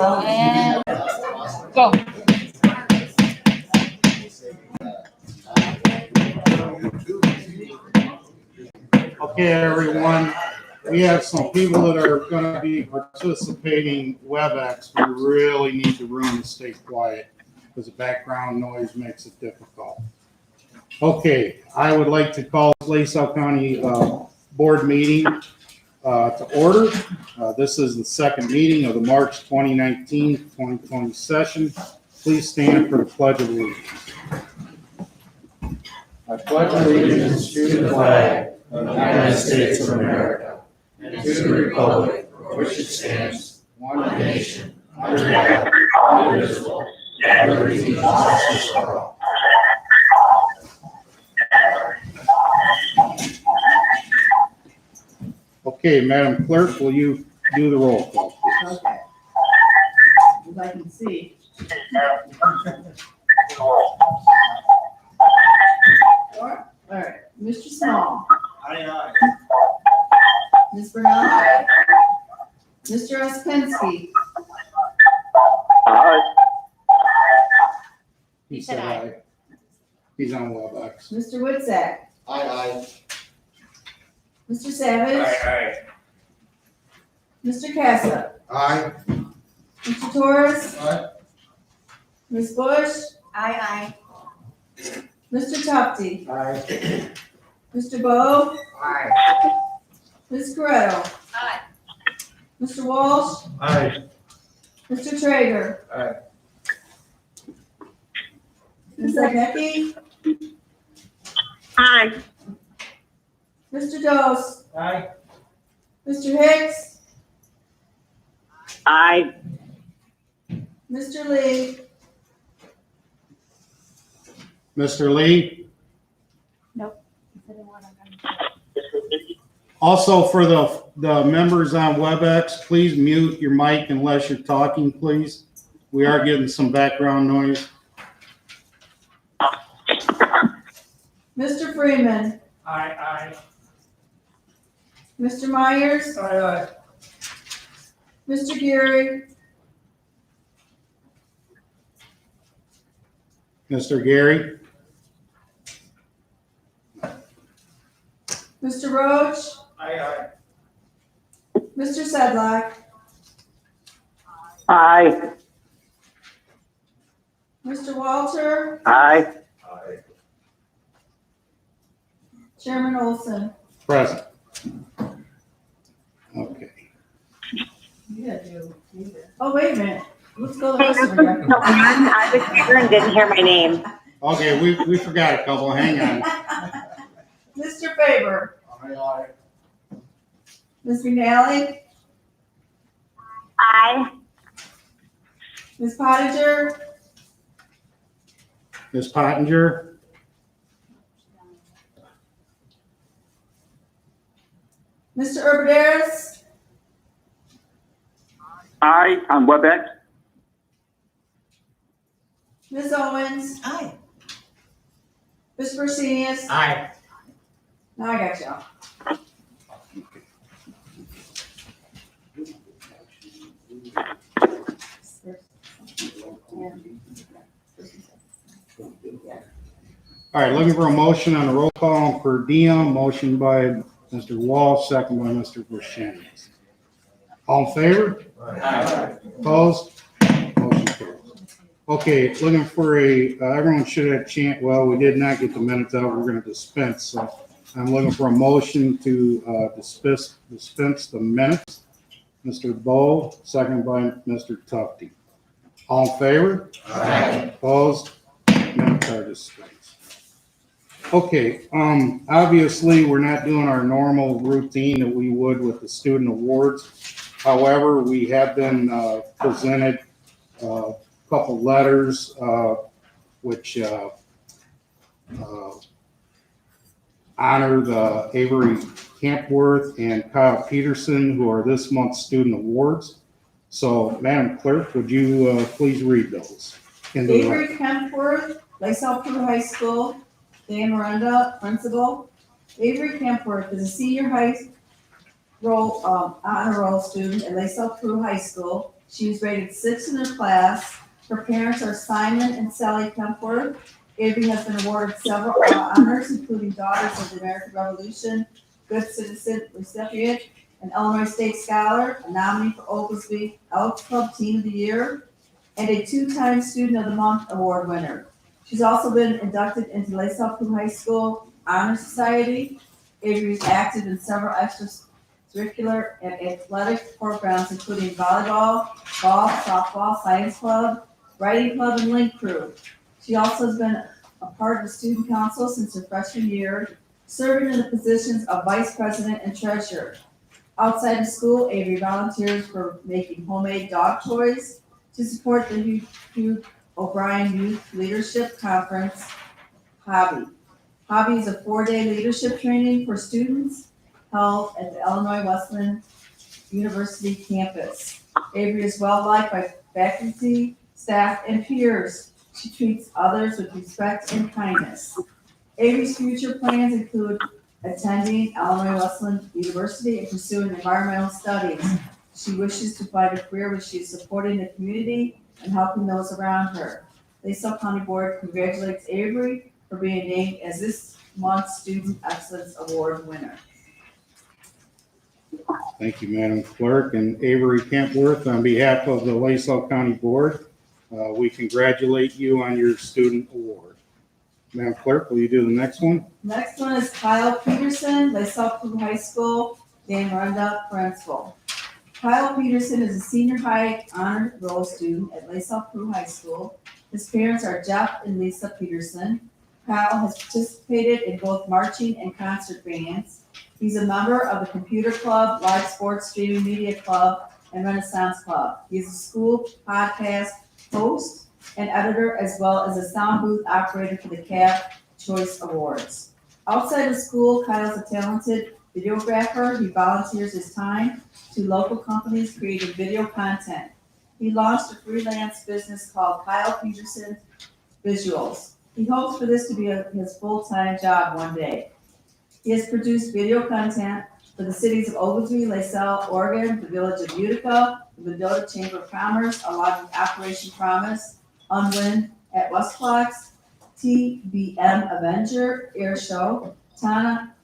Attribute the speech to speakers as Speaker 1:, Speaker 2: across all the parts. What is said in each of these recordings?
Speaker 1: And go.
Speaker 2: Okay, everyone, we have some people that are going to be participating WebEx. We really need the room to stay quiet because the background noise makes it difficult. Okay, I would like to call LaSalle County Board meeting to order. This is the second meeting of the March 2019-2020 session. Please stand for the Pledge of Allegiance.
Speaker 3: I pledge allegiance to the flag of the United States of America and to the republic for which it stands, one nation, under God, indivisible, with liberty and justice for all.
Speaker 2: Okay, Madam Clerk, will you do the roll call, please?
Speaker 4: Okay. As I can see. All right, Mr. Small.
Speaker 3: Aye.
Speaker 4: Ms. Bernal. Mr. Ospensky.
Speaker 3: Aye.
Speaker 2: He said aye. He's on WebEx.
Speaker 4: Mr. Woodsack.
Speaker 3: Aye.
Speaker 4: Mr. Savage.
Speaker 3: Aye.
Speaker 4: Mr. Casa.
Speaker 3: Aye.
Speaker 4: Mr. Torres.
Speaker 3: Aye.
Speaker 4: Ms. Bush. Aye. Mr. Tufti.
Speaker 3: Aye.
Speaker 4: Mr. Bowe.
Speaker 3: Aye.
Speaker 4: Ms. Corretto.
Speaker 1: Aye.
Speaker 4: Mr. Walsh.
Speaker 3: Aye.
Speaker 4: Mr. Traeger.
Speaker 3: Aye.
Speaker 4: Ms. Zagecki.
Speaker 1: Aye.
Speaker 4: Mr. Dose.
Speaker 3: Aye.
Speaker 4: Mr. Hicks.
Speaker 1: Aye.
Speaker 4: Mr. Lee.
Speaker 2: Mr. Lee?
Speaker 1: Nope.
Speaker 2: Also, for the members on WebEx, please mute your mic unless you're talking, please. We are getting some background noise.
Speaker 4: Mr. Freeman.
Speaker 3: Aye.
Speaker 4: Mr. Myers.
Speaker 3: Aye.
Speaker 4: Mr. Geary.
Speaker 2: Mr. Gary?
Speaker 4: Mr. Roach.
Speaker 3: Aye.
Speaker 4: Mr. Sedlock.
Speaker 1: Aye.
Speaker 4: Mr. Walter.
Speaker 1: Aye.
Speaker 4: Chairman Olson.
Speaker 2: Present. Okay.
Speaker 4: Oh, wait a minute. Let's go the rest of them.
Speaker 1: I was here and didn't hear my name.
Speaker 2: Okay, we forgot a couple. Hang on.
Speaker 4: Mr. Faber.
Speaker 3: Aye.
Speaker 4: Ms. McNally.
Speaker 1: Aye.
Speaker 4: Ms. Pottinger.
Speaker 2: Ms. Pottinger?
Speaker 4: Mr. Urbanez.
Speaker 1: Aye on WebEx.
Speaker 4: Ms. Owens. Aye. Ms. Bersenius.
Speaker 3: Aye.
Speaker 4: Now I got y'all.
Speaker 2: All right, looking for a motion on the roll call on per diem. Motion by Mr. Walsh, second by Mr. Buscemi. All in favor?
Speaker 3: Aye.
Speaker 2: Opposed? Motion carries. Okay, looking for everyone should have chant. Well, we did not get the minutes out. We're going to dispense. So I'm looking for a motion to dispense the minutes. Mr. Bowe, second by Mr. Tufti. All in favor?
Speaker 3: Aye.
Speaker 2: Opposed? Minutes are dispensed. Okay, obviously we're not doing our normal routine that we would with the student awards. However, we have been presented a couple letters which honor the Avery Campworth and Kyle Peterson, who are this month's student awards. So, Madam Clerk, would you please read those?
Speaker 4: Avery Kempworth, LaSalle High School, Dan Miranda, principal. Avery Kempworth is a senior high honor roll student at LaSalle High School. She was rated 6th in her class. Her parents are Simon and Sally Kempworth. Avery has been awarded several honors, including Daughters of the American Revolution, Good Citizen recipient, an Illinois State Scholar, a nominee for Oglesby Elks Club Team of the Year, and a 2-time Student of the Month award winner. She's also been inducted into LaSalle High School Honor Society. Avery is active in several extracurricular and athletic programs, including volleyball, golf, softball, science club, writing club, and link crew. She also has been a part of the student council since her freshman year, serving in the positions of vice president and treasurer. Outside of school, Avery volunteers for making homemade dog toys to support the Hugh O'Brien Youth Leadership Conference, Hobby. Hobby is a 4-day leadership training for students held at the Illinois Wesleyan University campus. Avery is well liked by faculty, staff, and peers. She treats others with respect and kindness. Avery's future plans include attending Illinois Wesleyan University and pursuing environmental studies. She wishes to find a career where she is supporting the community and helping those around her. LaSalle County Board congratulates Avery for being named as this month's Student Excellence Award winner.
Speaker 2: Thank you, Madam Clerk. And Avery Kempworth, on behalf of the LaSalle County Board, we congratulate you on your student award. Madam Clerk, will you do the next one?
Speaker 4: Next one is Kyle Peterson, LaSalle High School, Dan Runda, principal. Kyle Peterson is a senior high honor roll student at LaSalle High School. His parents are Jeff and Lisa Peterson. Kyle has participated in both marching and concert bands. He's a member of the Computer Club, Live Sports Streaming Media Club, and Renaissance Club. He's a school podcast host and editor, as well as a sound booth operator for the CAF Choice Awards. Outside of school, Kyle's a talented videographer. He volunteers his time to local companies creating video content. He launched a freelance business called Kyle Peterson Visuals. He hopes for this to be his full-time job one day. He has produced video content for the cities of Oglesby, LaSalle, Oregon, the village of Utica, the Mendota Chamber of Commerce, along with Operation Promise, Unwind at Westplex, TBM Avenger Air Show, Tana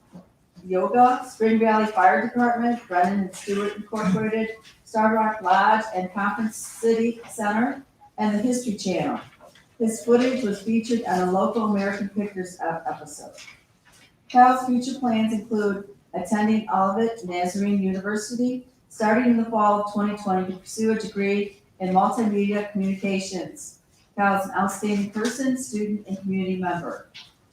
Speaker 4: Yoga, Spring Valley Fire Department, Brennan and Stewart Incorporated, Starbuck Lodge and Conference City Center, and the History Channel. His footage was featured on a local American Pictures episode. Kyle's future plans include attending Olivet Nazarene University, starting in the fall of 2020 to pursue a degree in multimedia communications. Kyle is an outstanding person, student, and community member.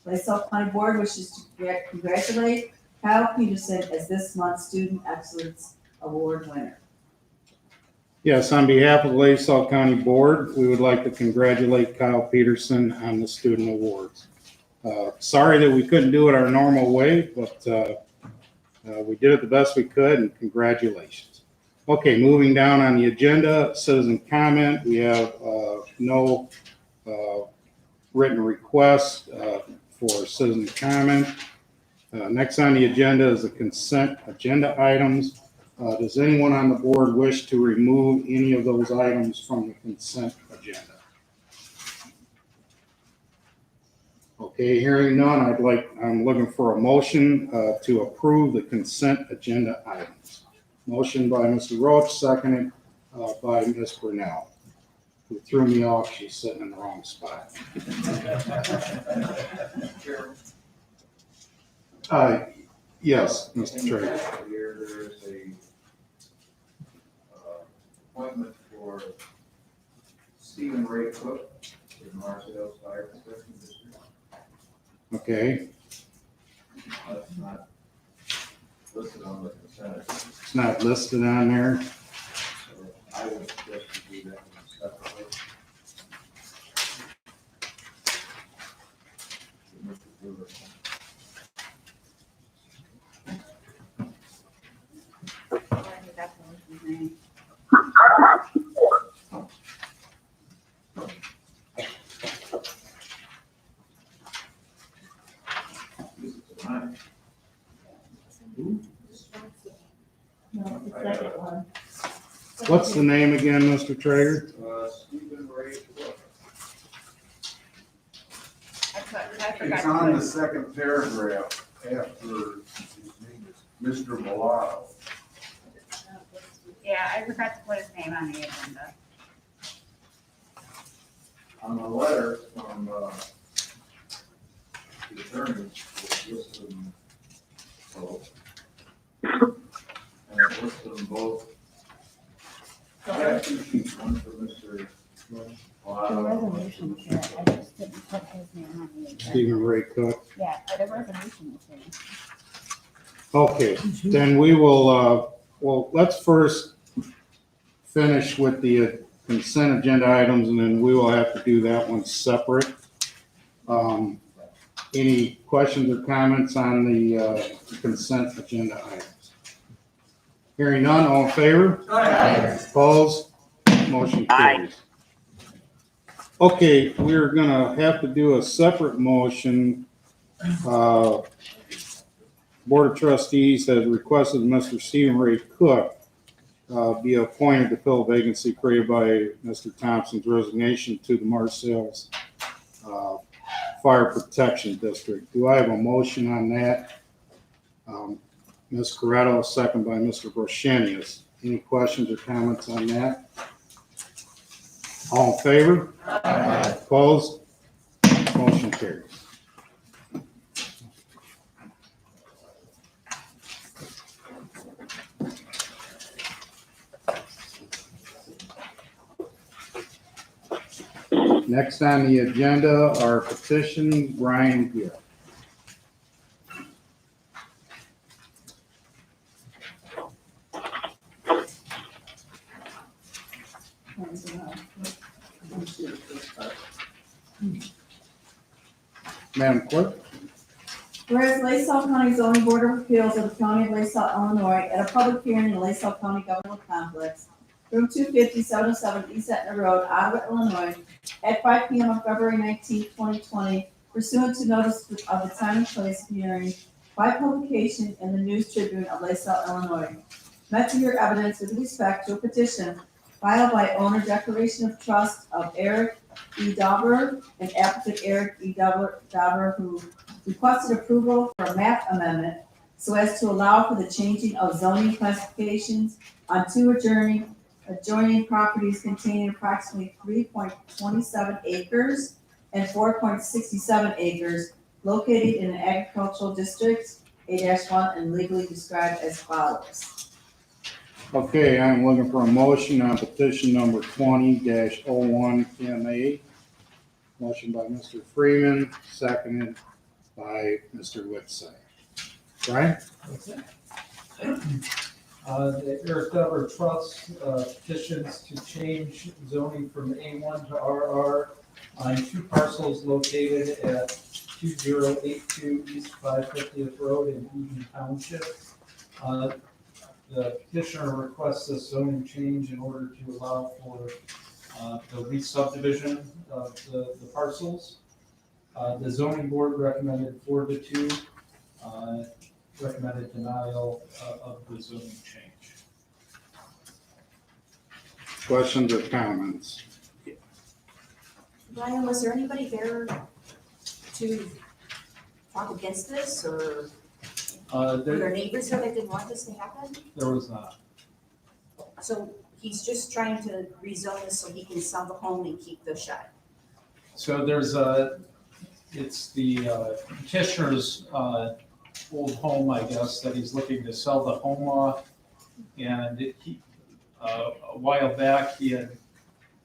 Speaker 4: LaSalle County Board wishes to congratulate Kyle Peterson as this month's Student Excellence Award winner.
Speaker 2: Yes, on behalf of the LaSalle County Board, we would like to congratulate Kyle Peterson on the student awards. Sorry that we couldn't do it our normal way, but we did it the best we could, and congratulations. Okay, moving down on the agenda, citizen comment. We have no written requests for citizen comment. Next on the agenda is the consent agenda items. Does anyone on the board wish to remove any of those items from the consent agenda? Okay, hearing none, I'm looking for a motion to approve the consent agenda items. Motion by Mr. Roach, seconded by Ms. Brunel, who threw me off. She's sitting in the wrong spot. Yes, Mr. Trey.
Speaker 3: Here, there is a appointment for Stephen Ray Cook in Marcell's Fire Protection District.
Speaker 2: Okay,
Speaker 3: That's not listed on the consent.
Speaker 2: it's not listed on there.
Speaker 3: So I would suggest you do that one separately. Mr. Brewer. This is tonight.
Speaker 4: No, the second one.
Speaker 2: What's the name again, Mr. Traeger?
Speaker 3: Stephen Ray Cook.
Speaker 1: I forgot
Speaker 3: It's
Speaker 1: to
Speaker 3: on the
Speaker 1: put.
Speaker 3: second paragraph after his name is Mr. Mulatto.
Speaker 1: Yeah, I forgot to put his name on the agenda.
Speaker 3: On the letter from the attorney, it listed them both. And it listed them both. I have two sheets, one for Mr.
Speaker 1: The
Speaker 3: Mulatto.
Speaker 1: resolution is here, I just didn't put his name on the agenda.
Speaker 2: Stephen Ray Cook.
Speaker 1: Yeah, the resolution is here.
Speaker 2: Okay, then we will, well, let's first finish with the consent agenda items, and then we will have to do that one separate. Any questions or comments on the consent agenda items? Hearing none, all in favor?
Speaker 3: Aye.
Speaker 2: Opposed? Motion carries. Okay, we're gonna have to do a separate motion. Board of Trustees has requested Mr. Stephen Ray Cook be appointed to fill a vacancy created by Mr. Thompson's resignation to the Marcells Fire Protection District. Do I have a motion on that? Ms. Corretto, second by Mr. Broshenius. Any questions or comments on that? All in favor?
Speaker 3: Aye.
Speaker 2: Opposed? Motion carries. Next on the agenda are petition Brian Gill. Madam Clerk?
Speaker 4: Whereas LaSalle County Zoning Board of Appeals of the County of LaSalle, Illinois, at a public hearing in the LaSalle County Government Complex, room 250, 707 East Etna Road, Ottawa, Illinois, at 5 p.m. on February 19, 2020, pursuant to notice of the time and place of hearing by publication in the News Tribune of LaSalle, Illinois. Met to hear evidence with respect to a petition filed by owner declaration of trust of Eric E. Dauber and applicant Eric E. Dauber, who requested approval for a map amendment so as to allow for the changing of zoning classifications on two adjoining properties containing approximately 3.27 acres and 4.67 acres located in an agricultural district, A-1, and legally described as follows.
Speaker 2: Okay, I'm looking for a motion on petition number 20-01 PMA. Motion by Mr. Freeman, seconded by Mr. Whitside. Brian?
Speaker 5: The Eric Dauber Trust petitions to change zoning from A1 to RR on two parcels located at 2082 East 550th Road in Eden Township. The petitioner requests a zoning change in order to allow for the re-subdivision of the parcels. The zoning board recommended 4-2, recommended denial of the zoning change.
Speaker 2: Questions or comments?
Speaker 6: Brian, was there anybody there to talk against this, or were there
Speaker 5: There
Speaker 6: neighbors there that didn't want this to happen?
Speaker 5: was not.
Speaker 6: So he's just trying to rezone this so he can sell the home and keep the shed.
Speaker 5: So it's the petitioner's old home, I guess, that he's looking to sell the home off. And a while back, he had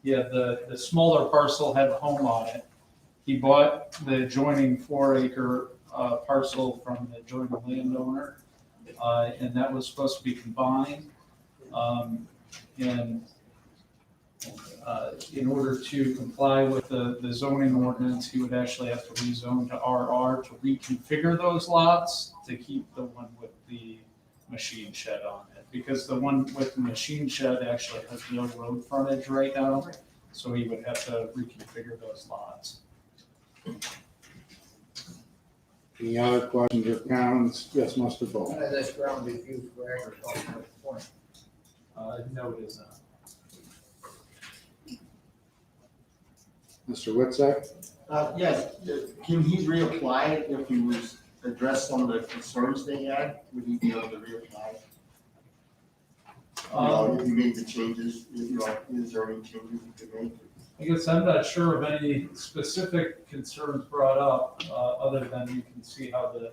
Speaker 5: the smaller parcel had a home on it. He bought the adjoining 4-acre parcel from the adjoining landowner, and that was supposed to be combined. And in order to comply with the zoning ordinance, he would actually have to rezone to RR to reconfigure those lots to keep the one with the machine shed on it. Because the one with the machine shed actually has no road frontage right now, so he would have to reconfigure those lots.
Speaker 2: Any other questions or comments? Yes, Mr. Bo.
Speaker 7: None of this ground is used for agricultural point.
Speaker 5: No, it is not.
Speaker 2: Mr. Witczak?
Speaker 3: Yes, can he reapply if he was addressed some of the concerns they had? Would he be able to reapply? If you made the changes, is there any changes you could make?
Speaker 5: I guess I'm not sure of any specific concerns brought up, other than you can see how the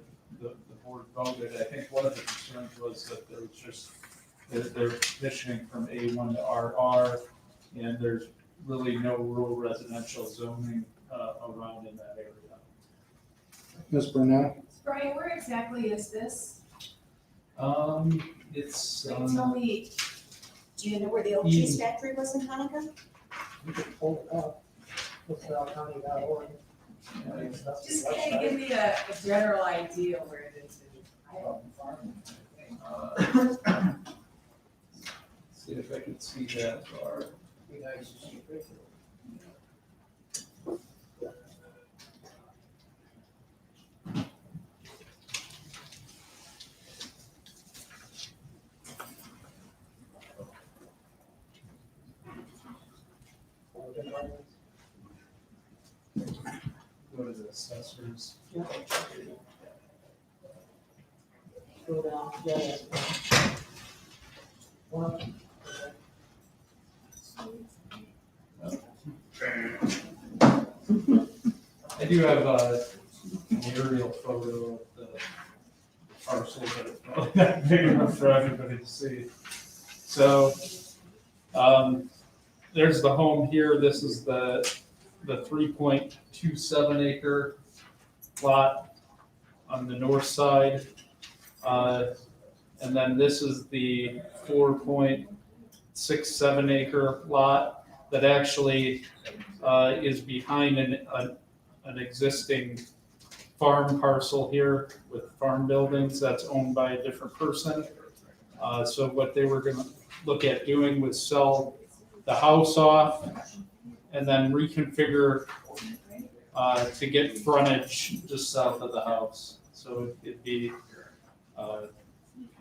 Speaker 5: board voted. I think one of the concerns was that there was just, they're petitioning from A1 to RR, and there's really no rural residential zoning around in that area.
Speaker 2: Ms. Burnett?
Speaker 7: Brian, where exactly is this?
Speaker 5: It's,
Speaker 7: Like, tell me,
Speaker 6: Do you know where the old cheese factory was in Hanukkah?
Speaker 7: just kind of give me a general idea where it is.
Speaker 5: see if I can see that far. Go to the assessors.
Speaker 8: Go down, yeah.
Speaker 5: I do have an aerial photo of the parcel, but it's probably not big enough for everybody to see. So, there's the home here. This is the 3.27 acre lot on the north side. And then this is the 4.67 acre lot that actually is behind an existing farm parcel here with farm buildings that's owned by a different person. So what they were gonna look at doing was sell the house off and then reconfigure to get frontage just south of the house. So it'd be kind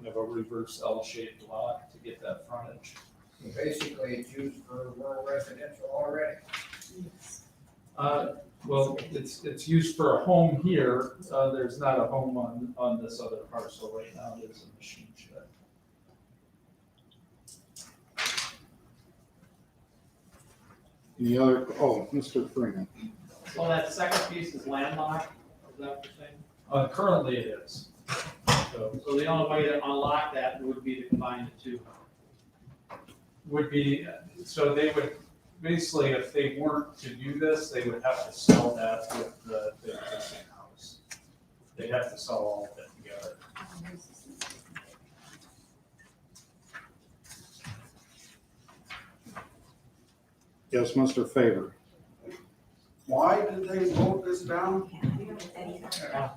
Speaker 5: of a reverse L-shaped lot to get that frontage.
Speaker 8: Basically, it's used for rural residential already.
Speaker 5: Well, it's used for a home here. There's not a home on this other parcel right now. There's a machine shed.
Speaker 2: Any other, Mr. Freeman?
Speaker 9: So that second piece is landlocked, is that what you're saying?
Speaker 5: Currently it is. So
Speaker 9: So the only way to unlock that would be to combine the two.
Speaker 5: would be, so they would, basically, if they weren't to do this, they would have to sell that with the existing house. They'd have to sell all of it together.
Speaker 2: Yes, Mr. Favor?
Speaker 10: Why did they vote this down?
Speaker 6: Can't figure with that either.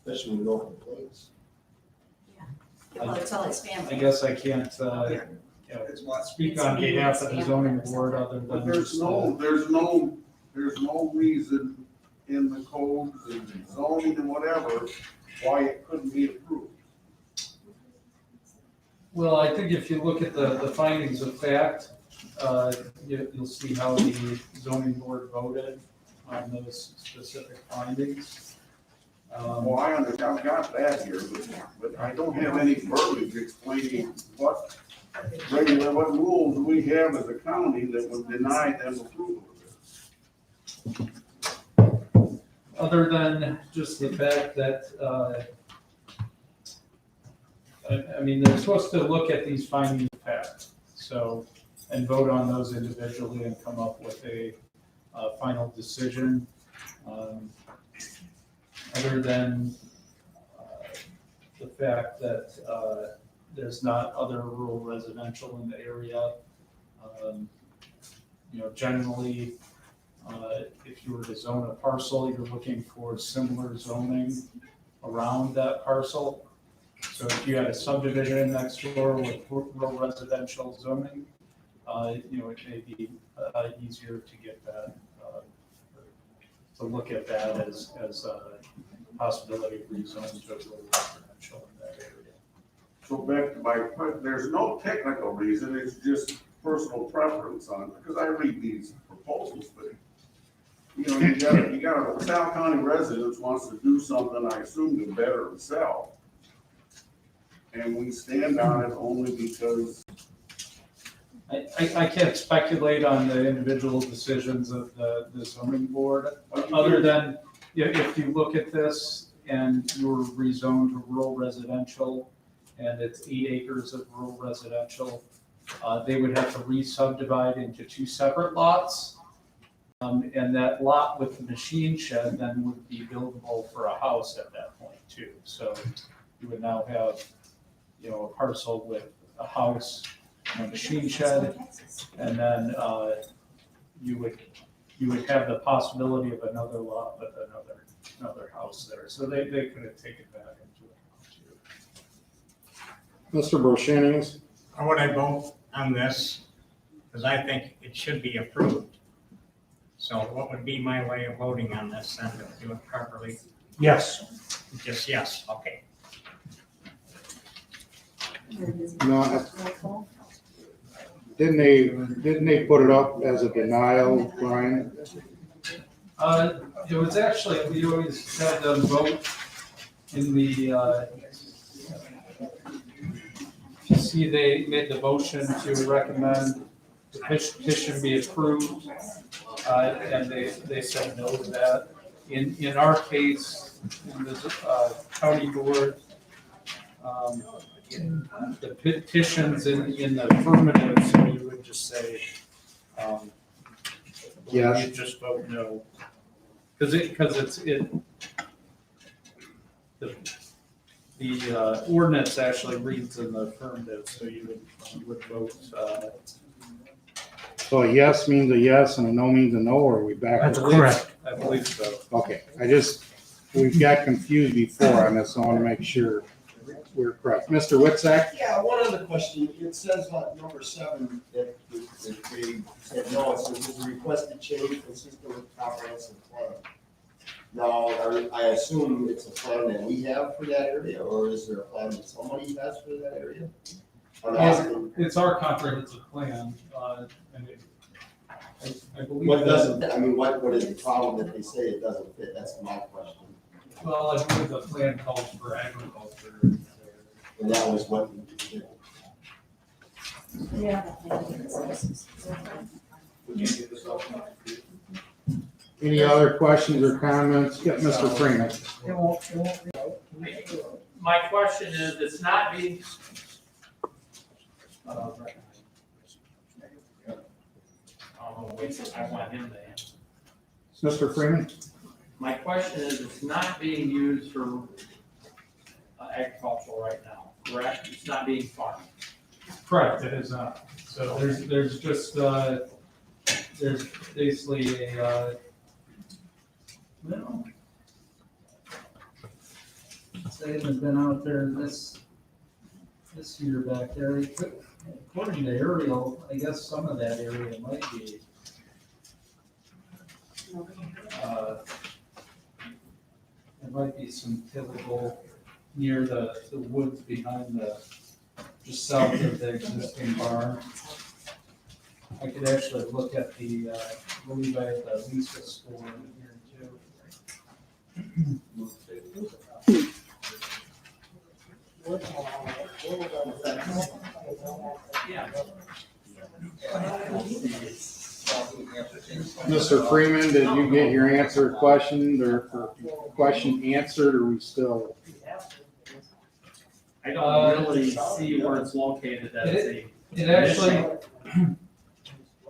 Speaker 3: Especially with open place.
Speaker 6: Well, tell his
Speaker 5: I
Speaker 6: family.
Speaker 5: guess I can't, speak on behalf of the zoning board other
Speaker 10: But
Speaker 5: than just,
Speaker 10: there's no reason in the codes and zoning and whatever why it couldn't be approved.
Speaker 5: well, I think if you look at the findings of fact, you'll see how the zoning board voted on those specific findings.
Speaker 10: Well, I understand, I've got that here, but I don't have any verbiage explaining what rules we have as a county that would deny them approval of this.
Speaker 5: Other than just the fact that, I mean, they're supposed to look at these findings of fact, so, and vote on those individually and come up with a final decision. Other than the fact that there's not other rural residential in the area. Generally, if you were to zone a parcel, you're looking for similar zoning around that parcel. So if you had a subdivision next door with rural residential zoning, it may be easier to get that, to look at that as a possibility of rezoning to rural residential in that area.
Speaker 10: So back to my point, there's no technical reason, it's just personal preference on it, because I read these proposals, but you know, you got a LaSalle County resident wants to do something, I assume to better himself. And we stand on it only because,
Speaker 5: I can't speculate on the individual decisions of the zoning board, other than if you look at this and you're rezoned to rural residential, and it's 8 acres of rural residential, they would have to re-subdivide into 2 separate lots. And that lot with the machine shed then would be buildable for a house at that point too. So you would now have, you know, a parcel with a house, a machine shed, and then you would have the possibility of another lot with another house there. So they could have taken that into account too.
Speaker 2: Mr. Brochinius?
Speaker 11: How would I vote on this? Because I think it should be approved. So what would be my way of voting on this and to do it properly?
Speaker 3: Yes.
Speaker 11: Just yes, okay.
Speaker 2: No, didn't they put it up as a denial, Brian?
Speaker 5: It was actually, we always had them vote in the, you see, they made the motion to recommend the petition be approved, and they said no to that. In our case, in the county board, the petition's in the affirmative, so you would just say,
Speaker 2: Yes.
Speaker 5: you just vote no. Because the ordinance actually reads in the affirmative, so you would vote.
Speaker 2: So a yes means a yes and a no means a no, or are we back?
Speaker 11: That's correct.
Speaker 5: I believe so.
Speaker 2: Okay, we've got confused before on this, so I want to make sure we're correct. Mr. Witczak?
Speaker 12: Yeah, one other question. It says on number 7 that they said no, it says it's a requested change consistent with comprehensive plan. Now, I assume it's a plan that we have for that area, or is there a plan that somebody has for that area? I'm asking.
Speaker 5: It's our comprehensive plan, and I believe
Speaker 12: What
Speaker 5: that,
Speaker 12: doesn't, I mean, what is the problem that they say it doesn't fit? That's my question.
Speaker 5: well, I believe the plan calls for agriculture.
Speaker 12: And that was what,
Speaker 4: Yeah.
Speaker 2: Any other questions or comments? Yeah, Mr. Freeman.
Speaker 9: My question is, it's not being. Wait, I want him to answer.
Speaker 2: Mr. Freeman?
Speaker 9: My question is, it's not being used for agricultural right now, correct? It's not being farmed.
Speaker 5: Correct, it is not. So there's just, there's basically a, well, Sam has been out there this year back there. According to Ariel, I guess some of that area might be, there might be some tillable near the woods behind just south of the existing barn. I could actually look at the, I believe I have the Lisa score in here too. Yeah.
Speaker 2: Mr. Freeman, did you get your answer question or question answered, or we still?
Speaker 9: I don't really see where it's located as a.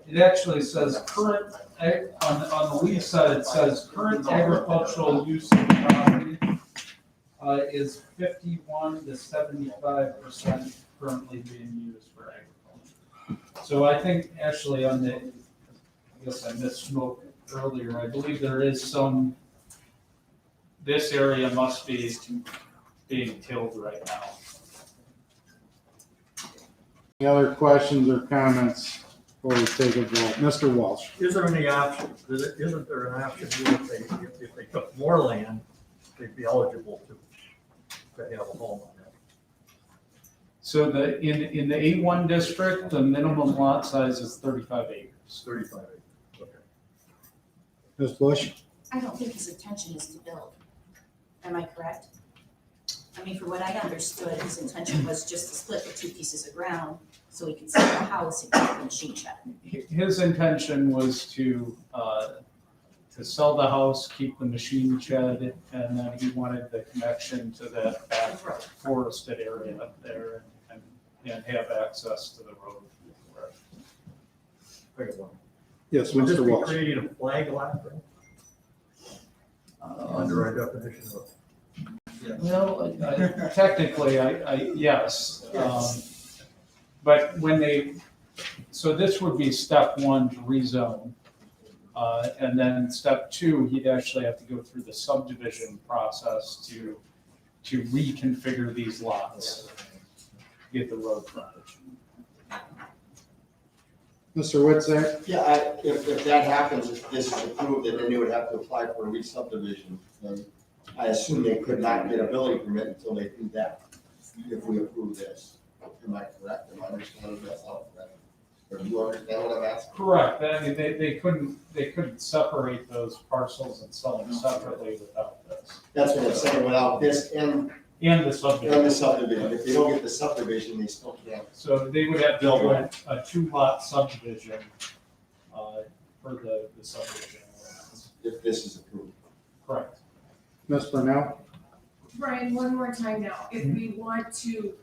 Speaker 5: It actually says current, on the lease side, it says current agricultural use of the property is 51 to 75% currently being used for agriculture. So I think actually on the, I guess I misspoke earlier, I believe there is some, this area must be being tilled right now.
Speaker 2: Any other questions or comments before we take a vote? Mr. Walsh?
Speaker 3: Is there any option, isn't there an option here if they took more land, they'd be eligible to have a home on that?
Speaker 5: So in the A1 district, the minimum lot size is 35 acres.
Speaker 3: 35 acres, okay.
Speaker 2: Ms. Bush?
Speaker 6: I don't think his intention is to build. Am I correct? I mean, for what I understood, his intention was just to split the two pieces of ground so he could sell the house and keep the machine shed.
Speaker 5: His intention was to sell the house, keep the machine shed, and then he wanted the connection to that back forested area up there and have access to the road.
Speaker 2: Yes,
Speaker 3: Would this
Speaker 2: Mr.
Speaker 3: be
Speaker 2: Walsh.
Speaker 3: creating a flag lot? Under our definition of.
Speaker 5: Well, technically, yes. But so this would be step one to rezone. And then step two, he'd actually have to go through the subdivision process to reconfigure these lots, get the road frontage.
Speaker 2: Mr. Witczak?
Speaker 12: Yeah, if that happens, if this is approved, then they would have to apply for a re-subdivision. And I assume they could not get a building permit until they do that, if we approve this. Am I correct? Am I understanding that correct? Or do you understand what I'm asking?
Speaker 5: Correct. I mean, they couldn't separate those parcels and sell them separately without this.
Speaker 12: That's what I'm saying, without this and
Speaker 5: And the subdivision.
Speaker 12: the subdivision. If they don't get the subdivision, they still can't.
Speaker 5: So they would have to do a 2-lot subdivision for the subdivision.
Speaker 12: If this is approved.
Speaker 5: Correct.
Speaker 2: Ms. Brunel?
Speaker 7: Brian, one more time now. If we want to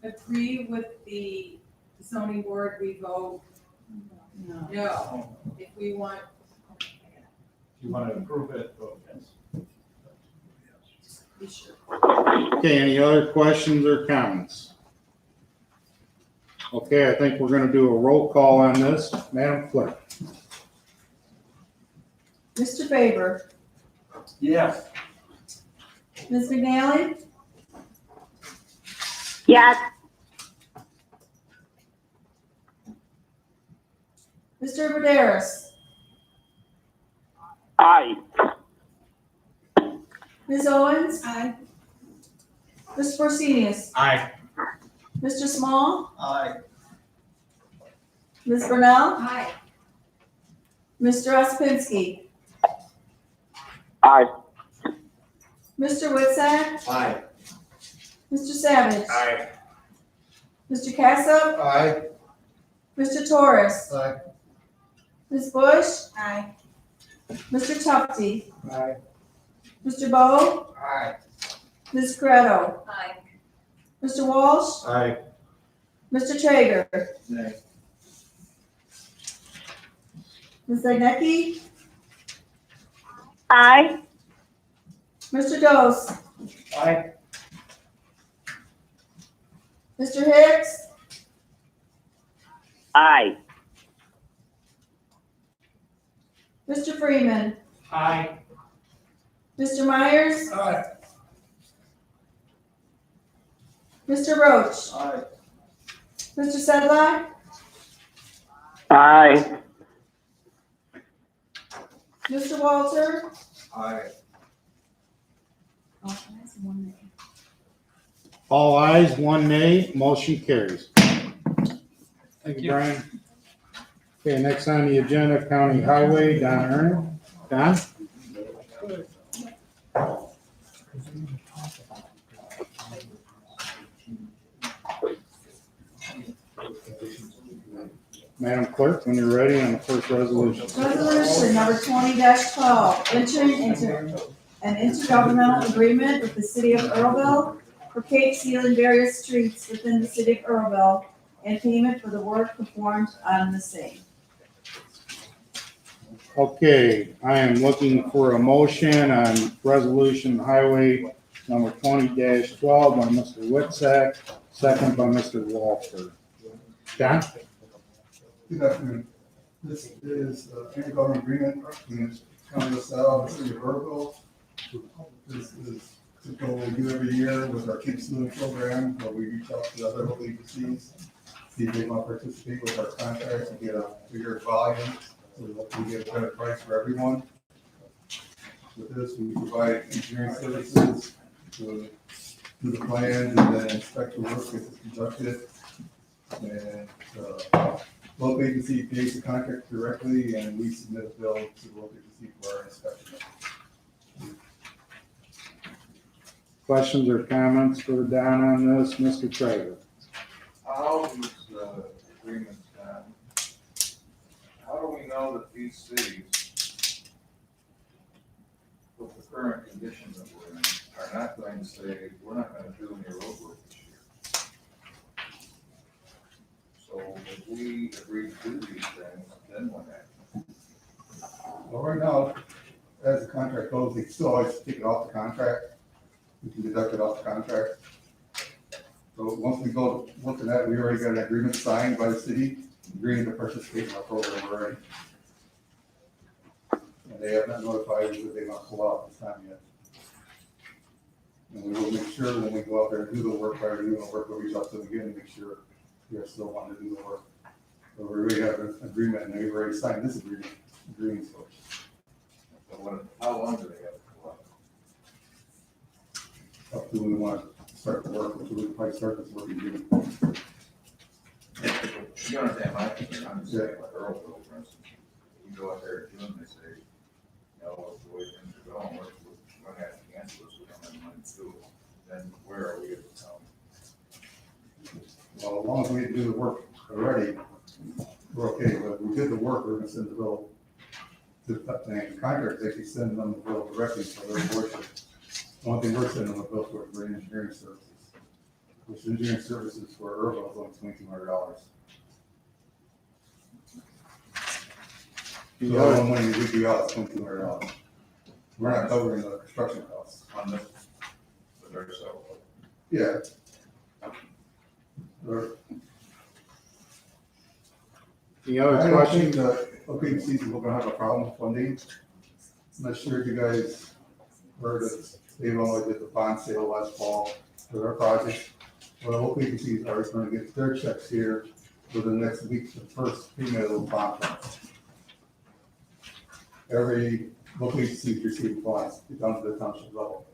Speaker 7: agree with the zoning board, we vote no. If we want,
Speaker 5: If you want to approve it, vote yes.
Speaker 7: be sure.
Speaker 2: Okay, any other questions or comments? Okay, I think we're gonna do a roll call on this. Madam Clerk?
Speaker 4: Mr. Faber?
Speaker 3: Yes.
Speaker 4: Ms. McNally?
Speaker 13: Yes.
Speaker 4: Mr. Roderis?
Speaker 13: Aye.
Speaker 4: Ms. Owens? Aye. Mr. Porcinius?
Speaker 11: Aye.
Speaker 4: Mr. Small?
Speaker 12: Aye.
Speaker 4: Ms. Brunel?
Speaker 7: Hi.
Speaker 4: Mr. Ospinski?
Speaker 13: Aye.
Speaker 4: Mr. Witczak?
Speaker 12: Aye.
Speaker 4: Mr. Savage?
Speaker 3: Aye.
Speaker 4: Mr. Cassup?
Speaker 12: Aye.
Speaker 4: Mr. Torres?
Speaker 12: Aye.
Speaker 4: Ms. Bush?
Speaker 6: Aye.
Speaker 4: Mr. Tufti?
Speaker 12: Aye.
Speaker 4: Mr. Bo?
Speaker 12: Aye.
Speaker 4: Ms. Credo?
Speaker 6: Aye.
Speaker 4: Mr. Walsh?
Speaker 3: Aye.
Speaker 4: Mr. Traeger?
Speaker 12: Nay.
Speaker 4: Ms. Zagnecki?
Speaker 13: Aye.
Speaker 4: Mr. Dose?
Speaker 12: Aye.
Speaker 4: Mr. Hicks?
Speaker 13: Aye.
Speaker 4: Mr. Freeman?
Speaker 11: Aye.
Speaker 4: Mr. Myers?
Speaker 12: Aye.
Speaker 4: Mr. Roach?
Speaker 12: Aye.
Speaker 4: Mr. Sedlock?
Speaker 13: Aye.
Speaker 4: Mr. Walter?
Speaker 12: Aye.
Speaker 2: All ayes, 1 nay, motion carries. Thank you, Brian. Okay, next on the agenda, County Highway, Don Ernie. Don? Madam Clerk, when you're ready on the first resolution.
Speaker 4: Resolution number 20-12, entering into an intergovernmental agreement with the city of Earlville for Cape sealing various streets within the city of Earlville and payment for the work performed on the same.
Speaker 2: Okay, I am looking for a motion on resolution highway number 20-12 by Mr. Witczak, second by Mr. Walter. Don?
Speaker 14: Good afternoon. This is an intergovernmental agreement between the County of LaSalle and the City of Earlville. This is what we do every year with our Keep Sealing program, where we reach out to other local agencies, see if they want to participate with our contracts and get a bigger volume, so that we get a better price for everyone. With this, we provide engineering services to do the plans and then inspect the work if it's conducted. And local agency pays the contract directly, and we submit a bill to the local agency for our inspection.
Speaker 2: Questions or comments for Don on this, Mr. Trader?
Speaker 3: How these agreements done? How do we know that these cities, with the current conditions that we're in, are not going to say, we're not gonna do any road work this year? So if we agree to do these things, then what happens?
Speaker 14: Well, right now, as the contract goes, they still always take it off the contract. We can deduct it off the contract. So once we go looking at it, we already got an agreement signed by the city, agreeing to participate in our program already. And they have not notified us that they want to pull out this time yet. And we will make sure when we go out there and do the work, prior to doing the work, we'll reach out to them again and make sure we are still wanting to do the work. So we already have an agreement, and we've already signed this agreement for it.
Speaker 3: So how long do they have to go out?
Speaker 14: Up to when we want to start the work, which we probably start this work in June.
Speaker 3: You understand my concern, I'm just saying, like Earlville, for instance, you go out there in June, they say, no, the way things are going, we're gonna have to cancel this, we don't have money to do it. Then where are we at the time?
Speaker 14: Well, as long as we do the work already, we're okay, but if we did the work, we're gonna send the bill to the contract, they can send them the bill directly for their worship. The only thing we're sending them a bill for engineering services, which engineering services for Irvine is only $2,200. So all the money we do out is $2,200. We're not covering the construction costs.
Speaker 3: On this, but there's so.
Speaker 14: Yeah.
Speaker 2: Any other
Speaker 14: I don't think
Speaker 2: questions?
Speaker 14: the local season we're gonna have a problem with funding. I'm not sure if you guys heard that they only did the bond sale last fall for their project. Well, local agencies are going to get their checks here within the next week, the first payment of those bond funds. Every local agency is receiving bonds, down to the township level.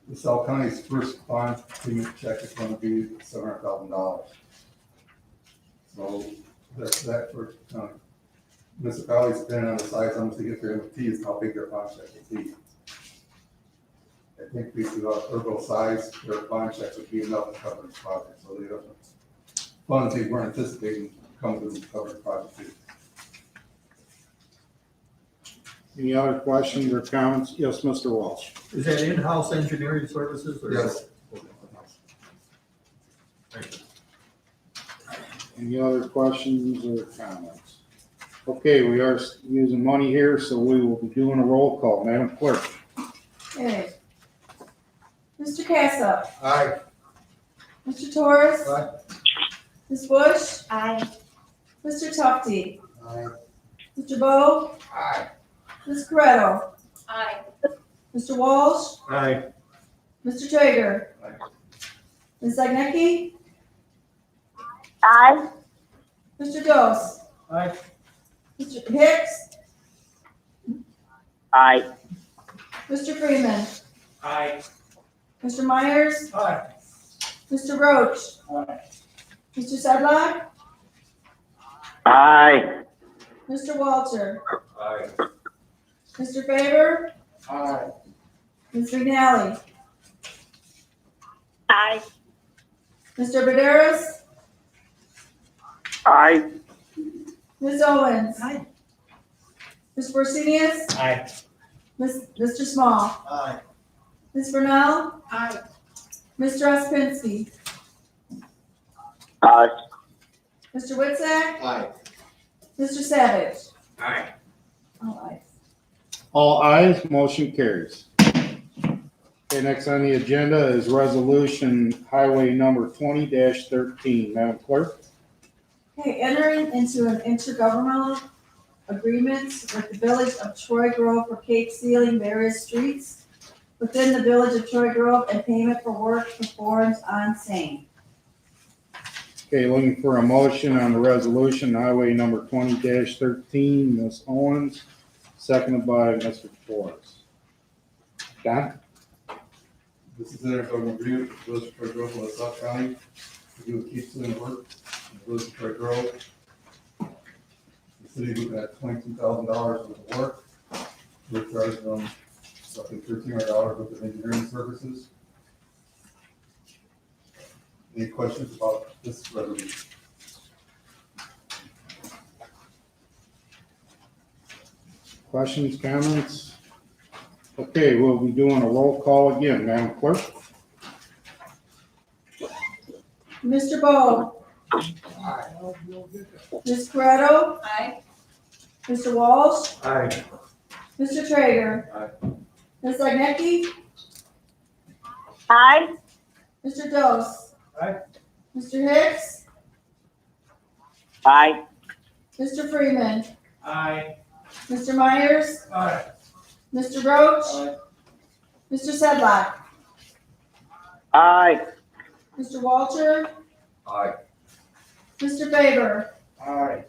Speaker 14: LaSalle County's first bond payment check is going to be $700,000. So that's that for municipalities, depending on the size, how much they get their MFT is how big their bond check will be. I think based on Irvine size, their bond checks would be enough to cover this project, so they don't, funds they weren't anticipating come to cover the project too.
Speaker 2: Any other questions or comments? Yes, Mr. Walsh.
Speaker 15: Is that in-house engineering services or?
Speaker 14: Yes.
Speaker 15: Thank you.
Speaker 2: Any other questions or comments? Okay, we are using money here, so we will be doing a roll call. Madam Clerk?
Speaker 4: Okay. Mr. Casa.
Speaker 12: Aye.
Speaker 4: Mr. Torres.
Speaker 12: Aye.
Speaker 4: Ms. Bush.
Speaker 6: Aye.
Speaker 4: Mr. Tufti.
Speaker 12: Aye.
Speaker 4: Mr. Bo.
Speaker 8: Aye.
Speaker 4: Ms. Corretto.
Speaker 6: Aye.
Speaker 4: Mr. Walsh.
Speaker 15: Aye.
Speaker 4: Mr. Traeger.
Speaker 3: Aye.
Speaker 4: Ms. Zagnecky.
Speaker 13: Aye.
Speaker 4: Mr. Dose.
Speaker 15: Aye.
Speaker 4: Mr. Hicks.
Speaker 13: Aye.
Speaker 4: Mr. Freeman.
Speaker 9: Aye.
Speaker 4: Mr. Myers.
Speaker 15: Aye.
Speaker 4: Mr. Roach. Mr. Sedlock.
Speaker 13: Aye.
Speaker 4: Mr. Walter.
Speaker 3: Aye.
Speaker 4: Mr. Faber.
Speaker 8: Aye.
Speaker 4: Ms. McNally.
Speaker 13: Aye.
Speaker 4: Mr. Baderas.
Speaker 13: Aye.
Speaker 4: Ms. Owens.
Speaker 6: Aye.
Speaker 4: Ms. Borsinius.
Speaker 15: Aye.
Speaker 4: Mr. Small.
Speaker 15: Aye.
Speaker 4: Ms. Bernal.
Speaker 6: Aye.
Speaker 4: Mr. Ospinski.
Speaker 13: Aye.
Speaker 4: Mr. Whitsack.
Speaker 12: Aye.
Speaker 4: Mr. Savage.
Speaker 15: Aye.
Speaker 4: All ayes.
Speaker 2: All ayes, motion carries. Okay, next on the agenda is resolution highway number 20-13. Madam Clerk?
Speaker 4: Okay, entering into an intergovernmental agreement with the village of Troy Grove for cake sealing various streets within the village of Troy Grove and payment for work performed on same.
Speaker 2: Okay, looking for a motion on the resolution highway number 20-13. Ms. Owens, seconded by Mr. Forrest. Don?
Speaker 14: This is an intergovernmental agreement with the village of Troy Grove and LaSalle County to do a keep sealing work in the village of Troy Grove. The city looking at $22,000 worth of work. We're charging them roughly $1,300 worth of engineering services. Any questions about this resolution?
Speaker 2: Questions, comments? Okay, we'll be doing a roll call again. Madam Clerk?
Speaker 4: Mr. Bo. Ms. Corretto.
Speaker 6: Aye.
Speaker 4: Mr. Walsh.
Speaker 3: Aye.
Speaker 4: Mr. Traeger. Ms. Agnetti.
Speaker 13: Aye.
Speaker 4: Mr. Dose.
Speaker 9: Aye.
Speaker 4: Mr. Hicks.
Speaker 13: Aye.
Speaker 4: Mr. Freeman.
Speaker 9: Aye.
Speaker 4: Mr. Myers.
Speaker 9: Aye.
Speaker 4: Mr. Roach.
Speaker 9: Aye.
Speaker 4: Mr. Sedlock.
Speaker 13: Aye.
Speaker 4: Mr. Walter.
Speaker 8: Aye.
Speaker 4: Mr. Faber.
Speaker 9: Aye.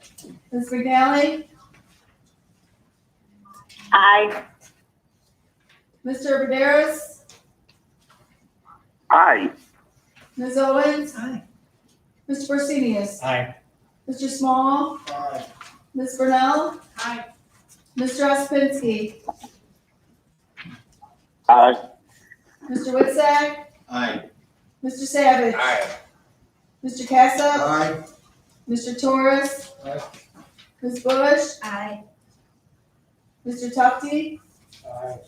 Speaker 4: Ms. McNally.
Speaker 13: Aye.
Speaker 4: Mr. Vidaris.
Speaker 13: Aye.
Speaker 4: Ms. Owens.
Speaker 6: Aye.
Speaker 4: Mr. Barsenius.
Speaker 11: Aye.
Speaker 4: Mr. Small.
Speaker 9: Aye.
Speaker 4: Ms. Burnell.
Speaker 6: Aye.
Speaker 4: Mr. Ospinski.
Speaker 13: Aye.
Speaker 4: Mr. Whitsack.
Speaker 8: Aye.
Speaker 4: Mr. Savage.
Speaker 8: Aye.
Speaker 4: Mr. Cassup.
Speaker 12: Aye.
Speaker 4: Mr. Torres.
Speaker 9: Aye.
Speaker 4: Ms. Bush.
Speaker 6: Aye.
Speaker 4: Mr. Tufti.
Speaker 9: Aye.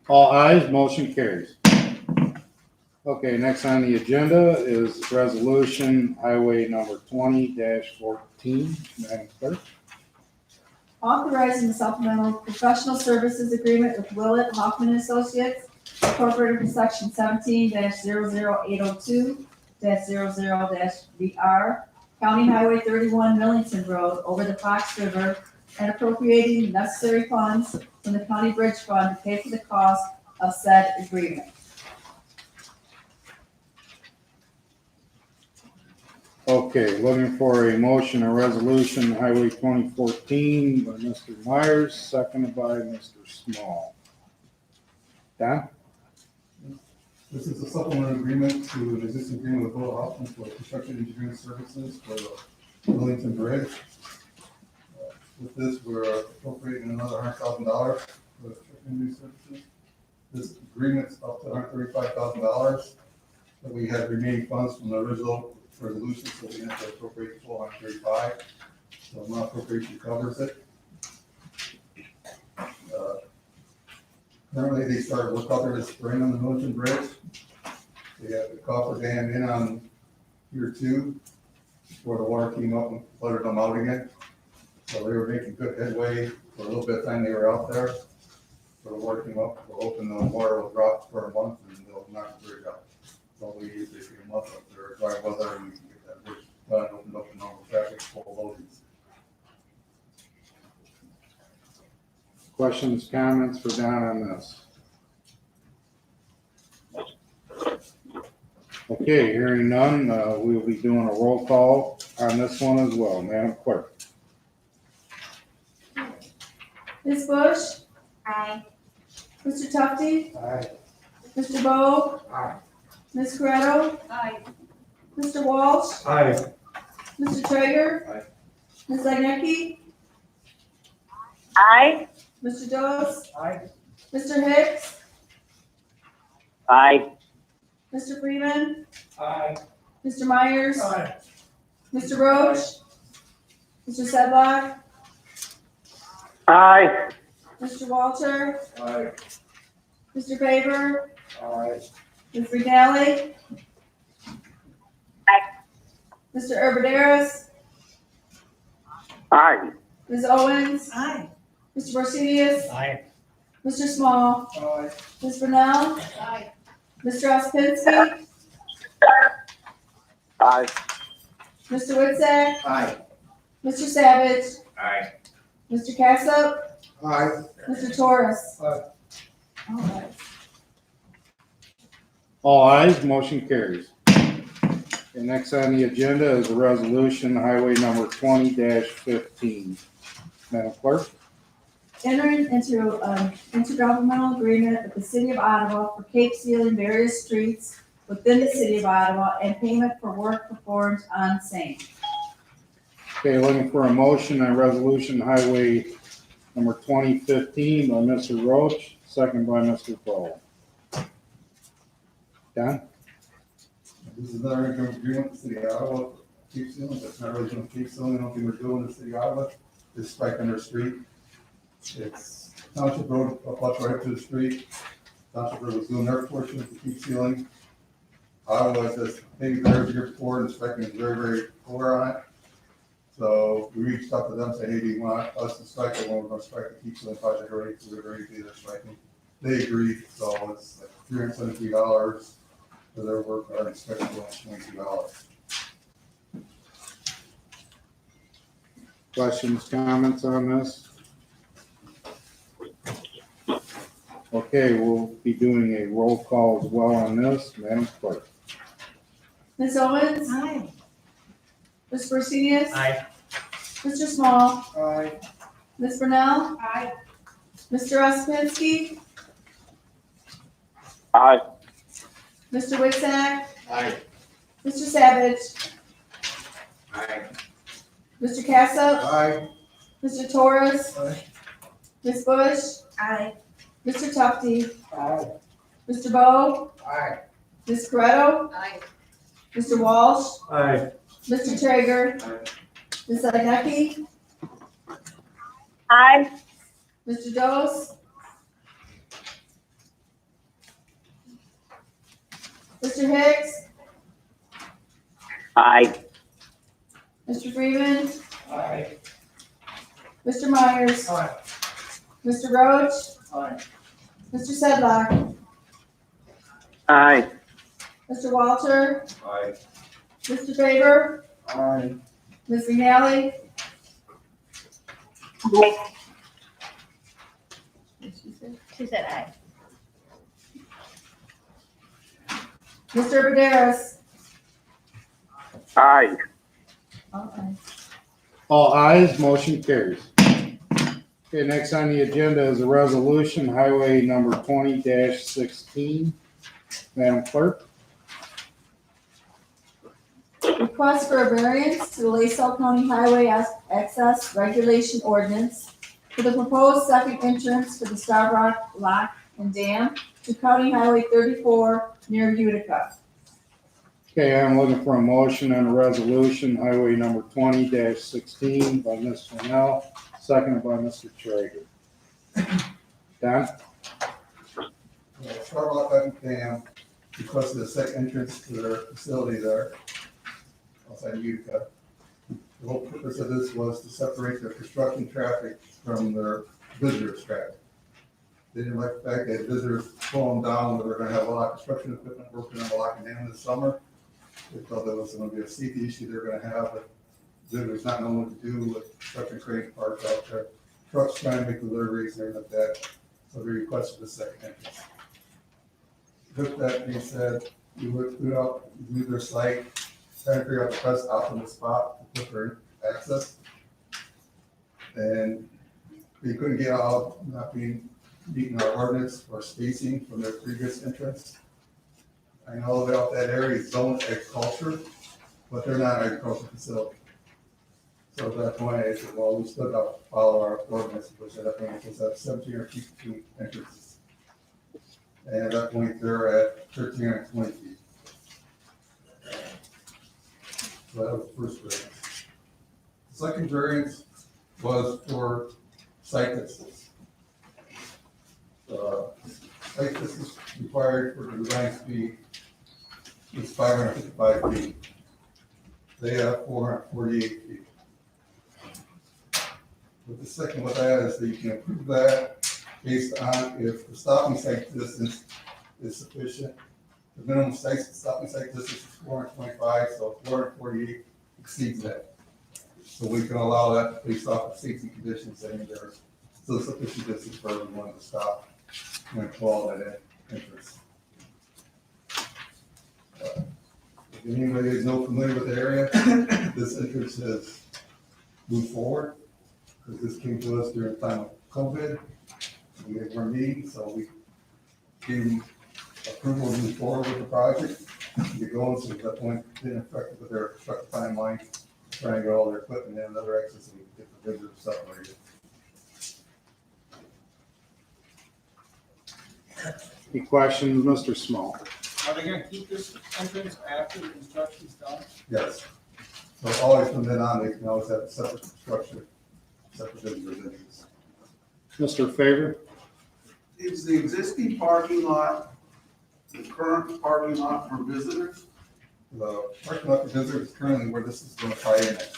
Speaker 2: All ayes, motion carries. Okay, next on the agenda is resolution highway number 20-14. Madam Clerk?
Speaker 4: Authorizing the supplemental professional services agreement with Willett Hoffman Associates, incorporated for section 17-00802-00-VR, County Highway 31 Millington Road over the Fox River, and appropriating necessary funds from the county bridge fund to pay for the cost of said agreement.
Speaker 2: Okay, looking for a motion or resolution highway 2014 by Mr. Myers, seconded by Mr. Small. Don?
Speaker 14: This is a supplemental agreement to an existing agreement with Will Hoffman for construction engineering services for the Millington Bridge. With this, we're appropriating another $100,000 for the engineering services. This agreement's up to $135,000, but we had remaining funds from the original resolution, so we have to appropriate the full $135,000. So amount appropriation covers it. Currently, they started work out there this spring on the Millington Bridge. They have the coffer dam in on year 2 before the water came up and flooded them out again. So they were making good headway for a little bit of time they were out there. So the water came up, we're hoping the water will drop for a month and they'll knock the bridge out. So we usually see a month up there, dry weather, and we can get that bridge done, open up to normal traffic, full loadings.
Speaker 2: Questions, comments for Don on this? Okay, hearing none, we will be doing a roll call on this one as well. Madam Clerk?
Speaker 4: Ms. Bush.
Speaker 6: Aye.
Speaker 4: Mr. Tufti.
Speaker 9: Aye.
Speaker 4: Mr. Bo.
Speaker 9: Aye.
Speaker 4: Ms. Corretto.
Speaker 6: Aye.
Speaker 4: Mr. Walsh.
Speaker 3: Aye.
Speaker 4: Mr. Traeger.
Speaker 9: Aye.
Speaker 4: Ms. Agnetti.
Speaker 13: Aye.
Speaker 4: Mr. Dose.
Speaker 9: Aye.
Speaker 4: Mr. Hicks.
Speaker 13: Aye.
Speaker 4: Mr. Freeman.
Speaker 9: Aye.
Speaker 4: Mr. Myers.
Speaker 9: Aye.
Speaker 4: Mr. Roach. Mr. Sedlock.
Speaker 13: Aye.
Speaker 4: Mr. Walter.
Speaker 9: Aye.
Speaker 4: Mr. Faber.
Speaker 9: Aye.
Speaker 4: Ms. McNally.
Speaker 13: Aye.
Speaker 4: Mr. Urbanderas.
Speaker 13: Aye.
Speaker 4: Ms. Owens.
Speaker 6: Aye.
Speaker 4: Mr. Barsenius.
Speaker 11: Aye.
Speaker 4: Mr. Small.
Speaker 9: Aye.
Speaker 4: Ms. Burnell.
Speaker 6: Aye.
Speaker 4: Mr. Ospinski.
Speaker 13: Aye.
Speaker 4: Mr. Whitsack.
Speaker 8: Aye.
Speaker 4: Mr. Savage.
Speaker 8: Aye.
Speaker 4: Mr. Cassup.
Speaker 12: Aye.
Speaker 4: Mr. Torres.
Speaker 9: Aye.
Speaker 4: All right.
Speaker 2: All ayes, motion carries. Okay, next on the agenda is a resolution, highway number 20-15. Madam Clerk?
Speaker 4: Entering into intergovernmental agreement with the city of Ottawa for Cape sealing various streets within the city of Ottawa and payment for work performed on same.
Speaker 2: Okay, looking for a motion on resolution highway number 2015 by Mr. Roach, second by Mr. Bowe. Don?
Speaker 14: This is another agreement with the city of Ottawa, keep sealing, that's not really gonna keep sealing, I don't think we're doing in the city of Ottawa, it's strike under street. It's township road, up right to the street, township road was doing their portion of the keep sealing. Ottawa just, maybe their year before, and striking is very, very poor on it. So we reached out to them, say, hey, do you want us to strike it when we're gonna strike the keep sealing project already, so we're ready to do the striking. They agreed, so it's like $373 for their work, our inspection was $22.
Speaker 2: Questions, comments on this? Okay, we'll be doing a roll call as well on this. Madam Clerk?
Speaker 4: Ms. Owens?
Speaker 6: Aye.
Speaker 4: Mr. Bursenius?
Speaker 11: Aye.
Speaker 4: Mr. Small?
Speaker 8: Aye.
Speaker 4: Ms. Brunel?
Speaker 7: Aye.
Speaker 4: Mr. Ospinski?
Speaker 13: Aye.
Speaker 4: Mr. Wixak?
Speaker 8: Aye.
Speaker 4: Mr. Savage?
Speaker 8: Aye.
Speaker 4: Mr. Cassup?
Speaker 8: Aye.
Speaker 4: Mr. Torres?
Speaker 8: Aye.
Speaker 4: Ms. Bush?
Speaker 6: Aye.
Speaker 4: Mr. Tufti?
Speaker 8: Aye.
Speaker 4: Mr. Bowe?
Speaker 8: Aye.
Speaker 4: Ms. Corretto?
Speaker 6: Aye.
Speaker 4: Mr. Walsh?
Speaker 11: Aye.
Speaker 4: Mr. Traeger?
Speaker 8: Aye.
Speaker 4: Ms. Wadecki?
Speaker 13: Aye.
Speaker 4: Mr. Dose? Mr. Hicks?
Speaker 13: Aye.
Speaker 4: Mr. Freeman?
Speaker 8: Aye.
Speaker 4: Mr. Myers?
Speaker 8: Aye.
Speaker 4: Mr. Roach?
Speaker 8: Aye.
Speaker 4: Mr. Sedlock?
Speaker 13: Aye.
Speaker 4: Mr. Walter?
Speaker 8: Aye.
Speaker 4: Mr. Faber?
Speaker 8: Aye.
Speaker 4: Ms. McNally?
Speaker 1: She said aye.
Speaker 4: Mr. Baderas?
Speaker 13: Aye.
Speaker 4: Okay.
Speaker 2: All ayes, motion carries. Okay, next on the agenda is a resolution, highway number 20-16. Madam Clerk?
Speaker 4: Request for a variance to the LaSalle County Highway Access Regulation Ordinance for the proposed second entrance for the Starbuck Lock and Dam to County Highway 34 near Utica.
Speaker 2: Okay, I'm looking for a motion on the resolution, highway number 20-16 by Ms. Fennell, seconded by Mr. Traeger. Don?
Speaker 14: Starbuck Dam requested a second entrance to their facility there outside Utica. The whole purpose of this was to separate their construction traffic from their visitors traffic. They didn't like the fact that visitors slowing down, where they're gonna have a lot of construction equipment working on the lock and dam this summer. They thought that was gonna be a safety issue they're gonna have, but visitors not knowing what to do with construction cranes parked out there. Trucks trying to make deliveries and everything like that, so they requested a second entrance. With that being said, we went out, we viewed their site, trying to figure out the best optimal spot to put their access. And they couldn't get out, not meeting our ordinance or spacing from their previous entrance. I know that that area is zoned agriculture, but they're not an agricultural facility. So at that point, I said, well, we still got to follow our ordinance, which at that point was at 17 feet between entrances. And at that point, they're at 1320 feet. So that was the first variance. The second variance was for site distance. Site distance required for the design speed is 555 feet. They have 448 feet. But the second with that is that you can approve that based on if the stopping site distance is sufficient. The minimum stopping site distance is 425, so 448 exceeds that. So we can allow that based off of safety conditions, and there's still sufficient distance for everyone to stop and follow that entrance. If anybody is not familiar with the area, this entrance has moved forward, because this came to us during the time of COVID. We had our meeting, so we gave them approval to move forward with the project. get going, so at that point, didn't affect with their construction timeline, trying to get all their equipment and other access, so we can get the visitors separated.
Speaker 2: Any questions, Mr. Small?
Speaker 9: Are they gonna keep this entrance after the construction's done?
Speaker 14: Yes. So always from then on, they can always have a separate construction, separate visitors entrance.
Speaker 2: Mr. Favor?
Speaker 10: Is the existing parking lot the current parking lot for visitors?
Speaker 14: The parking lot for visitors is currently where this is gonna tie in at.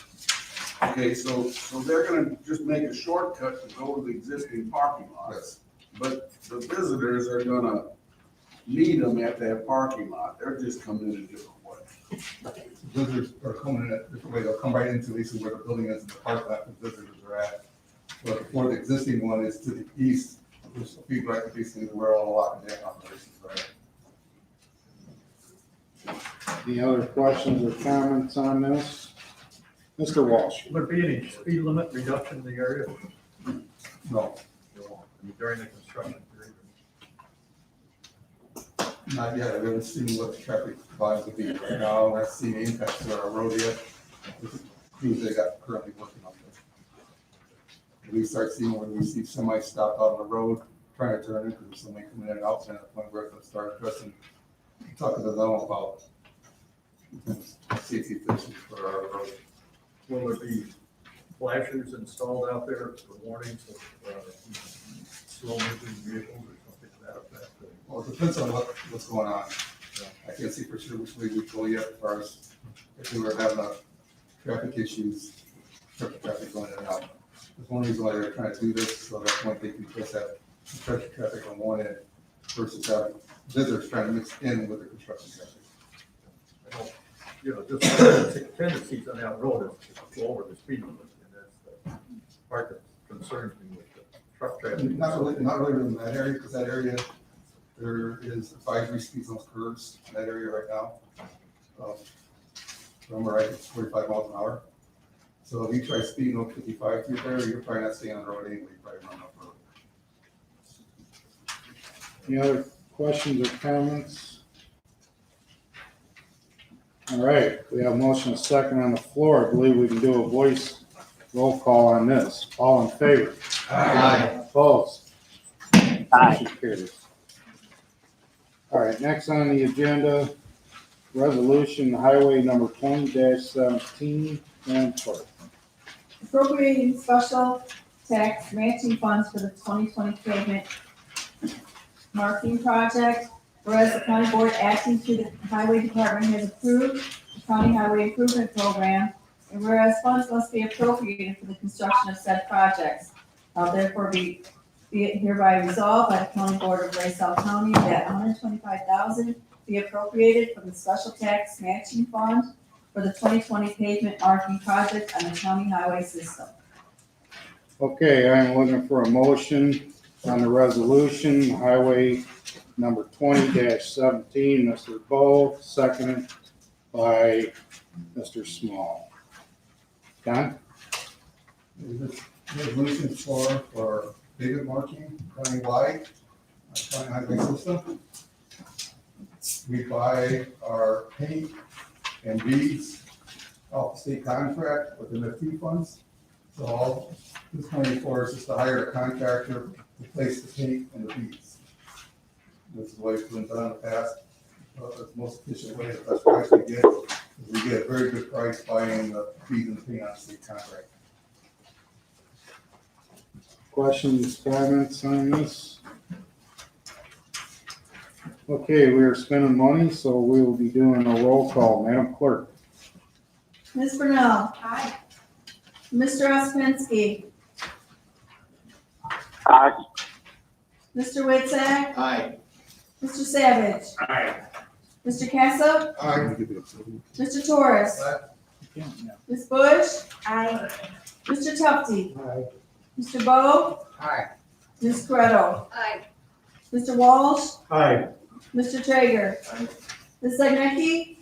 Speaker 10: Okay, so they're gonna just make a shortcut to go to the existing parking lot.
Speaker 14: Yes.
Speaker 10: But the visitors are gonna meet them at that parking lot. They're just coming in a different way.
Speaker 14: Visitors are coming in a different way. They'll come right into Lisa where the building is and the parking lot the visitors are at. But before the existing one is to the east, which will be right facing where all the lock and jam operations are at.
Speaker 2: Any other questions or comments on this? Mr. Walsh?
Speaker 15: Will there be any speed limit reduction in the area?
Speaker 14: No,
Speaker 15: During the construction period?
Speaker 14: not yet. I haven't seen what the traffic volumes will be right now. I haven't seen the impacts to our road yet. Who's they got currently working on this. We start seeing when we see somebody stop out on the road trying to turn in because somebody coming in and out, and at the point where we start addressing, talking to them about safety issues for our road.
Speaker 15: Will there be flashers installed out there for warnings of slow-moving vehicles or something to that effect?
Speaker 14: Well, it depends on what's going on. I can't see for sure which way we go yet as far as if we were having traffic issues, traffic going in and out. There's one reason why they're trying to do this, so that point they can just have construction traffic on one end versus having visitors trying to mix in with the construction traffic.
Speaker 15: You know, just tendencies on that road is to go over the speed limit, and that's the part that concerns me with the truck traffic.
Speaker 14: Not really in that area, because that area, there is advisory speeds on those curves in that area right now. Remember, right, it's 45 miles an hour. So if you try speeding over 55 through there, you're probably not staying on the road anyway, you probably run off road.
Speaker 2: Any other questions or comments? All right, we have a motion and a second on the floor. I believe we can do a voice roll call on this. All in favor?
Speaker 3: Aye.
Speaker 2: Opposed?
Speaker 13: Aye.
Speaker 2: Motion carries. All right, next on the agenda, resolution highway number 20-17, Madam Clerk.
Speaker 4: Appropriating special tax matching funds for the 2020 pavement marking project. Whereas the county board acting through the highway department has approved the county highway improvement program, and whereas funds must be appropriated for the construction of said projects. Therefore be it hereby resolved by the county board of LaSalle County that $125,000 be appropriated from the special tax matching fund for the 2020 pavement marking project on the county highway system.
Speaker 2: Okay, I'm looking for a motion on the resolution, highway number 20-17, Mr. Bo, seconded by Mr. Small. Don?
Speaker 14: This resolution for pavement marking countywide, county highway system. We buy our paint and beads off the state contract with the MFT funds. So all this money for is just to hire a contractor to place the paint and the beads. This is the way it's been done in the past. It's the most efficient way, the best price we get, is we get a very good price buying the beads and the paint on the state contract.
Speaker 2: Questions, comments on this? Okay, we are spending money, so we will be doing a roll call. Madam Clerk?
Speaker 4: Ms. Brunel.
Speaker 6: Aye.
Speaker 4: Mr. Ospinski.
Speaker 13: Aye.
Speaker 4: Mr. Witczak.
Speaker 3: Aye.
Speaker 4: Mr. Savage.
Speaker 3: Aye.
Speaker 4: Mr. Cassup.
Speaker 14: Aye.
Speaker 4: Mr. Torres. Ms. Bush.
Speaker 6: Aye.
Speaker 4: Mr. Tufti.
Speaker 14: Aye.
Speaker 4: Mr. Bo.
Speaker 3: Aye.
Speaker 4: Ms. Corretto.
Speaker 6: Aye.
Speaker 4: Mr. Walsh.
Speaker 15: Aye.
Speaker 4: Mr. Traeger. Ms. Zagnecky.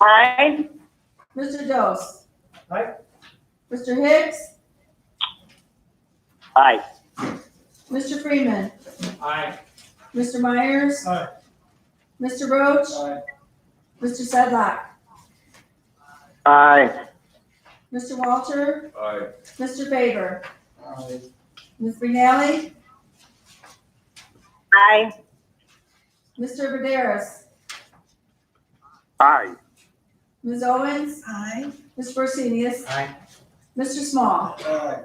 Speaker 13: Aye.
Speaker 4: Mr. Dose.
Speaker 15: Aye.
Speaker 4: Mr. Hicks.
Speaker 13: Aye.
Speaker 4: Mr. Freeman.
Speaker 9: Aye.
Speaker 4: Mr. Myers.
Speaker 15: Aye.
Speaker 4: Mr. Roach?
Speaker 9: Aye.
Speaker 4: Mr. Sedlock?
Speaker 13: Aye.
Speaker 4: Mr. Walter?
Speaker 15: Aye.
Speaker 4: Mr. Faber?
Speaker 9: Aye.
Speaker 4: Ms. McNally?
Speaker 13: Aye.
Speaker 4: Mr. Vidaris?
Speaker 13: Aye.
Speaker 4: Ms. Owens?
Speaker 1: Aye.
Speaker 4: Ms. Barsenius?
Speaker 11: Aye.
Speaker 4: Mr. Small?
Speaker 9: Aye.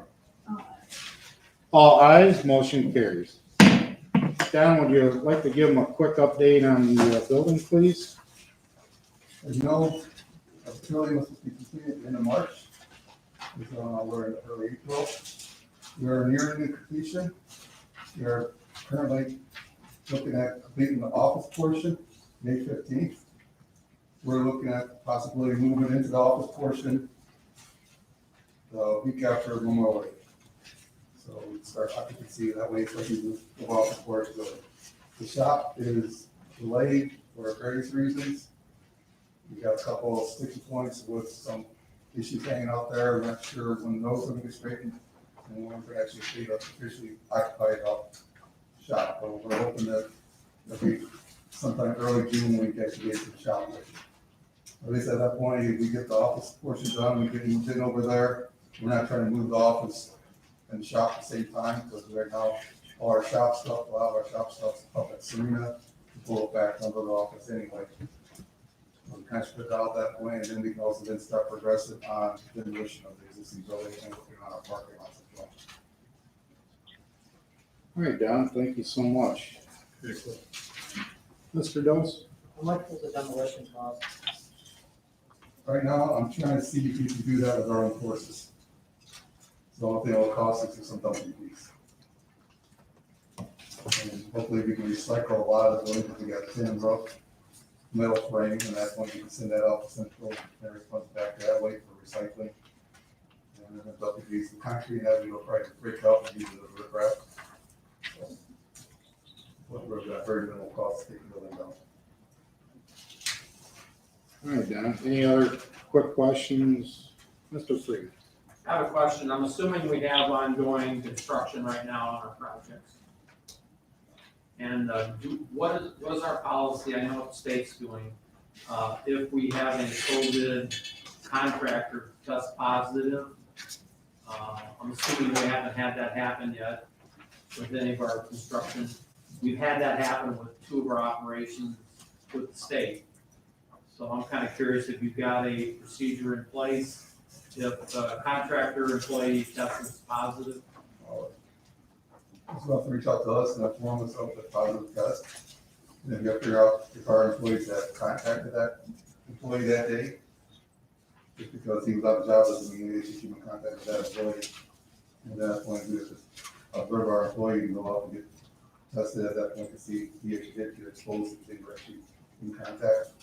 Speaker 2: All ayes, motion carries. Don, would you like to give them a quick update on the building, please?
Speaker 14: As you know, the building was supposed to be completed at the end of March. We're in early April. We're nearing the completion. We're currently looking at completing the office portion, May 15th. We're looking at possibly moving into the office portion the week after Memorial Day. So we start occupancy that way, so we move the office portion. The shop is delayed for various reasons. We got a couple of sticky points with some issues hanging out there. We're not sure when those are going to be straightened and when we're actually free to officially occupy the shop. But we're hoping that it'll be sometime early June when we get to the shop. At least at that point, if we get the office portion done, we get moved in over there. We're not trying to move the office and the shop at the same time, because right now, all our shop stuff, a lot of our shop stuff's up at Serena, to pull it back under the office anyway. We kind of split out that way, and then we can also then start progressive on demolition of the existing building and working on our parking lots as well.
Speaker 2: All right, Don, thank you so much. Mr. Dose?
Speaker 9: How much was the demolition cost?
Speaker 14: Right now, I'm trying to see if we can do that with our own forces. So the only thing it'll cost us is some dumping fees. And hopefully we can recycle a lot of those, we got tin roof, metal frame, and that's when we can send that out to Central, and it comes back that way for recycling. And then the dumping fees, the concrete, that we will try to break up and use it as riprap. So, we've got very minimal cost to take the building down.
Speaker 2: All right, Don, any other quick questions? Mr. Freed?
Speaker 9: I have a question. I'm assuming we have ongoing construction right now on our projects. And what is our policy? I know what the state's doing. If we have a COVID contractor test positive, I'm assuming we haven't had that happen yet with any of our construction. We've had that happen with 2 of our operations with the state. So I'm kind of curious if you've got a procedure in place if the contractor employee tests positive.
Speaker 14: So you have to reach out to us and inform us of the positive test. And then we have to figure out if our employees have contacted that employee that day. Just because he was out of job doesn't mean they should keep in contact with that employee. And that's when we just observe our employee and go out and get tested at that point to see if he actually did get exposed if they were actually in contact.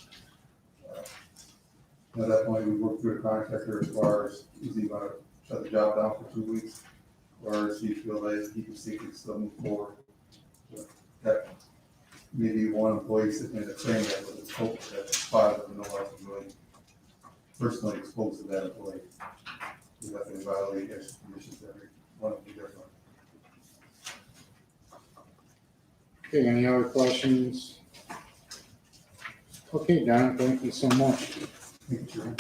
Speaker 14: At that point, we work through a contractor as far as is he going to shut the job down for 2 weeks, or does he feel that he can safely still move forward? That maybe one employee sitting in the train that was exposed, that's positive, and no one else is really personally exposed to that employee. We have to evaluate his conditions every one of the different.
Speaker 2: Okay, any other questions? Okay, Don, thank you so much.
Speaker 14: Thank you.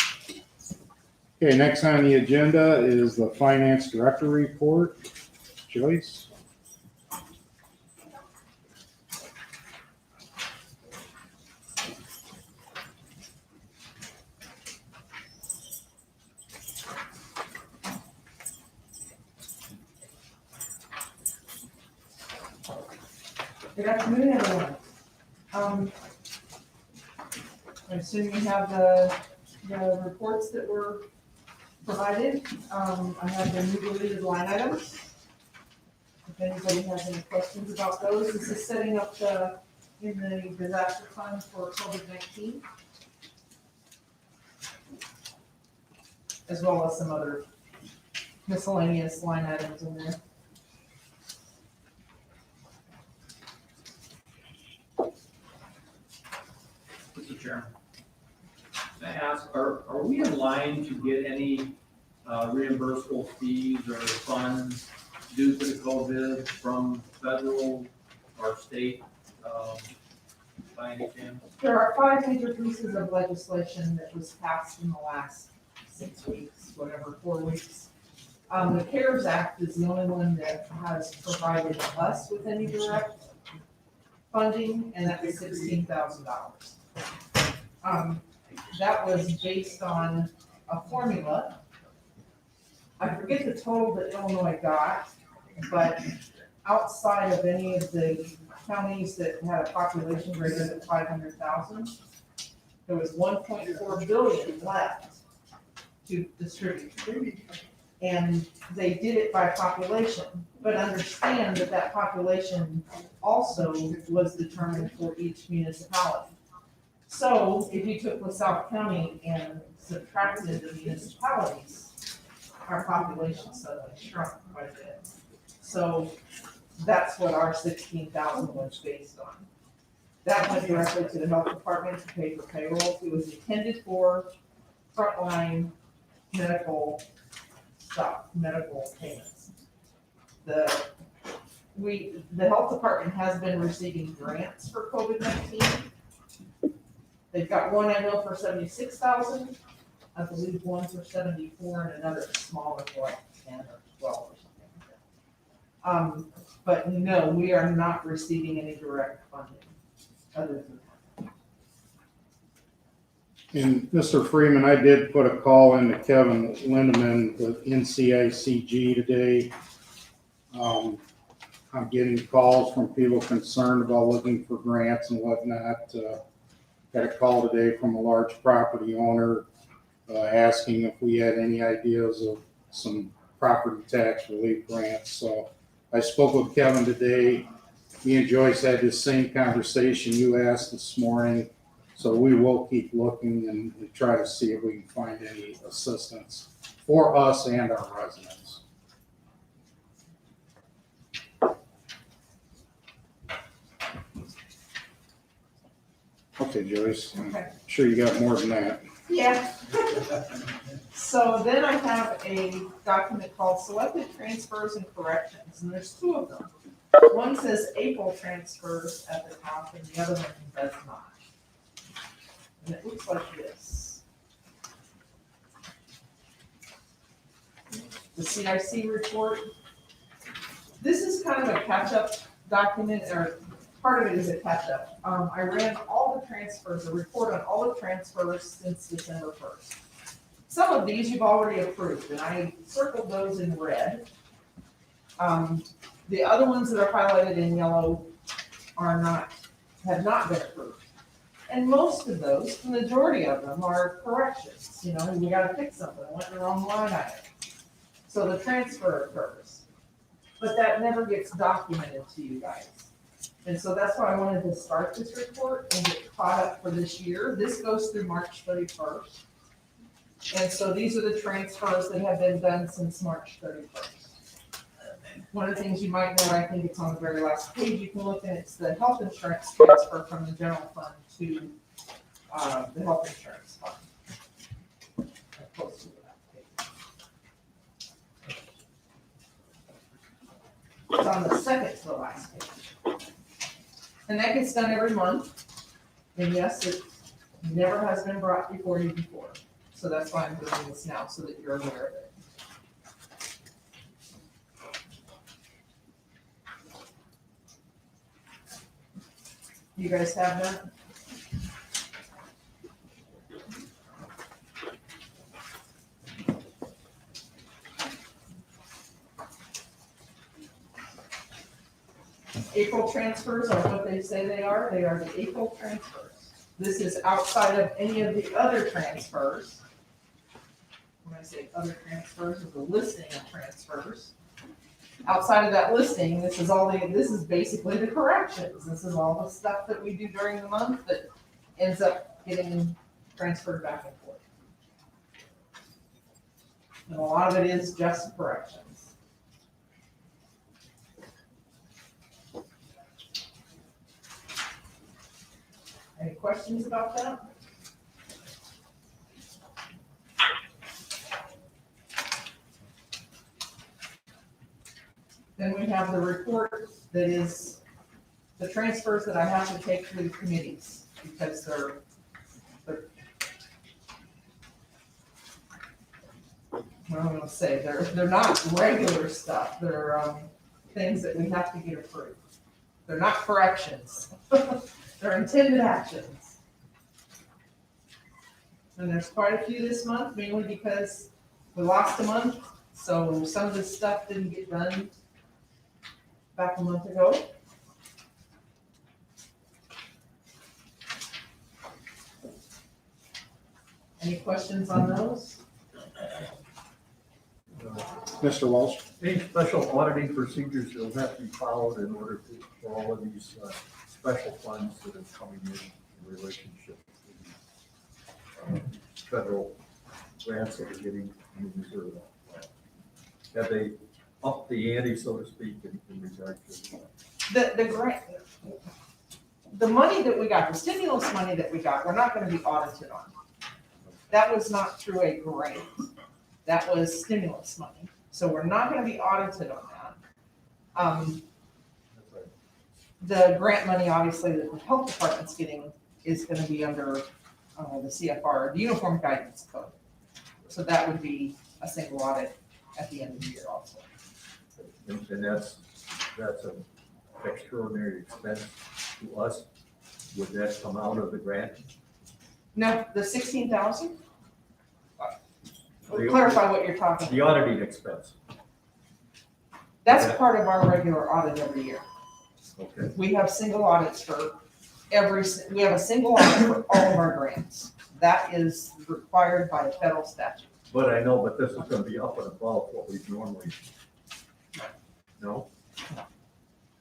Speaker 2: Okay, next on the agenda is the Finance Director report. Joyce?
Speaker 16: Good afternoon, everyone. I assume you have the reports that were provided. I have the new deleted line items. If anybody has any questions about those, this is setting up in the disaster fund for COVID-19. As well as some other miscellaneous line items in there.
Speaker 9: Mr. Chairman, can I ask, are we in line to get any reimbursable fees or funds due to the COVID from federal or state by any chance?
Speaker 16: There are 5 major pieces of legislation that was passed in the last 6 weeks, whatever, 4 weeks. The CARES Act is the only one that has provided us with any direct funding, and that was $16,000. That was based on a formula. I forget the total that Illinois got, but outside of any of the counties that had a population greater than 500,000, there was 1.4 billion left to distribute. And they did it by population, but understand that that population also was determined for each municipality. So if you took LaSalle County and subtracted the municipalities, our population suddenly shrunk quite a bit. So that's what our 16,000 was based on. That went directly to the health department to pay for payroll. It was intended for frontline medical stuff, medical payments. The health department has been receiving grants for COVID-19. They've got one I know for 76,000, I believe one for 74, and another smaller for like 10 or 12 or something. But no, we are not receiving any direct funding other than that.
Speaker 2: And Mr. Freeman, I did put a call into Kevin Lindeman with NCICG today. I'm getting calls from people concerned about looking for grants and whatnot. Got a call today from a large property owner asking if we had any ideas of some property tax relief grants. So I spoke with Kevin today. Me and Joyce had this same conversation you asked this morning. So we will keep looking and try to see if we can find any assistance for us and our residents. Okay, Joyce, I'm sure you got more than that.
Speaker 16: Yeah. So then I have a document called Selected Transfers and Corrections, and there's 2 of them. One says April transfers at the top, and the other one does not. And it looks like this. The CIC report. This is kind of a catch-up document, or part of it is a catch-up. I ran all the transfers, a report on all the transfers since December 1st. Some of these you've already approved, and I circled those in red. The other ones that are highlighted in yellow have not been approved. And most of those, the majority of them are corrections. You know, we gotta fix something, went in the wrong line item. So the transfer occurs. But that never gets documented to you guys. And so that's why I wanted to start this report and get caught up for this year. This goes through March 31st. And so these are the transfers that have been done since March 31st. One of the things you might know, I think it's on the very last page, you can look at, it's the health insurance transfer from the general fund to the health insurance fund. I posted that page. It's on the second to the last page. And that gets done every month. And yes, it never has been brought before you before. So that's why I'm doing this now, so that you're aware of it. You guys have that? April transfers are what they say they are. They are the April transfers. This is outside of any of the other transfers. When I say other transfers, it's a listing of transfers. Outside of that listing, this is basically the corrections. This is all the stuff that we do during the month that ends up getting transferred back and forth. And a lot of it is just corrections. Any questions about that? Then we have the report that the transfers that I have to take to the committees, because they're what am I gonna say, they're not regular stuff, they're, things that we have to get approved. They're not corrections, they're intended actions. And there's quite a few this month, mainly because we lost a month, so some of this stuff didn't get done back a month ago. Any questions on those?
Speaker 2: Mr. Walsh?
Speaker 15: Any special auditing procedures that will have to be followed in order for all of these special funds that are coming in relationship to the federal grants that we're getting in Missouri? Have they upped the ante, so to speak, in regard to?
Speaker 16: The grant, the money that we got, the stimulus money that we got, we're not gonna be audited on. That was not through a grant, that was stimulus money, so we're not gonna be audited on that. The grant money, obviously, that the health department's getting is gonna be under, the CFR, the Uniform Guidance Code. So that would be a single audit at the end of the year also.
Speaker 15: And that's an extraordinary expense to us. Would that come out of the grant?
Speaker 16: No, the 16,000? Clarify what you're talking about.
Speaker 15: The auditing expense.
Speaker 16: That's part of our regular audit every year.
Speaker 15: Okay.
Speaker 16: We have single audits for we have a single audit for all of our grants. That is required by a federal statute.
Speaker 15: But I know, but this is gonna be up and above what we normally. No?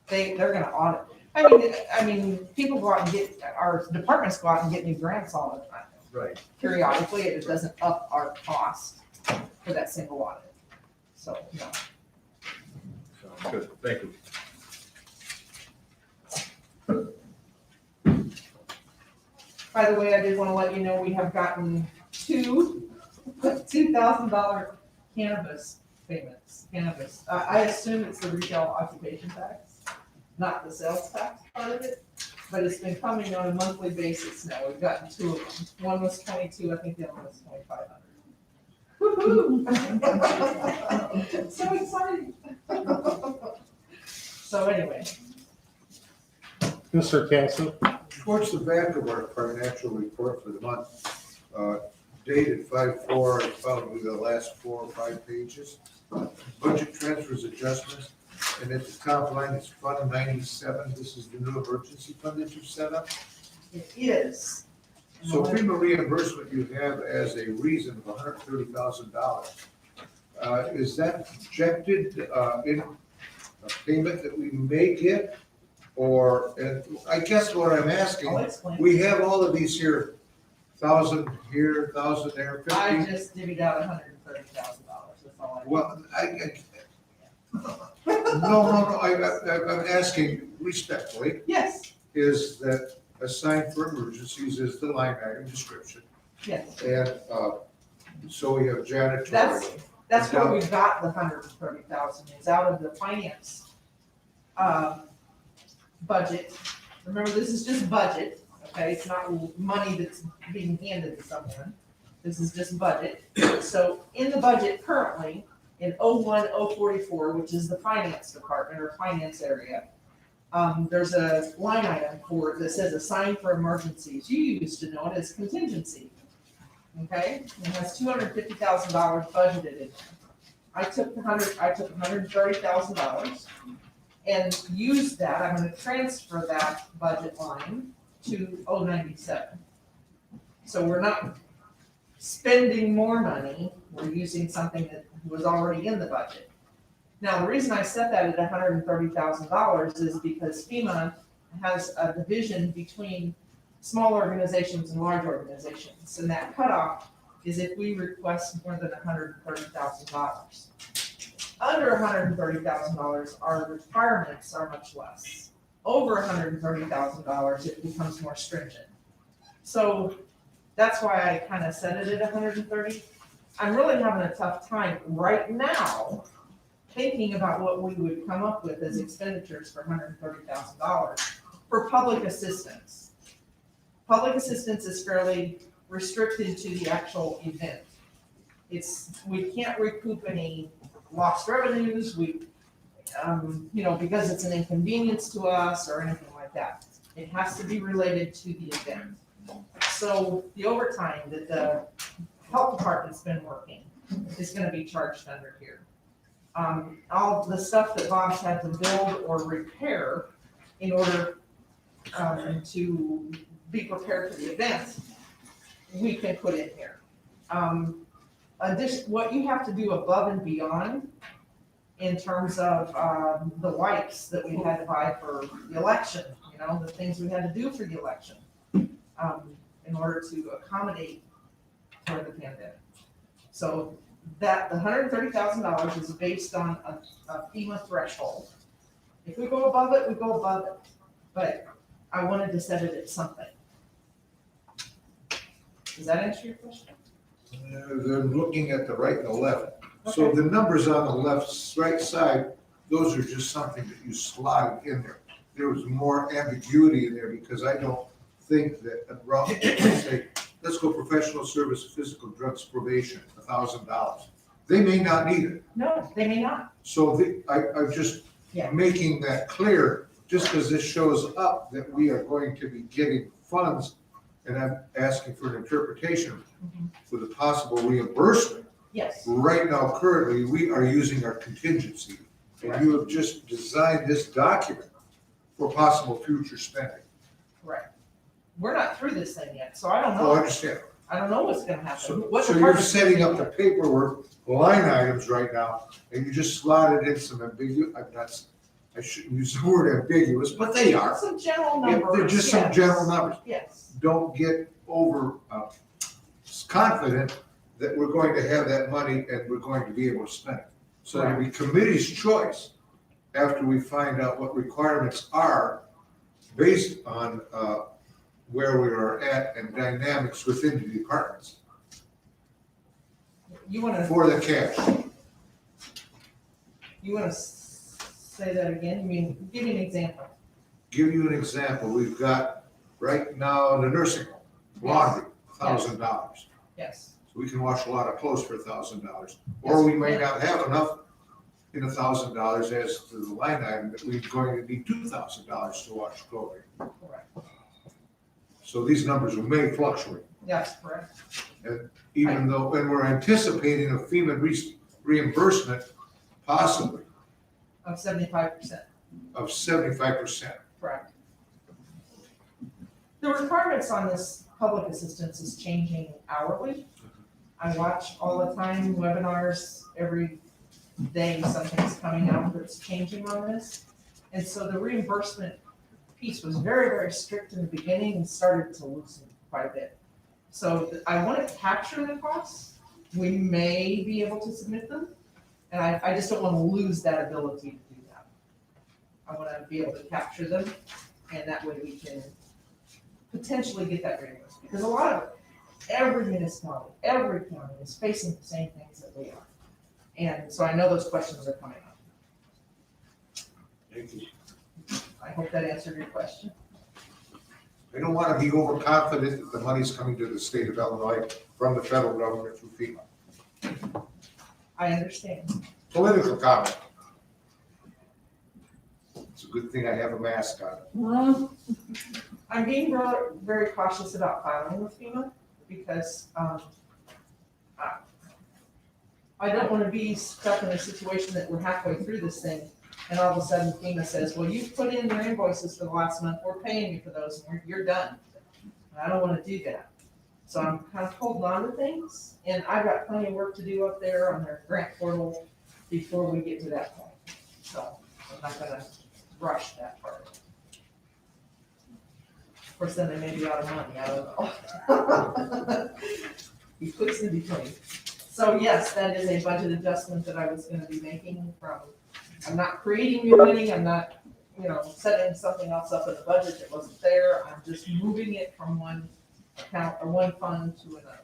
Speaker 16: They're gonna audit. I mean, people go out and get, our departments go out and get new grants all the time.
Speaker 15: Right.
Speaker 16: Periodically, it doesn't up our cost for that single audit. So, no.
Speaker 15: Sounds good, thank you.
Speaker 16: By the way, I did want to let you know, we have gotten two $2,000 cannabis payments, cannabis. I assume it's the retail occupation tax, not the sales tax part of it, but it's been coming on a monthly basis now. We've gotten two of them. One was 22, I think the other one was 2,500. Woo-hoo! So exciting. So anyway.
Speaker 2: Mr. Cassie?
Speaker 8: Towards the back of our financial report for the month, dated 5/4, it's probably the last 4 or 5 pages. Budget transfers adjustments, and at the top line, it's Fund 97. This is the new emergency fund that you've set up.
Speaker 16: It is.
Speaker 8: So FEMA reimbursement you have as a reason of $130,000. Is that projected in a payment that we may get? Or, and I guess what I'm asking, we have all of these here, 1,000 here, 1,000 there, 50.
Speaker 16: I just divvied out $130,000, that's all I.
Speaker 8: Well, I'm asking respectfully.
Speaker 16: Yes.
Speaker 8: Is that assigned for emergencies is the line item description.
Speaker 16: Yes.
Speaker 8: And, so we have janitorial.
Speaker 16: That's where we got the $130,000, is out of the finance, budget. Remember, this is just budget, okay? It's not money that's being handed to someone. This is just budget. So in the budget currently, in 01044, which is the finance department or finance area, there's a line item for, that says assigned for emergencies. You used to know it as contingency. Okay? It has $250,000 budgeted in there. I took $130,000 and used that. I'm gonna transfer that budget line to 097. So we're not spending more money, we're using something that was already in the budget. Now, the reason I set that at $130,000 is because FEMA has a division between small organizations and large organizations, and that cutoff is if we request more than $130,000. Under $130,000, our requirements are much less. Over $130,000, it becomes more stringent. So that's why I kind of set it at 130. I'm really having a tough time right now thinking about what we would come up with as expenditures for $130,000 for public assistance. Public assistance is fairly restricted to the actual event. We can't recoup any lost revenues, because it's an inconvenience to us or anything like that. It has to be related to the event. So the overtime that the health department's been working is gonna be charged under here. All the stuff that Bob's had to build or repair in order to be prepared for the event, we can put in here. What you have to do above and beyond in terms of the wipes that we had to buy for the election, the things we had to do for the election in order to accommodate for the pandemic. So that the $130,000 is based on a FEMA threshold. If we go above it, we go above it. But I wanted to set it at something. Does that answer your question?
Speaker 8: They're looking at the right and the left. So the numbers on the right side, those are just something that you slotted in there. There was more ambiguity in there because I don't think that, say, let's go professional service, physical drugs probation, $1,000. They may not need it.
Speaker 16: No, they may not.
Speaker 8: So I'm just making that clear, just because this shows up that we are going to be getting funds, and I'm asking for an interpretation for the possible reimbursement.
Speaker 16: Yes.
Speaker 8: Right now, currently, we are using our contingency, and you have just designed this document for possible future spending.
Speaker 16: Correct. We're not through this thing yet, so I don't know.
Speaker 8: Oh, I understand.
Speaker 16: I don't know what's gonna happen.
Speaker 8: So you're setting up the paperwork, line items right now, and you just slotted in some ambiguous, I shouldn't use the word ambiguous, but they are.
Speaker 16: Some general
Speaker 8: Yeah,
Speaker 16: numbers.
Speaker 8: they're just some general numbers.
Speaker 16: Yes.
Speaker 8: Don't get over confident that we're going to have that money and we're going to be able to spend it. So it'll be committee's choice after we find out what requirements are based on where we are at and dynamics within the departments
Speaker 16: You wanna.
Speaker 8: for the cash.
Speaker 16: You wanna say that again? You mean, give me an example.
Speaker 8: Give you an example, we've got right now in the nursing home, laundry, $1,000.
Speaker 16: Yes.
Speaker 8: So we can wash a lot of clothes for $1,000. Or we may not have enough in $1,000 as to the line item that we're going to need $2,000 to wash clothing.
Speaker 16: Correct.
Speaker 8: So these numbers may fluctuate.
Speaker 16: Yes, correct.
Speaker 8: And even though, when we're anticipating a FEMA reimbursement possibly
Speaker 16: Of 75%.
Speaker 8: of 75%.
Speaker 16: Correct. The requirements on this public assistance is changing hourly. I watch all the time webinars, every day something's coming out that's changing on this. And so the reimbursement piece was very, very strict in the beginning and started to loosen quite a bit. So I want to capture the costs. We may be able to submit them. And I just don't want to lose that ability to do that. I want to be able to capture them, and that way we can potentially get that reimbursement. Because a lot of, every municipality, every county is facing the same things that we are. And so I know those questions are coming up.
Speaker 8: Thank you.
Speaker 16: I hope that answered your question.
Speaker 8: I don't want to be overconfident that the money's coming to the state of Illinois from the federal government through FEMA.
Speaker 16: I understand.
Speaker 8: Political comment. It's a good thing I have a mask on.
Speaker 16: I'm being very cautious about filing with FEMA because I don't want to be stuck in a situation that we're halfway through this thing and all of a sudden FEMA says, well, you've put in your invoices for the last month, we're paying you for those, and you're done. And I don't want to do that. So I'm kind of holding on to things, and I've got plenty of work to do up there on their grant portal before we get to that point. So I'm not gonna rush that part. Of course, then they may be out of money, I don't know. He puts in between. So yes, that is a budget adjustment that I was gonna be making from, I'm not creating new money, I'm not, setting something else up in the budget that wasn't there, I'm just moving it from one account or one fund to another.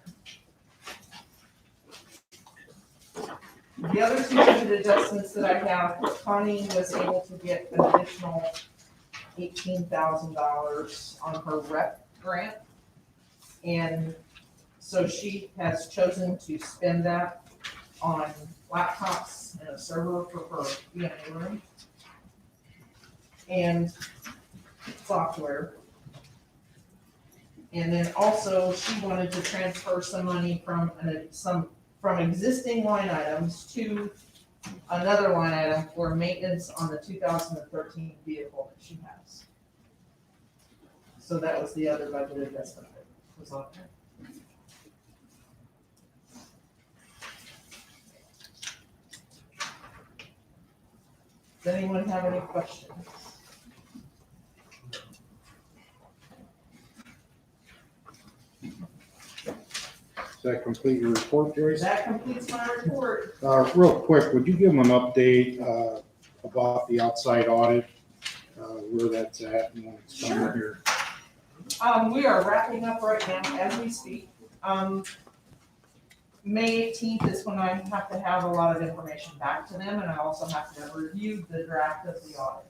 Speaker 16: The other two budget adjustments that I have, Connie was able to get an additional $18,000 on her rep grant. And so she has chosen to spend that on laptops and a server for her EMA room and software. And then also she wanted to transfer some money from existing line items to another line item for maintenance on the 2013 vehicle that she has. So that was the other budget investment that was on there. Does anyone have any questions?
Speaker 2: Does that complete your report, Joyce?
Speaker 16: That completes my report.
Speaker 2: Real quick, would you give them an update about the outside audit, where that's at and when it's coming
Speaker 16: Sure.
Speaker 2: here?
Speaker 16: We are wrapping up right now as we speak. May 18th is when I have to have a lot of information back to them, and I also have to have reviewed the draft of the audit.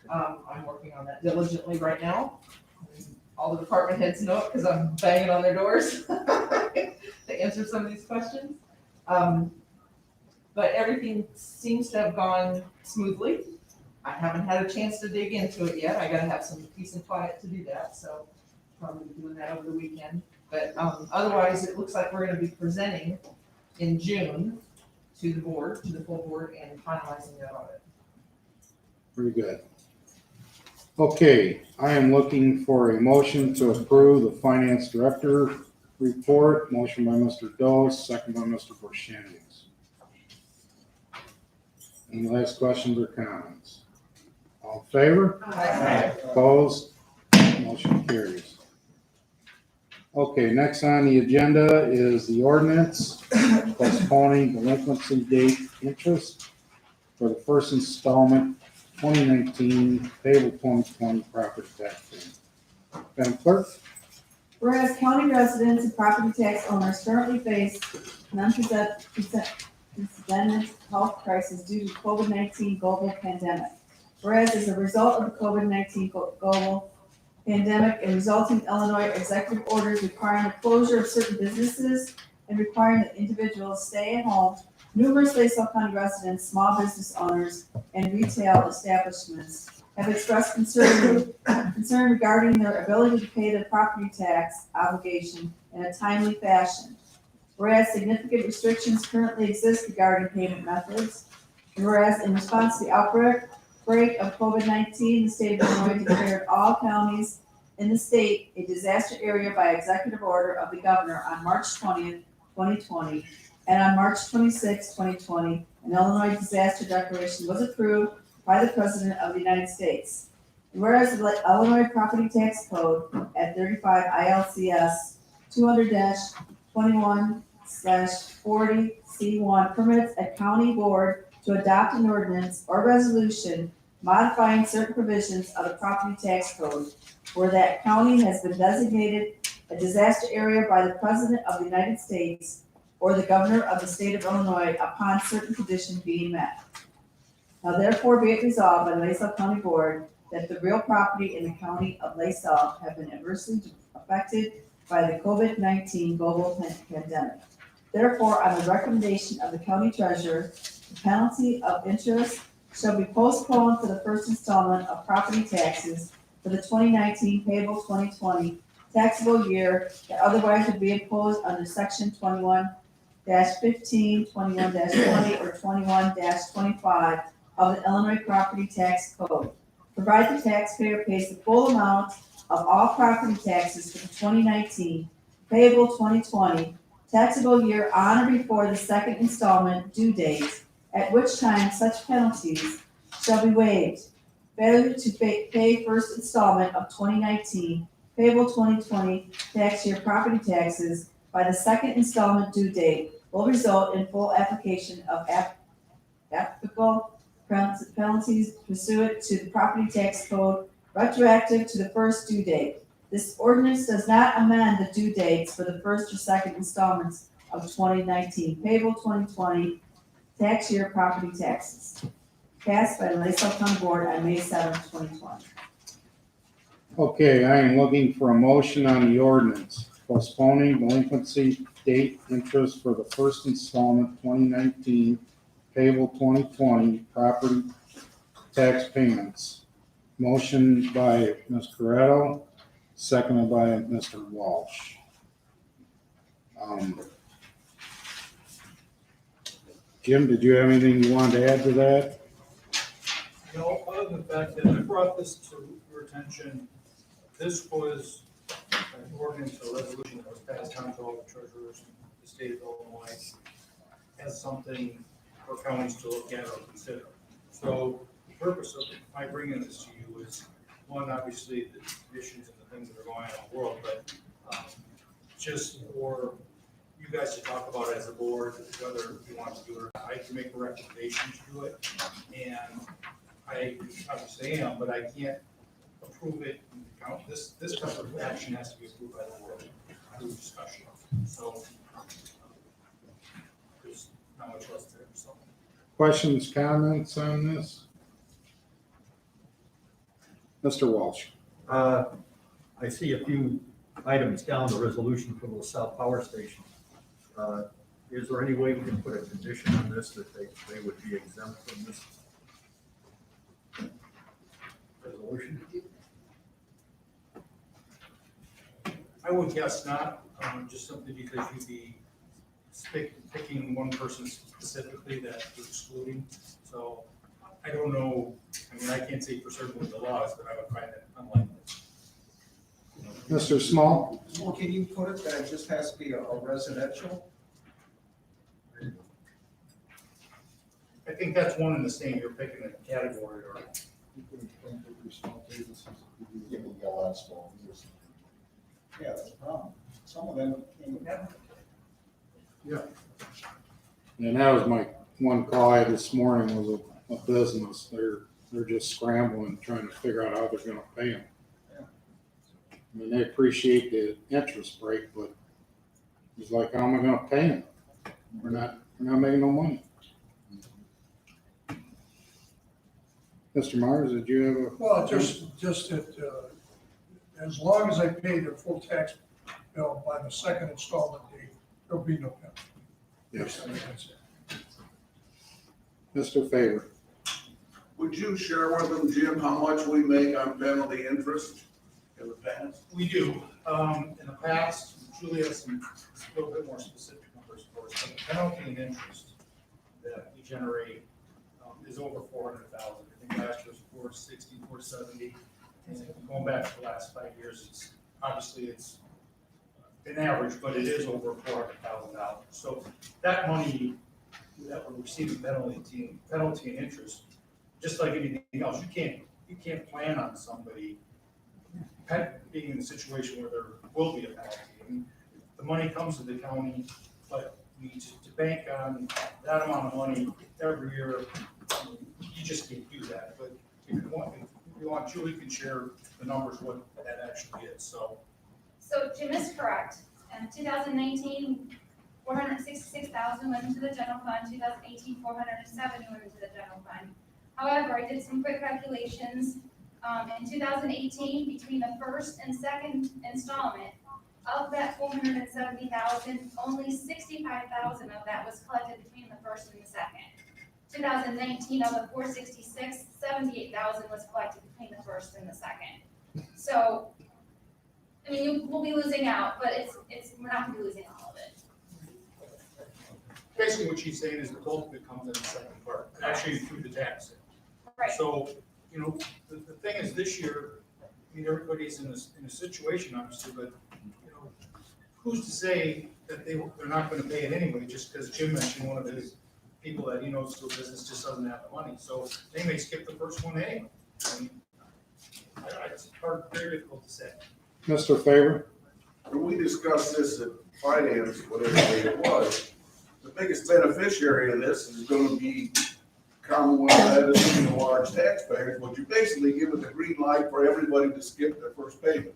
Speaker 16: I'm working on that diligently right now. All the department heads know it because I'm banging on their doors to answer some of these questions. But everything seems to have gone smoothly. I haven't had a chance to dig into it yet. I gotta have some peace and quiet to do that, so probably doing that over the weekend. But otherwise, it looks like we're gonna be presenting in June to the board, to the full board, and finalizing that audit.
Speaker 2: Pretty good. Okay, I am looking for a motion to approve the finance director report. Motion by Mr. Dose, second by Mr. Borshanians. Any last questions or comments? All in favor?
Speaker 16: Aye.
Speaker 2: Opposed? Motion carries. Okay, next on the agenda is the ordinance postponing delinquency date interest for the first installment 2019 payable 2020 property tax payment. Madam Clerk?
Speaker 4: Whereas county residents and property tax owners currently face an unprecedented health crisis due to COVID-19 global pandemic. Whereas as a result of the COVID-19 global pandemic and resulting Illinois executive orders requiring the closure of certain businesses and requiring that individuals stay at home, numerous LaSalle County residents, small business owners, and retail establishments have expressed concern regarding their ability to pay their property tax obligation in a timely fashion. Whereas significant restrictions currently exist regarding payment methods, and whereas in response to the outbreak of COVID-19, the state of Illinois declared all counties in the state a disaster area by executive order of the governor on March 20th, 2020, and on March 26, 2020, an Illinois disaster declaration was approved by the President of the United States. And whereas the Illinois Property Tax Code at 35 ILCS 200-21/40C1 permits a county board to adopt an ordinance or resolution modifying certain provisions of the property tax code where that county has been designated a disaster area by the President of the United States or the Governor of the State of Illinois upon certain conditions being met. Now therefore be it resolved by the LaSalle County Board that the real property in the county of LaSalle have been adversely affected by the COVID-19 global pandemic. Therefore, on the recommendation of the county treasurer, the penalty of interest shall be postponed for the first installment of property taxes for the 2019 payable 2020 taxable year that otherwise would be imposed under section 21-15, 21-20, or 21-25 of the Illinois Property Tax Code. Provide the taxpayer pays the full amount of all property taxes for the 2019 payable 2020 taxable year on or before the second installment due date, at which time such penalties shall be waived. Failure to pay first installment of 2019 payable 2020 tax year property taxes by the second installment due date will result in full application of applicable penalties pursuant to the property tax code retroactive to the first due date. This ordinance does not amend the due dates for the first or second installments of 2019 payable 2020 tax year property taxes. Passed by the LaSalle County Board on May 7, 2020.
Speaker 2: Okay, I am looking for a motion on the ordinance postponing delinquency date interest for the first installment 2019 payable 2020 property tax payments. Motion by Ms. Corretto, seconded by Mr. Walsh. Jim, did you have anything you wanted to add to that?
Speaker 17: No, other than the fact that I brought this to your attention, this was an ordinance or resolution that was passed on to all the treasurers in the state of Illinois as something for counties to look at or consider. So the purpose of my bringing this to you is, one, obviously the issues and the things that are going on in the world, but just for you guys to talk about as a board, whether you want to do it or not. I can make a recommendation to do it, and I obviously am, but I can't approve it. This type of action has to be approved by the board through discussion. So there's not much else there. So
Speaker 2: Questions, comments on this? Mr. Walsh.
Speaker 15: I see a few items down the resolution for the LaSalle Power Station. Is there any way we can put a condition on this that they would be exempt from this resolution?
Speaker 17: I would guess not, just simply because you'd be picking one person specifically that you're excluding. So I don't know, I mean, I can't say for certain with the laws, but I would find it unlikely.
Speaker 2: Mr. Small?
Speaker 18: Well, can you put it that it just has to be a residential?
Speaker 17: I think that's one and the same, you're picking a category or.
Speaker 18: Yeah, that's a problem. Some of them can't have.
Speaker 2: Yeah. And that was my one call I had this morning was a business. They're just scrambling, trying to figure out how they're gonna pay them. I mean, they appreciate the interest break, but it's like, how am I gonna pay them? We're not making no money. Mr. Myers, did you have a?
Speaker 19: Well, just that, as long as I pay their full tax bill by the second installment date, there'll be no penalty.
Speaker 2: Yes.
Speaker 19: That's it.
Speaker 2: Mr. Favor.
Speaker 10: Would you share with them, Jim, how much we make on penalty interest in the past?
Speaker 17: We do. In the past, Julie has some a little bit more specific numbers for us, but the penalty and interest that we generate is over 400,000. I think last year was 460, 470. And going back to the last 5 years, it's obviously an average, but it is over $400,000. So that money that we're receiving penalty and interest, just like anything else, you can't plan on somebody being in a situation where there will be a penalty. I mean, the money comes to the county, but to bank on that amount of money every year, you just can't do that. But if you want, Julie can share the numbers, what that actually is, so.
Speaker 20: So Jim is correct. In 2019, 466,000 went into the general fund. 2018, 470 went into the general fund. However, I did some quick calculations. In 2018, between the first and second installment, of that 470,000, only 65,000 of that was collected between the first and the second. 2019, of the 466, 78,000 was collected between the first and the second. So, I mean, we'll be losing out, but we're not going to be losing all of it.
Speaker 17: Basically, what she's saying is the bulk of it comes in the second part, actually through the tax.
Speaker 20: Right.
Speaker 17: So, the thing is, this year, I mean, everybody's in a situation, obviously, but, who's to say that they're not going to pay it anyway, just because Jim mentioned one of his people that he knows through business just doesn't have the money. So they may skip the first one anyway. I mean, it's very difficult to say.
Speaker 2: Mr. Favor.
Speaker 10: When we discussed this at finance, whatever day it was, the biggest beneficiary of this is going to be Commonwealth Edison and the large taxpayers, but you basically give it the green light for everybody to skip their first payment.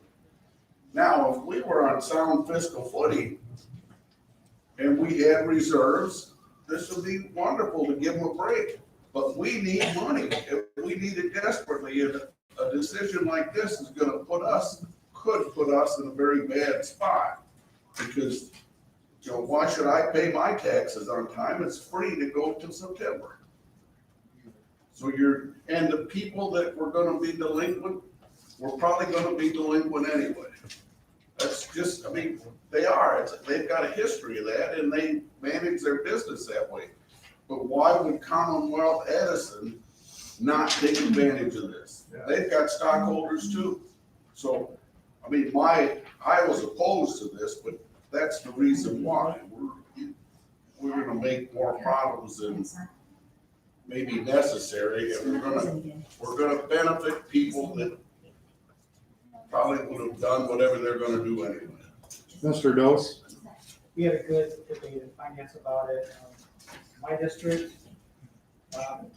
Speaker 10: Now, if we were on sound fiscal footing and we had reserves, this would be wonderful to give them a break. But we need money. We need it desperately. And a decision like this is gonna could put us in a very bad spot. Because, why should I pay my taxes on time? It's free to go till September. So and the people that were gonna be delinquent, were probably gonna be delinquent anyway. That's just, they are, they've got a history of that, and they manage their business that way. But why would Commonwealth Edison not take advantage of this? They've got stockholders too. So, I was opposed to this, but that's the reason why. We're gonna make more problems than maybe necessary, and we're gonna benefit people that probably would have done whatever they're gonna do anyway.
Speaker 2: Mr. Dose?
Speaker 21: We had a good debate in finance about it. My district,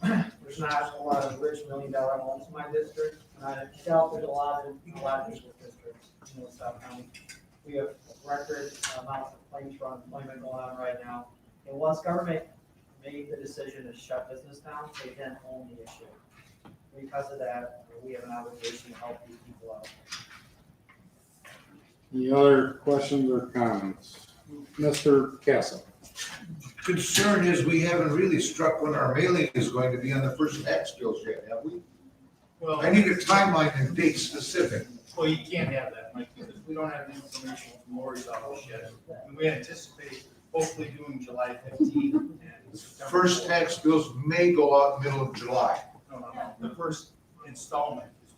Speaker 21: there's not a lot of rich $1 million homes in my district, and I doubt there's a lot of different districts in LaSalle County. We have record amounts of claims for unemployment going on right now. And once government made the decision to shut business down, they then own the issue. Because of that, we have an obligation to help these people out.
Speaker 2: Any other questions or comments? Mr. Castle?
Speaker 8: Concern is we haven't really struck when our mailing is going to be on the first tax bills yet, have we?
Speaker 17: Well,
Speaker 8: I need a timeline and date specific.
Speaker 17: well, you can't have that, Mike, because we don't have the information from Lori's office yet. And we anticipate hopefully doing July 15th and September
Speaker 8: First
Speaker 17: 4th.
Speaker 8: tax bills may go out middle of July.
Speaker 17: No, the first installment is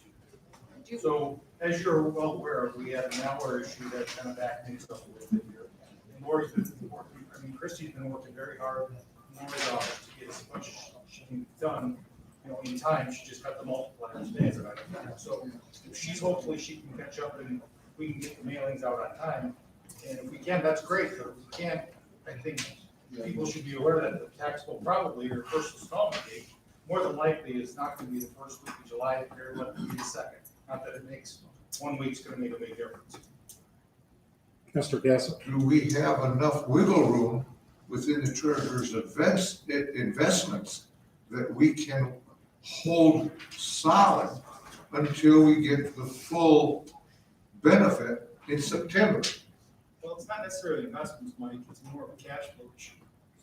Speaker 17: due. So as you're well aware, we had a malware issue that kind of backed things up a little bit here. And Lori's been working, Christie's been working very hard in Lori's office to get as much as she can done, in time. She just got the multipliers days that I got. So if she's hopefully she can catch up and we can get the mailings out on time. And if we can, that's great. But if we can't, I think people should be aware that the tax bill probably, your first installment date, more than likely is not gonna be the first week of July, very likely be the second. Not that it makes, 1 week's gonna make a big difference.
Speaker 2: Mr. Castle?
Speaker 8: Do we have enough wiggle room within the treasurer's investments that we can hold solid until we get the full benefit in September?
Speaker 17: Well, it's not necessarily investments, Mike, it's more of a cash flow issue.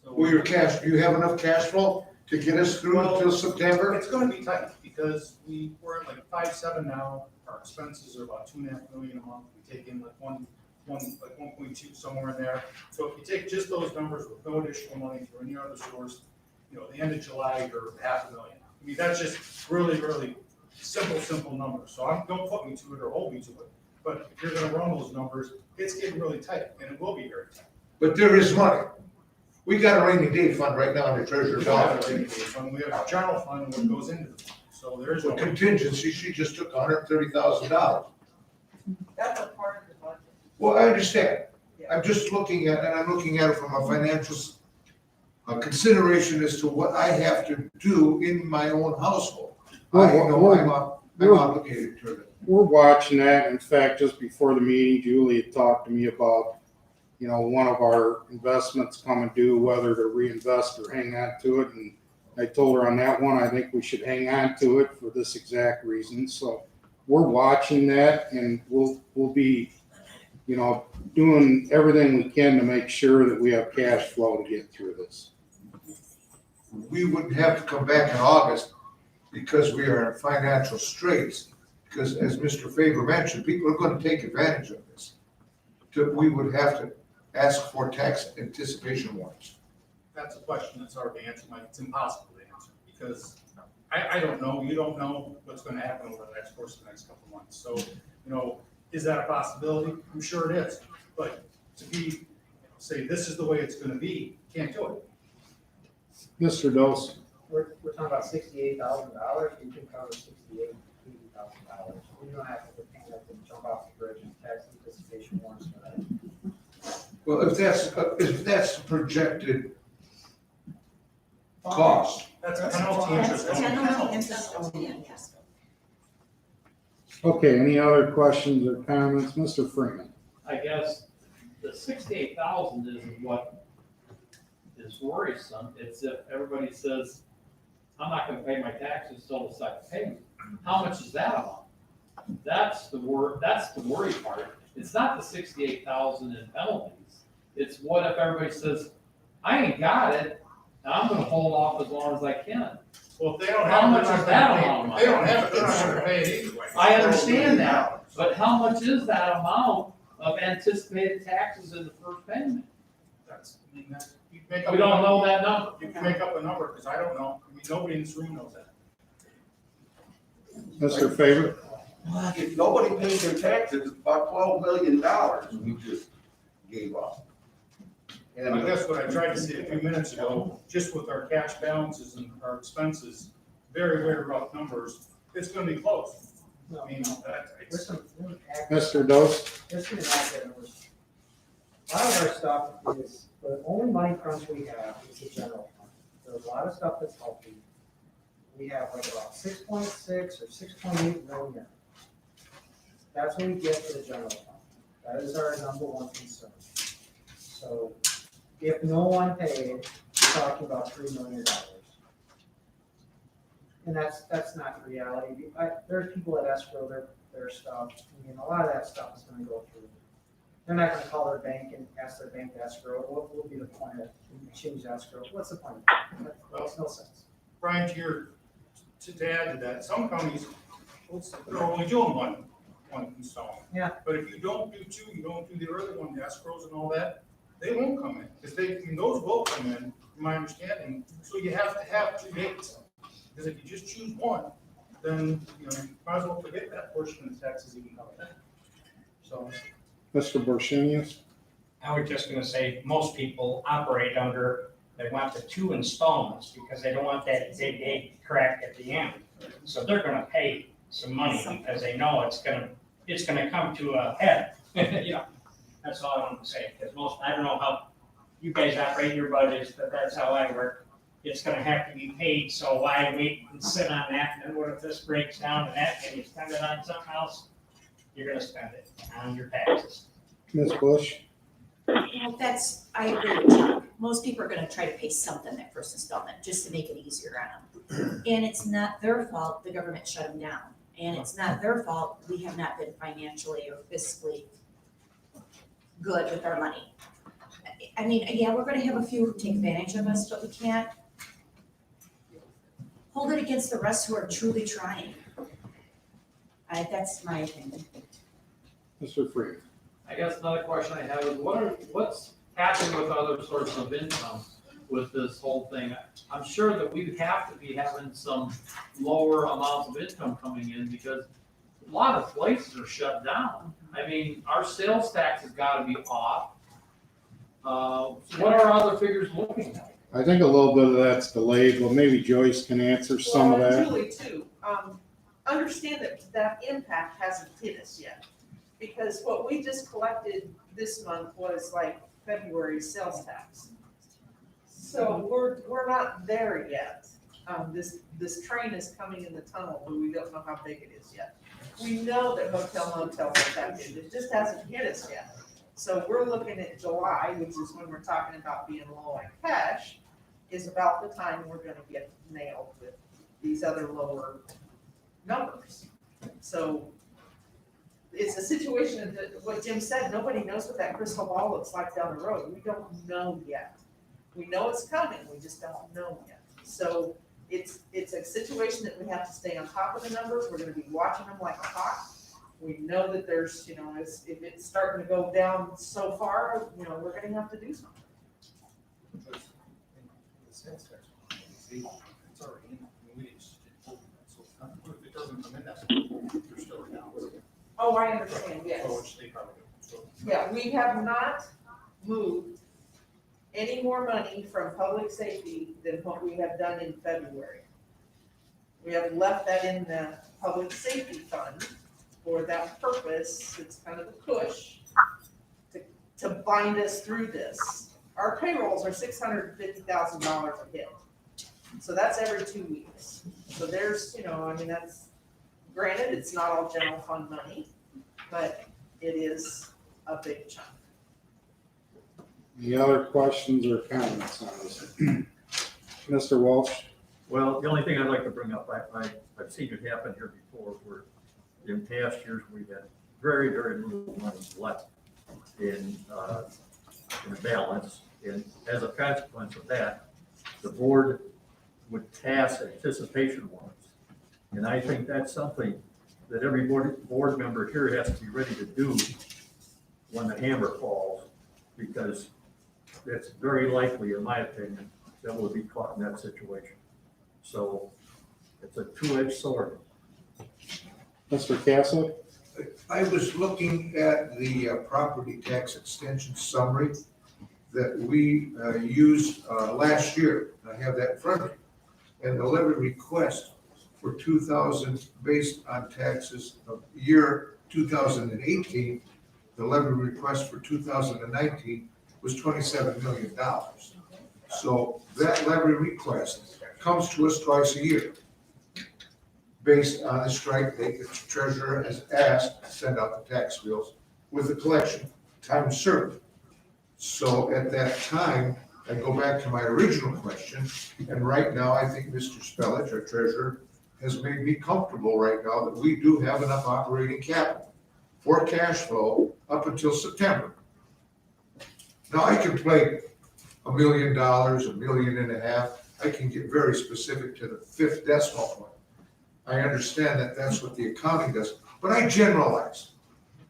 Speaker 17: So
Speaker 8: Well, your cash, do you have enough cash flow to get us through until September?
Speaker 17: It's gonna be tight, because we're at like 5.7 now, our expenses are about 2.5 million a month, we take in like 1.2 somewhere in there. So if you take just those numbers with no additional money through any other source, the end of July, you're $500,000. That's just really, really simple numbers. So don't put me to it or hold me to it. But if you're gonna run those numbers, it's getting really tight, and it will be very tight.
Speaker 8: But there is money. We got a rainy day fund right now in the treasurer's
Speaker 17: We don't have
Speaker 8: office.
Speaker 17: a rainy day fund, we have a general fund that goes into the fund, so there is no.
Speaker 8: For contingency, she just took $130,000.
Speaker 16: That's a part of the budget.
Speaker 8: Well, I understand. I'm just looking at, and I'm looking at it from a financial consideration as to what I have to do in my own household. I know I'm obligated to it.
Speaker 2: We're watching that. In fact, just before the meeting, Julie had talked to me about, one of our investments coming due, whether to reinvest or hang on to it. And I told her on that one, I think we should hang on to it for this exact reason. So we're watching that, and we'll be, doing everything we can to make sure that we have cash flow to get through this.
Speaker 8: We wouldn't have to come back in August because we are in financial straits. Because as Mr. Faber mentioned, people are going to take advantage of this. We would have to ask for tax anticipation warrants.
Speaker 17: That's a question that's hard to answer, Mike. It's impossible to answer, because I don't know, you don't know what's gonna happen over the course of the next couple of months. So, is that a possibility? I'm sure it is. But to say this is the way it's gonna be, can't do it.
Speaker 2: Mr. Dose?
Speaker 21: We're talking about $68,000, you can cover $68,000. We don't have to panic and jump off the bridge and tax anticipation warrants for that.
Speaker 8: Well, if that's the projected cost.
Speaker 17: That's a penalty interest.
Speaker 6: Penalty interest only, yes.
Speaker 2: Okay, any other questions or comments? Mr. Freeman?
Speaker 9: I guess the 68,000 isn't what is worrisome. It's if everybody says, I'm not gonna pay my taxes till the second payment. how much is that amount? That's the worry part. It's not the 68,000 in penalties. It's what if everybody says, I ain't got it, and I'm gonna hold off as long as I can.
Speaker 17: Well, if they don't
Speaker 9: How
Speaker 17: have it,
Speaker 9: much
Speaker 17: they're
Speaker 9: is
Speaker 17: not
Speaker 9: that
Speaker 17: gonna pay.
Speaker 9: amount?
Speaker 17: If they don't have it, they're not gonna pay it anyway.
Speaker 9: I understand that, but how much is that amount of anticipated taxes in the first payment?
Speaker 17: That's, I mean, that's, you can make up.
Speaker 9: We don't know that number.
Speaker 17: You can make up a number, because I don't know. I mean, nobody in this room knows that.
Speaker 2: Mr. Favorite?
Speaker 10: If nobody pays their taxes, it's about $12 million we just gave up.
Speaker 17: And I guess what I tried to say a few minutes ago, just with our cash balances and our expenses, very, very rough numbers, it's gonna be close. I mean,
Speaker 21: There's some,
Speaker 2: Mr. Dose?
Speaker 21: there's some accurate numbers. A lot of our stuff is, the only money crunch we have is the general fund. There's a lot of stuff that's healthy. We have like about 6.6 or 6.8 million. That's what we get for the general fund. That is our number one concern. So if no one paid, we're talking about $3 million. And that's not the reality. There's people that escrow their stuff. I mean, a lot of that stuff is gonna go through. They're not gonna call their bank and ask their bank to escrow. What will be the point of change escrow? What's the point? That makes no sense.
Speaker 17: Brian, to add to that, some counties, they're only doing one installment.
Speaker 21: Yeah.
Speaker 17: But if you don't do two, you don't do the other one, the escrows and all that, they won't come in, because those will come in, from my understanding, so you have to have 2 dates. Because if you just choose one, then, you might as well forget that portion of the taxes even coming in. So.
Speaker 2: Mr. Borshinius?
Speaker 11: I was just gonna say, most people operate under, they want the 2 installments because they don't want that big crack at the end. So they're gonna pay some money because they know it's gonna come to a head. You know, that's all I wanted to say, because I don't know how you guys operate your budgets, but that's how I work. It's gonna have to be paid, so why wait and sit on that, and then what if this breaks down and that, and you spend it on something else? You're gonna spend it on your taxes.
Speaker 2: Ms. Bush?
Speaker 6: Well, I agree with Chuck. Most people are gonna try to pay something that first installment, just to make it easier on them. And it's not their fault the government shut them down. And it's not their fault we have not been financially or fiscally good with our money. I mean, yeah, we're gonna have a few who take advantage of us, but we can't hold it against the rest who are truly trying. That's my opinion.
Speaker 2: Mr. Freed?
Speaker 9: I guess another question I have is what's happening with other sources of income with this whole thing? I'm sure that we have to be having some lower amounts of income coming in because a lot of places are shut down. I mean, our sales tax has got to be off. What are other figures looking like?
Speaker 2: I think a little bit of that's delayed, but maybe Joyce can answer some of that.
Speaker 5: Julie too, understand that impact hasn't hit us yet. Because what we just collected this month was like February's sales tax. So we're not there yet. This train is coming in the tunnel, but we don't know how big it is yet. We know that hotel motels are affected, it just hasn't hit us yet. So we're looking at July, which is when we're talking about being low on cash, is about the time we're gonna get nailed with these other lower numbers. So it's a situation that, what Jim said, nobody knows what that crystal ball looks like down the road. We don't know yet. We know it's coming, we just don't know yet. So it's a situation that we have to stay on top of the numbers. We're gonna be watching them like a hawk. We know that there's, if it's starting to go down so far, we're gonna have to do something.
Speaker 17: It's already in, we just didn't hold that, so if it doesn't come in, you're still down.
Speaker 5: Oh, I understand, yes.
Speaker 17: So which they probably do. So.
Speaker 5: Yeah, we have not moved any more money from public safety than what we have done in February. We have left that in the public safety fund for that purpose. It's kind of a push to bind us through this. Our payrolls are $650,000 a hit. So that's every 2 weeks. So there's, that's, granted, it's not all general fund money, but it is a big chunk.
Speaker 2: Any other questions or comments on this? Mr. Walsh?
Speaker 15: Well, the only thing I'd like to bring up, I've seen it happen here before, where in past years, we've had very, very little money left in the balance. And as a consequence of that, the board would pass anticipation warrants. And I think that's something that every board member here has to be ready to do when the hammer falls, because it's very likely, in my opinion, that we'll be caught in that situation. So it's a two-edged sword.
Speaker 2: Mr. Castle?
Speaker 8: I was looking at the property tax extension summary that we used last year. I have that in front of me. And the levy request for 2000, based on taxes of year 2018, the levy request for 2019 was $27 million. So that levy request comes to us twice a year, based on the strike date that the treasurer has asked to send out the tax bills with the collection time certain. So at that time, I go back to my original question, and right now, I think Mr. Spellich, our treasurer, has made me comfortable right now that we do have enough operating capital for cash flow up until September. Now, I can play $1 million, $1.5 million. I can get very specific to the fifth decimal point. I understand that that's what the accounting does, but I generalize.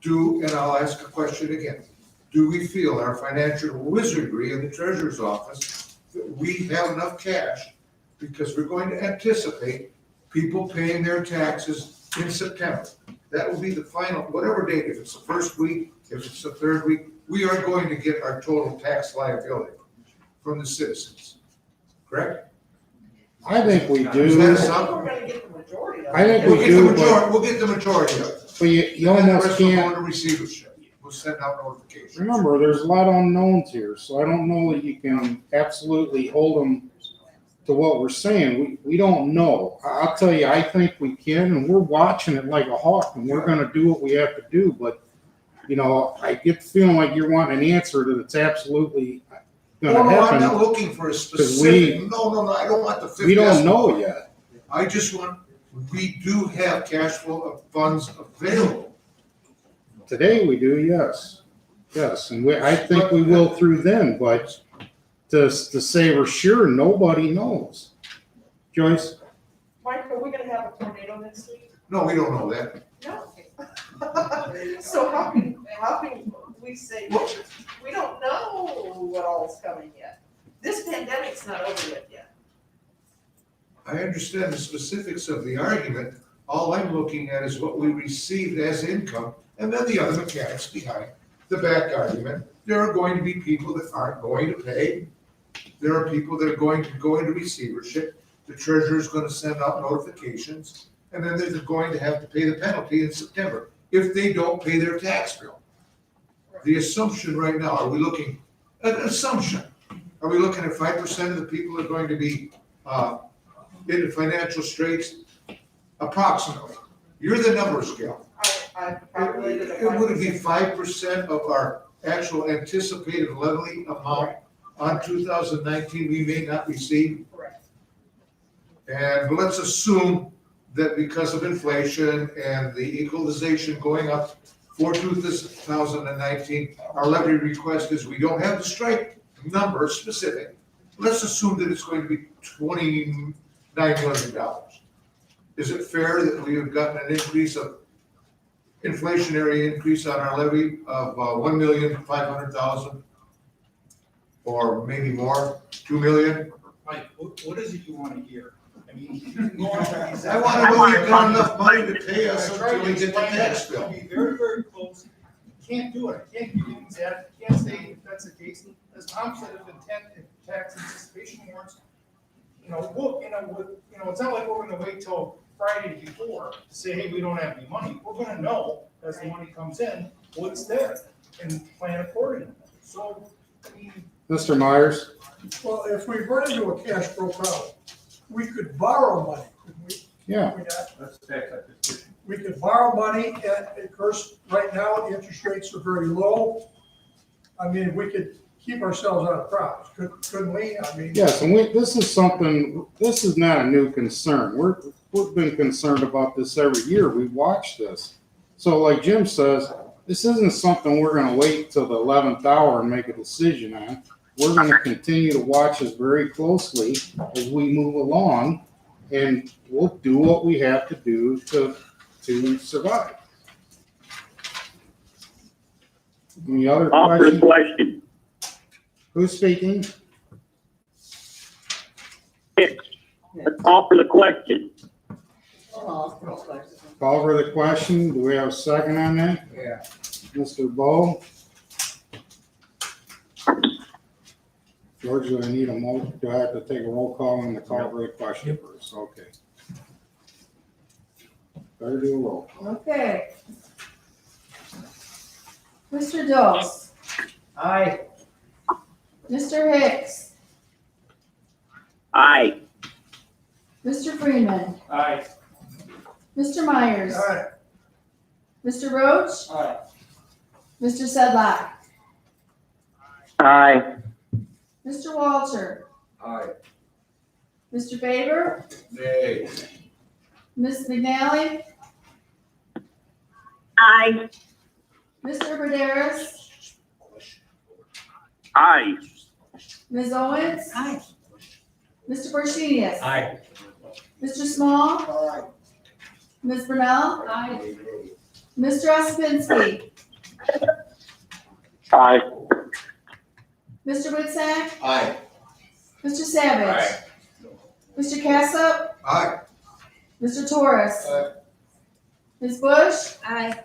Speaker 8: And I'll ask a question again. Do we feel our financial wizardry in the treasurer's office that we have enough cash, because we're going to anticipate people paying their taxes in September? That will be the final, whatever date, if it's the first week, if it's the third week, we are going to get our total tax liability from the citizens, correct?
Speaker 2: I think we do.
Speaker 8: Is that something?
Speaker 5: We're gonna get the majority of it.
Speaker 2: I think
Speaker 8: We'll
Speaker 2: we
Speaker 8: get the
Speaker 2: do,
Speaker 8: majority, we'll get the majority of it.
Speaker 2: but you
Speaker 8: And the
Speaker 2: almost
Speaker 8: rest will go
Speaker 2: can't.
Speaker 8: into receivership. We'll send out notifications.
Speaker 2: Remember, there's a lot of unknowns here, so I don't know that you can absolutely hold them to what we're saying. We don't know. I'll tell you, I think we can, and we're watching it like a hawk, and we're gonna do what we have to do, but, you know, I get the feeling like you're wanting an answer that's absolutely
Speaker 8: No,
Speaker 2: gonna
Speaker 8: no, I'm
Speaker 2: happen.
Speaker 8: not looking for a specific, no, I don't want the fifth.
Speaker 2: We don't
Speaker 8: decimal.
Speaker 2: know yet.
Speaker 8: I just want, we do have cash flow of funds available.
Speaker 2: Today we do, yes. Yes, and I think we will through then, but to say we're sure, nobody knows. Joyce?
Speaker 5: Mike, are we gonna have a tornado next week?
Speaker 8: No, we don't know that.
Speaker 5: No. So how can we say, we don't know what all's coming yet? This pandemic's not over yet.
Speaker 8: I understand the specifics of the argument. All I'm looking at is what we received as income, and then the other mechanics behind the back argument. There are going to be people that aren't going to pay. There are people that are going to go into receivership. The treasurer is going to send out notifications, and then they're going to have to pay the penalty in September if they don't pay their tax bill. The assumption right now, are we looking at an assumption? Are we looking at 5% of the people are going to be into financial straits? Approximately. You're the numbers gal.
Speaker 5: I calculated
Speaker 8: It would be 5% of our actual anticipated levy amount on 2019 we may not receive.
Speaker 5: Correct.
Speaker 8: And let's assume that because of inflation and the equalization going up for 2019, our levy request is, we don't have the strike number specific. Let's assume that it's going to be $29 million. Is it fair that we have gotten an increase of, inflationary increase on our levy of 1,500,000? Or maybe more, 2 million?
Speaker 17: Mike, what is it you want to hear? I mean, you can go on to these.
Speaker 8: I want to know you've got enough money to pay us
Speaker 17: I'm trying
Speaker 8: until we
Speaker 17: to
Speaker 8: get the
Speaker 17: explain
Speaker 8: tax
Speaker 17: that.
Speaker 8: bill.
Speaker 17: Be very, very close. You can't do it. I can't give you that. You can't say if that's the case. As Tom said, if tax anticipation warrants, it's not like we're gonna wait till Friday before to say, hey, we don't have any money. We're gonna know as the money comes in, what's there, and plan accordingly. So, I mean,
Speaker 2: Mr. Myers?
Speaker 19: Well, if we run into a cash broke out, we could borrow money, couldn't we?
Speaker 2: Yeah.
Speaker 19: Could we not?
Speaker 15: That's tax anticipation.
Speaker 19: We could borrow money, and of course, right now, the interest rates are very low. I mean, we could keep ourselves out of crowds, couldn't we? I mean.
Speaker 2: Yes, and this is not a new concern. We've been concerned about this every year. We watch this. So like Jim says, this isn't something we're gonna wait till the 11th hour and make a decision on. We're gonna continue to watch this very closely as we move along, and we'll do what we have to do to survive. Any other
Speaker 13: Call for the
Speaker 2: questions?
Speaker 13: question.
Speaker 2: Who's speaking?
Speaker 13: Call for the question.
Speaker 2: Call for the question. Do we have a second on that?
Speaker 8: Yeah.
Speaker 2: Mr. Bo? George, do I need a motion? Do I have to take a roll call on the call for the question first? Okay. Better do a roll.
Speaker 4: Okay. Mr. Dose,
Speaker 21: Aye.
Speaker 4: Mr. Hicks,
Speaker 13: Aye.
Speaker 4: Mr. Freeman,
Speaker 21: Aye.
Speaker 4: Mr. Myers,
Speaker 19: All right,
Speaker 4: Mr. Roach,
Speaker 21: Aye.
Speaker 4: Mr. Sedlock,
Speaker 13: Aye.
Speaker 4: Mr. Walter,
Speaker 8: Aye.
Speaker 4: Mr. Faber,
Speaker 8: Nay.
Speaker 4: Ms. McNally,
Speaker 13: Aye.
Speaker 4: Mr. Roderis,
Speaker 13: Aye.
Speaker 4: Ms. Owens,
Speaker 6: Aye.
Speaker 4: Mr. Borshenius,
Speaker 21: Aye.
Speaker 4: Mr. Small,
Speaker 8: Aye.
Speaker 4: Ms. Brunel,
Speaker 20: Aye.
Speaker 4: Mr. Ospinski,
Speaker 13: Aye.
Speaker 4: Mr. Witsak,
Speaker 8: Aye.
Speaker 4: Mr. Savage, Mr. Cassup,
Speaker 8: Aye.
Speaker 4: Mr. Torres,
Speaker 8: Aye.
Speaker 4: Ms. Bush,
Speaker 6: Aye.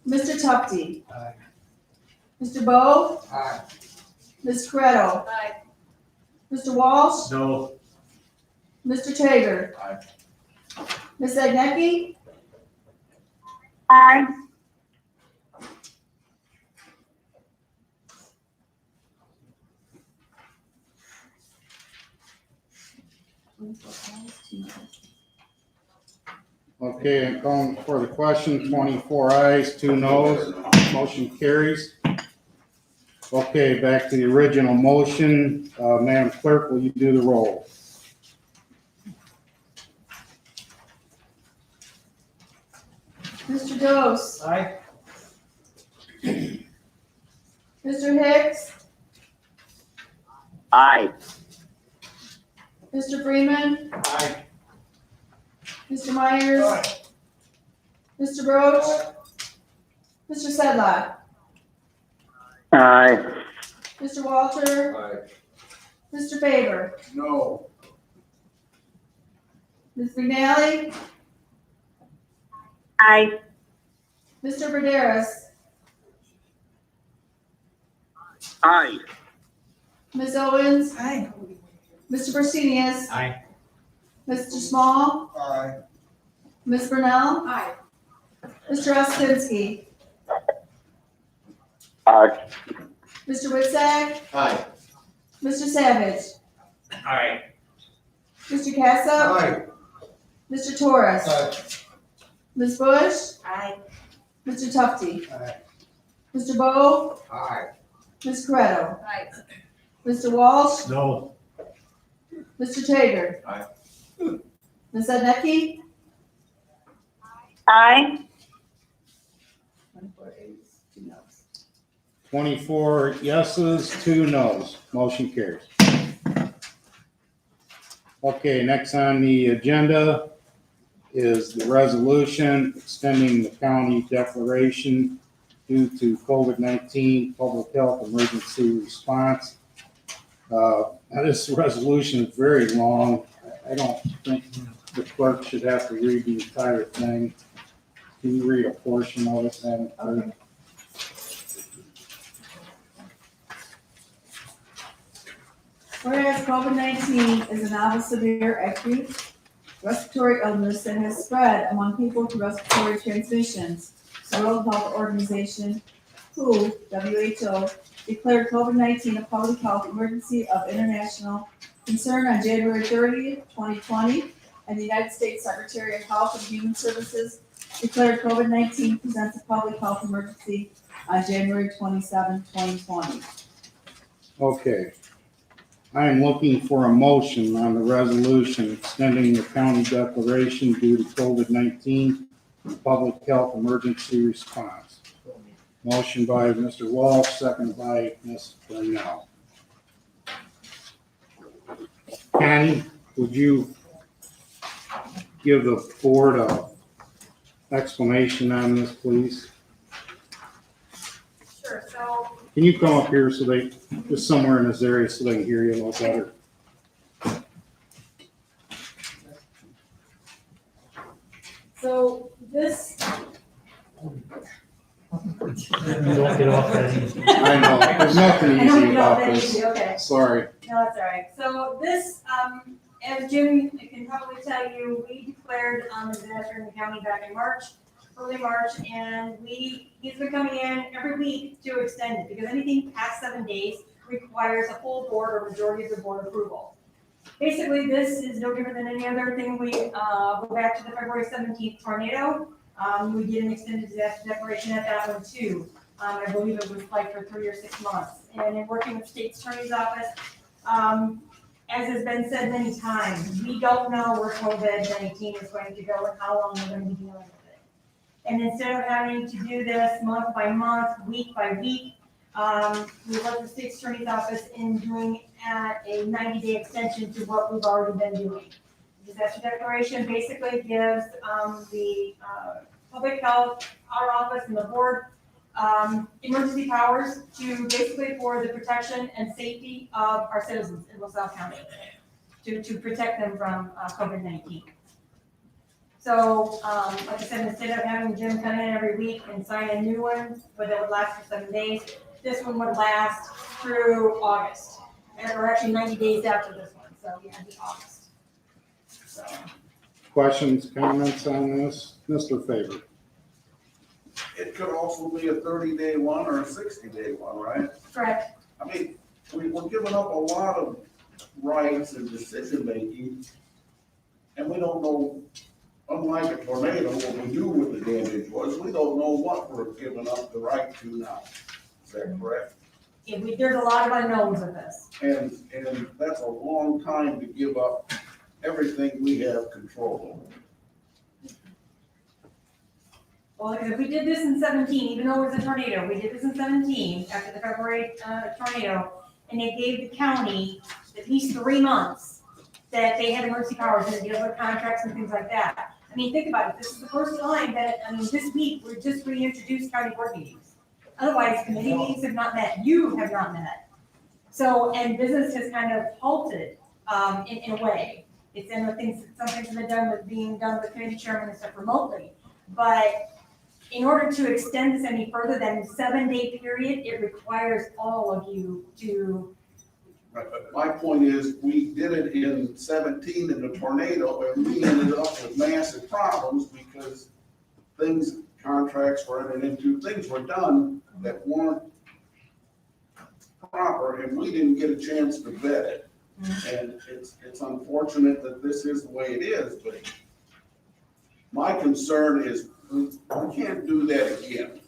Speaker 4: Mr. Tufti,
Speaker 8: Aye.
Speaker 4: Mr. Bo,
Speaker 8: Aye.
Speaker 4: Ms. Corretto,
Speaker 20: Aye.
Speaker 4: Mr. Walsh,
Speaker 21: No.
Speaker 4: Mr. Traeger,
Speaker 8: Aye.
Speaker 4: Ms. Agnecky,
Speaker 13: Aye.
Speaker 2: Okay, I'm calling for the question. 24 ayes, 2 noes. Motion carries. Okay, back to the original motion. Madam Clerk, will you do the roll?
Speaker 4: Mr. Dose,
Speaker 21: Aye.
Speaker 4: Mr. Hicks,
Speaker 13: Aye.
Speaker 4: Mr. Freeman,
Speaker 21: Aye.
Speaker 4: Mr. Myers,
Speaker 19: aye,
Speaker 4: Mr. Roach, Mr. Sedlock,
Speaker 13: Aye.
Speaker 4: Mr. Walter,
Speaker 8: Aye.
Speaker 4: Mr. Faber,
Speaker 8: No.
Speaker 4: Ms. McNally,
Speaker 13: Aye.
Speaker 4: Mr. Roderis,
Speaker 13: Aye.
Speaker 4: Ms. Owens,
Speaker 6: Aye.
Speaker 4: Mr. Borshenius,
Speaker 21: Aye.
Speaker 4: Mr. Small,
Speaker 8: Aye.
Speaker 4: Ms. Brunel,
Speaker 20: Aye.
Speaker 4: Mr. Ospinski,
Speaker 13: Aye.
Speaker 4: Mr. Witsak,
Speaker 8: Aye.
Speaker 4: Mr. Savage,
Speaker 21: Aye.
Speaker 4: Mr. Cassup,
Speaker 8: Aye.
Speaker 4: Mr. Torres,
Speaker 8: Aye.
Speaker 4: Ms. Bush,
Speaker 6: Aye.
Speaker 4: Mr. Tufti,
Speaker 8: Aye.
Speaker 4: Mr. Bo,
Speaker 8: Aye.
Speaker 4: Ms. Corretto,
Speaker 20: Aye.
Speaker 4: Mr. Walsh,
Speaker 21: No.
Speaker 4: Mr. Traeger.
Speaker 8: Aye.
Speaker 4: Ms. Adnecki?
Speaker 13: Aye.
Speaker 2: 24 yeses, 2 noes. Motion carries. Okay, next on the agenda is the resolution extending the county declaration due to COVID-19 public health emergency response. This resolution is very long. I don't think the clerk should have to read the entire thing. Can you read a portion of it, Madam Clerk?
Speaker 4: Okay. Whereas COVID-19 is a novel, severe, acute respiratory illness that has spread among people through respiratory transmissions, the World Health Organization, WHO, declared COVID-19 a public health emergency of international concern on January 30th, 2020, and the United States Secretary of Health and Human Services declared COVID-19 presents a public health emergency on January 27, 2020.
Speaker 2: Okay. I am looking for a motion on the resolution extending the county declaration due to COVID-19 public health emergency response. Motion by Mr. Walsh, second by Ms. Brunel. Connie, would you give the board a explanation on this, please?
Speaker 20: Sure, so
Speaker 2: Can you come up here so they, just somewhere in this area so they can hear you a little better?
Speaker 16: So this,
Speaker 11: Don't get off that easy.
Speaker 2: I know, there's nothing
Speaker 16: I don't
Speaker 2: easy
Speaker 16: get
Speaker 2: about
Speaker 16: off that
Speaker 2: this.
Speaker 16: easy, okay.
Speaker 2: Sorry.
Speaker 16: No, that's all right. So this, as Jim can probably tell you, we declared a disaster in the county back in March, early March, and he's been coming in every week to extend it, because anything past 7 days requires a full board or majority of the board approval. Basically, this is no different than any other thing. We go back to the February 17th tornado. We did an extended disaster declaration at that one too. I believe it was like for 3 or 6 months. And in working with state attorney's office, as has been said many times, we don't know where COVID-19 is going to go and how long we're going to be dealing with it. And instead of having to do this month by month, week by week, we worked with state attorney's office in doing a 90-day extension to what we've already been doing. The disaster declaration basically gives the public health, our office and the board, emergency powers to basically for the protection and safety of our citizens in LaSalle County, to protect them from COVID-19. So, like I said, instead of having Jim come in every week and sign a new one, but it would last for 7 days, this one would last through August, or actually 90 days after this one, so yeah, it'd be August. So,
Speaker 2: Questions, comments on this? Mr. Faber?
Speaker 10: It could also be a 30-day one or a 60-day one, right?
Speaker 16: correct.
Speaker 10: I mean, we're giving up a lot of rights and decision-making, and we don't know, unlike a tornado, what we do with the damage was, we don't know what we're giving up the right to now. Is that correct?
Speaker 16: Yeah, there's a lot of unknowns with this.
Speaker 10: And that's a long time to give up everything we have control over.
Speaker 16: Well, because if we did this in 17, even though it was a tornado, we did this in 17 after the February tornado, and they gave the county at least 3 months that they had emergency powers and deal with contracts and things like that. I mean, think about it. This is the first time that, this week, we're just reintroduced county board meetings. Otherwise, committee meetings have not met. You have not met. So, and business has kind of halted in a way. It's in the things, some things have been done with being done with committee chairman and stuff remotely. But in order to extend this any further than 7-day period, it requires all of you to.
Speaker 10: Right, but my point is, we did it in 17 in the tornado, and we ended up with massive problems because contracts were entered into, things were done that weren't proper, and we didn't get a chance to vet it. And it's unfortunate that this is the way it is, but my concern is we can't do that again.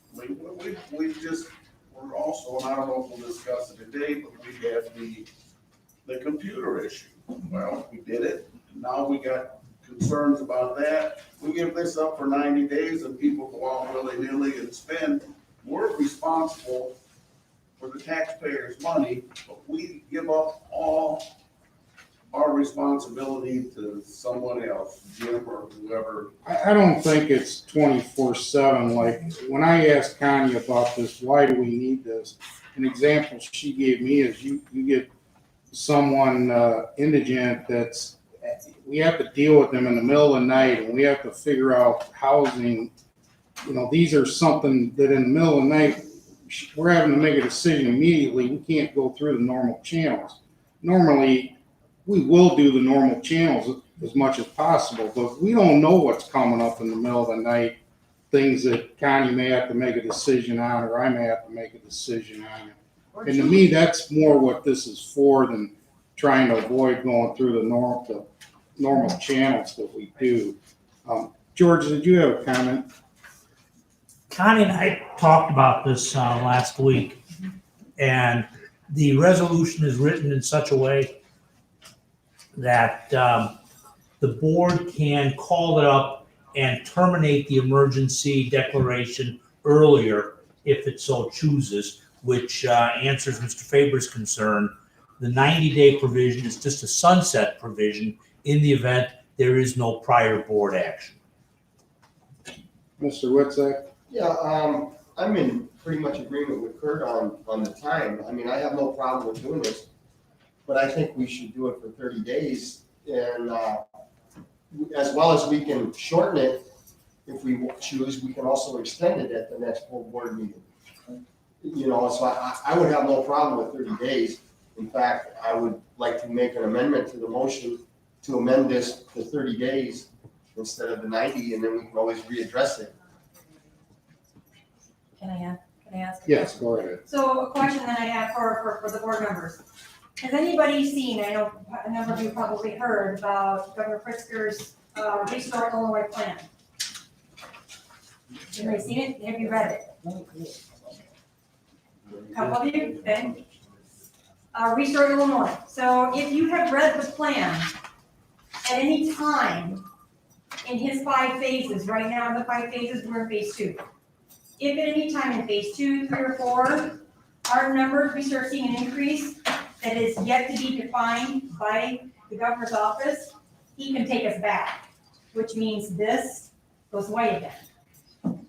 Speaker 10: We're also, and I don't know if we'll discuss it today, but we have the computer issue. Well, we did it, now we got concerns about that. We give this up for 90 days and people go out willy-nilly and spend. We're responsible for the taxpayers' money, but we give up all our responsibility to someone else, Jim or whoever.
Speaker 2: I don't think it's 24/7. Like, when I asked Connie about this, why do we need this? An example she gave me is you get someone indigent that's, we have to deal with them in the middle of the night and we have to figure out housing. These are something that in the middle of the night, we're having to make a decision immediately. We can't go through the normal channels. Normally, we will do the normal channels as much as possible, but we don't know what's coming up in the middle of the night, things that Connie may have to make a decision on, or I may have to make a decision on. And to me, that's more what this is for than trying to avoid going through the normal channels that we do. George, did you have a comment?
Speaker 11: Connie and I talked about this last week, and
Speaker 12: the resolution is written in such a way that the board can call it up and terminate the emergency declaration earlier if it so chooses, which answers Mr. Faber's concern. The 90-day provision is just a sunset provision in the event there is no prior board action.
Speaker 2: Mr. Witczak?
Speaker 3: Yeah, I'm in pretty much agreement with Kurt on the time. I mean, I have no problem with doing this, but I think we should do it for 30 days. And as well as we can shorten it, if we choose, we can also extend it at the next full board meeting. You know, so I would have no problem with 30 days. In fact, I would like to make an amendment to the motion to amend this to 30 days instead of the 90, and then we can always readdress it.
Speaker 22: Can I ask?
Speaker 2: Yes, go ahead.
Speaker 22: So a question that I have for the board members. Has anybody seen, I know a number of you probably heard about Governor Pritzker's Restore Illinois plan? Anybody seen it? Have you read it? A couple of you? Okay. Restore Illinois. So if you have read the plan at any time in his 5 phases, right now in the 5 phases, we're in phase 2. If at any time in phase 2, 3, or 4, our numbers, we start seeing an increase that is yet to be defined by the governor's office, he can take us back, which means this goes away again.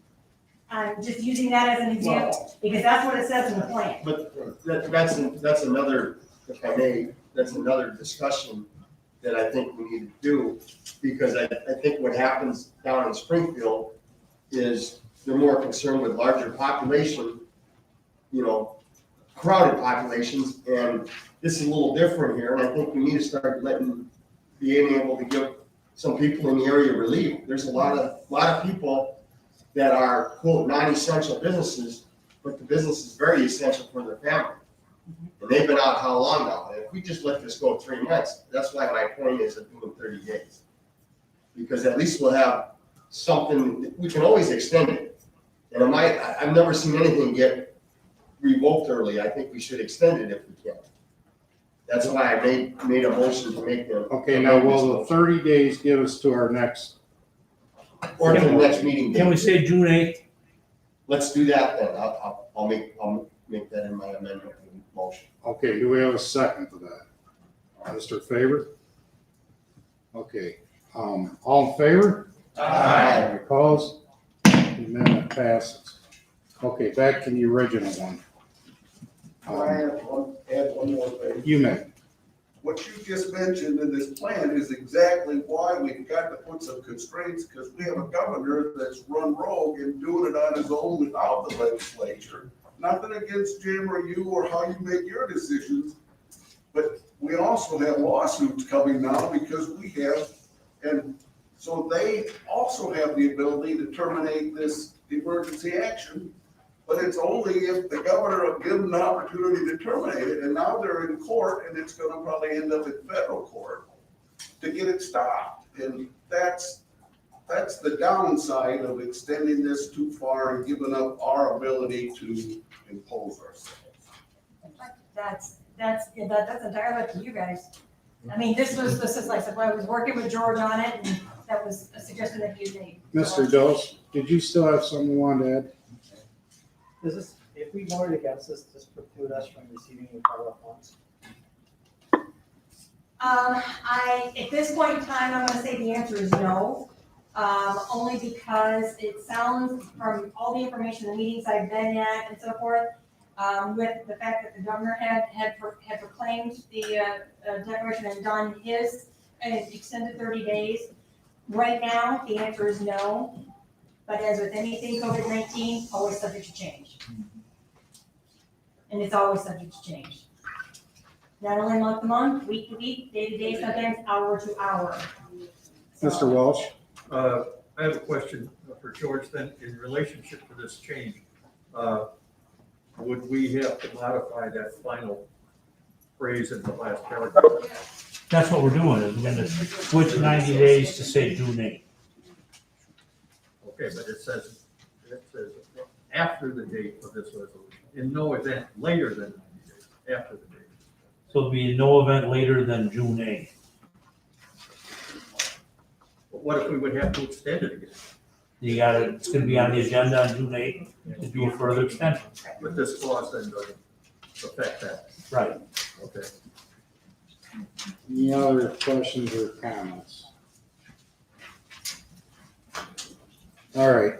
Speaker 22: I'm just using that as an example, because that's what it says in the plan.
Speaker 3: But that's another, if I may, that's another discussion that I think we need to do, because I think what happens down in Springfield is they're more concerned with larger population, you know, crowded populations, and this is a little different here, and I think we need to start being able to give some people in the area relief. There's a lot of people that are, quote, non-essential businesses, but the business is very essential for their family. And they've been out how long now? And if we just let this go 3 months, that's why my point is of doing 30 days. Because at least we'll have something, we can always extend it. And I've never seen anything get revoked early. I think we should extend it if we can. That's why I made a motion to make the.
Speaker 2: Okay, now will the 30 days give us to our next?
Speaker 3: Or to the next meeting.
Speaker 12: Can we say June 8th?
Speaker 3: Let's do that then. I'll make that in my amendment motion.
Speaker 2: Okay, do we have a second to that? Mr. Faber? Okay, all in favor?
Speaker 3: Aye.
Speaker 2: Opposed? Amendment passes. Okay, back to the original one.
Speaker 10: Can I add one more thing?
Speaker 2: You may.
Speaker 10: What you just mentioned in this plan is exactly why we've got to put some constraints, because we have a governor that's run rogue and doing it on his own without the legislature. Nothing against Jim or you or how you make your decisions, but we also have lawsuits coming now because we have, and so they also have the ability to terminate this emergency action, but it's only if the governor will give them an opportunity to terminate it, and now they're in court, and it's gonna probably end up in federal court to get it stopped. And that's the downside of extending this too far and giving up our ability to impose ourselves.
Speaker 22: That's entirely up to you guys. I mean, this is like, I was working with George on it, and that was a suggestion that you made.
Speaker 2: Mr. Dose, did you still have something you wanted to add?
Speaker 21: Does this, if we voted against this, does preclude us from receiving the federal funds?
Speaker 22: At this point in time, I'm gonna say the answer is no. Only because it sounds from all the information, the meetings I've been at and so forth, with the fact that the governor had proclaimed the declaration and done his extended 30 days. Right now, the answer is no. But as with anything COVID-19, always subject to change. And it's always subject to change. Not only month to month, week to week, day to day, sometimes hour to hour.
Speaker 2: Mr. Walsh?
Speaker 15: I have a question for George then, in relationship to this change. Would we have to modify that final phrase in the last paragraph?
Speaker 12: That's what we're doing, is we're gonna switch 90 days to say June 8th.
Speaker 15: Okay, but it says after the date of this resolution, in no event later than 90 days. after the date.
Speaker 12: So it'll be no event later than June 8th.
Speaker 15: But what if we would have to extend it again?
Speaker 12: It's gonna be on the agenda on June 8th to do a further extension.
Speaker 15: But this clause then doesn't affect that.
Speaker 12: Right.
Speaker 15: Okay.
Speaker 2: Any other questions or comments? All right,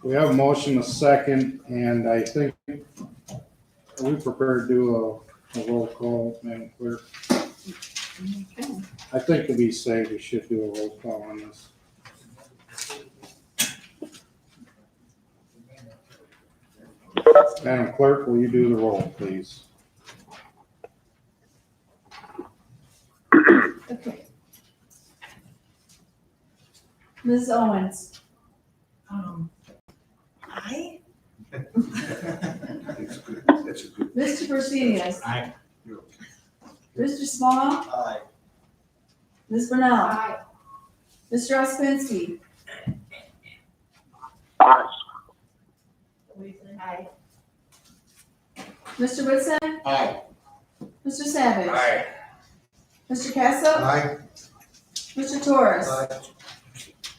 Speaker 2: we have a motion, a second, and I think, are we prepared to do a roll call, Madam Clerk? I think to be safe, we should do a roll call on this. Madam Clerk, will you do the roll, please?
Speaker 4: Okay. Ms. Owens,
Speaker 6: Aye.
Speaker 8: That's good. That's a good.
Speaker 4: Mr. Bersenius.
Speaker 12: Aye.
Speaker 4: Mr. Small,
Speaker 18: Aye.
Speaker 4: Ms. Brunel. Mr. Ospinski.
Speaker 13: Aye.
Speaker 6: Aye.
Speaker 4: Mr. Whitson.
Speaker 18: Aye.
Speaker 4: Mr. Savage.
Speaker 18: Aye.
Speaker 4: Mr. Castle.
Speaker 8: Aye.
Speaker 4: Mr. Torres.
Speaker 8: Aye.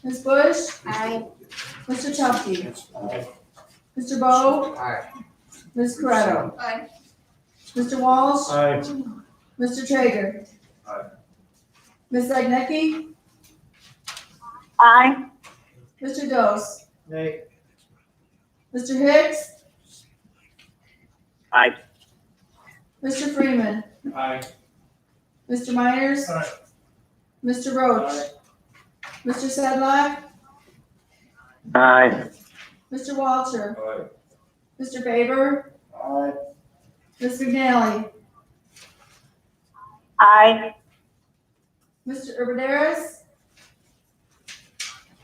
Speaker 4: Ms. Bush.
Speaker 6: Aye.
Speaker 4: Mr. Chupke.
Speaker 18: Aye.
Speaker 4: Mr. Bo.
Speaker 18: Aye.
Speaker 4: Ms. Corretto.
Speaker 5: Aye.
Speaker 4: Mr. Walsh.
Speaker 12: Aye.
Speaker 4: Mr. Traeger.
Speaker 15: Aye.
Speaker 4: Ms. Agnecky.
Speaker 13: Aye.
Speaker 4: Mr. Dose.
Speaker 21: Nay.
Speaker 4: Mr. Hicks.
Speaker 13: Aye.
Speaker 4: Mr. Freeman.
Speaker 9: Aye.
Speaker 4: Mr. Myers.
Speaker 19: Aye.
Speaker 4: Mr. Roach. Mr. Sedlock.
Speaker 13: Aye.
Speaker 4: Mr. Walter.
Speaker 15: Aye.
Speaker 4: Mr. Faber.
Speaker 18: Aye.
Speaker 4: Ms. McNally.
Speaker 13: Aye.
Speaker 4: Mr. Urbanez.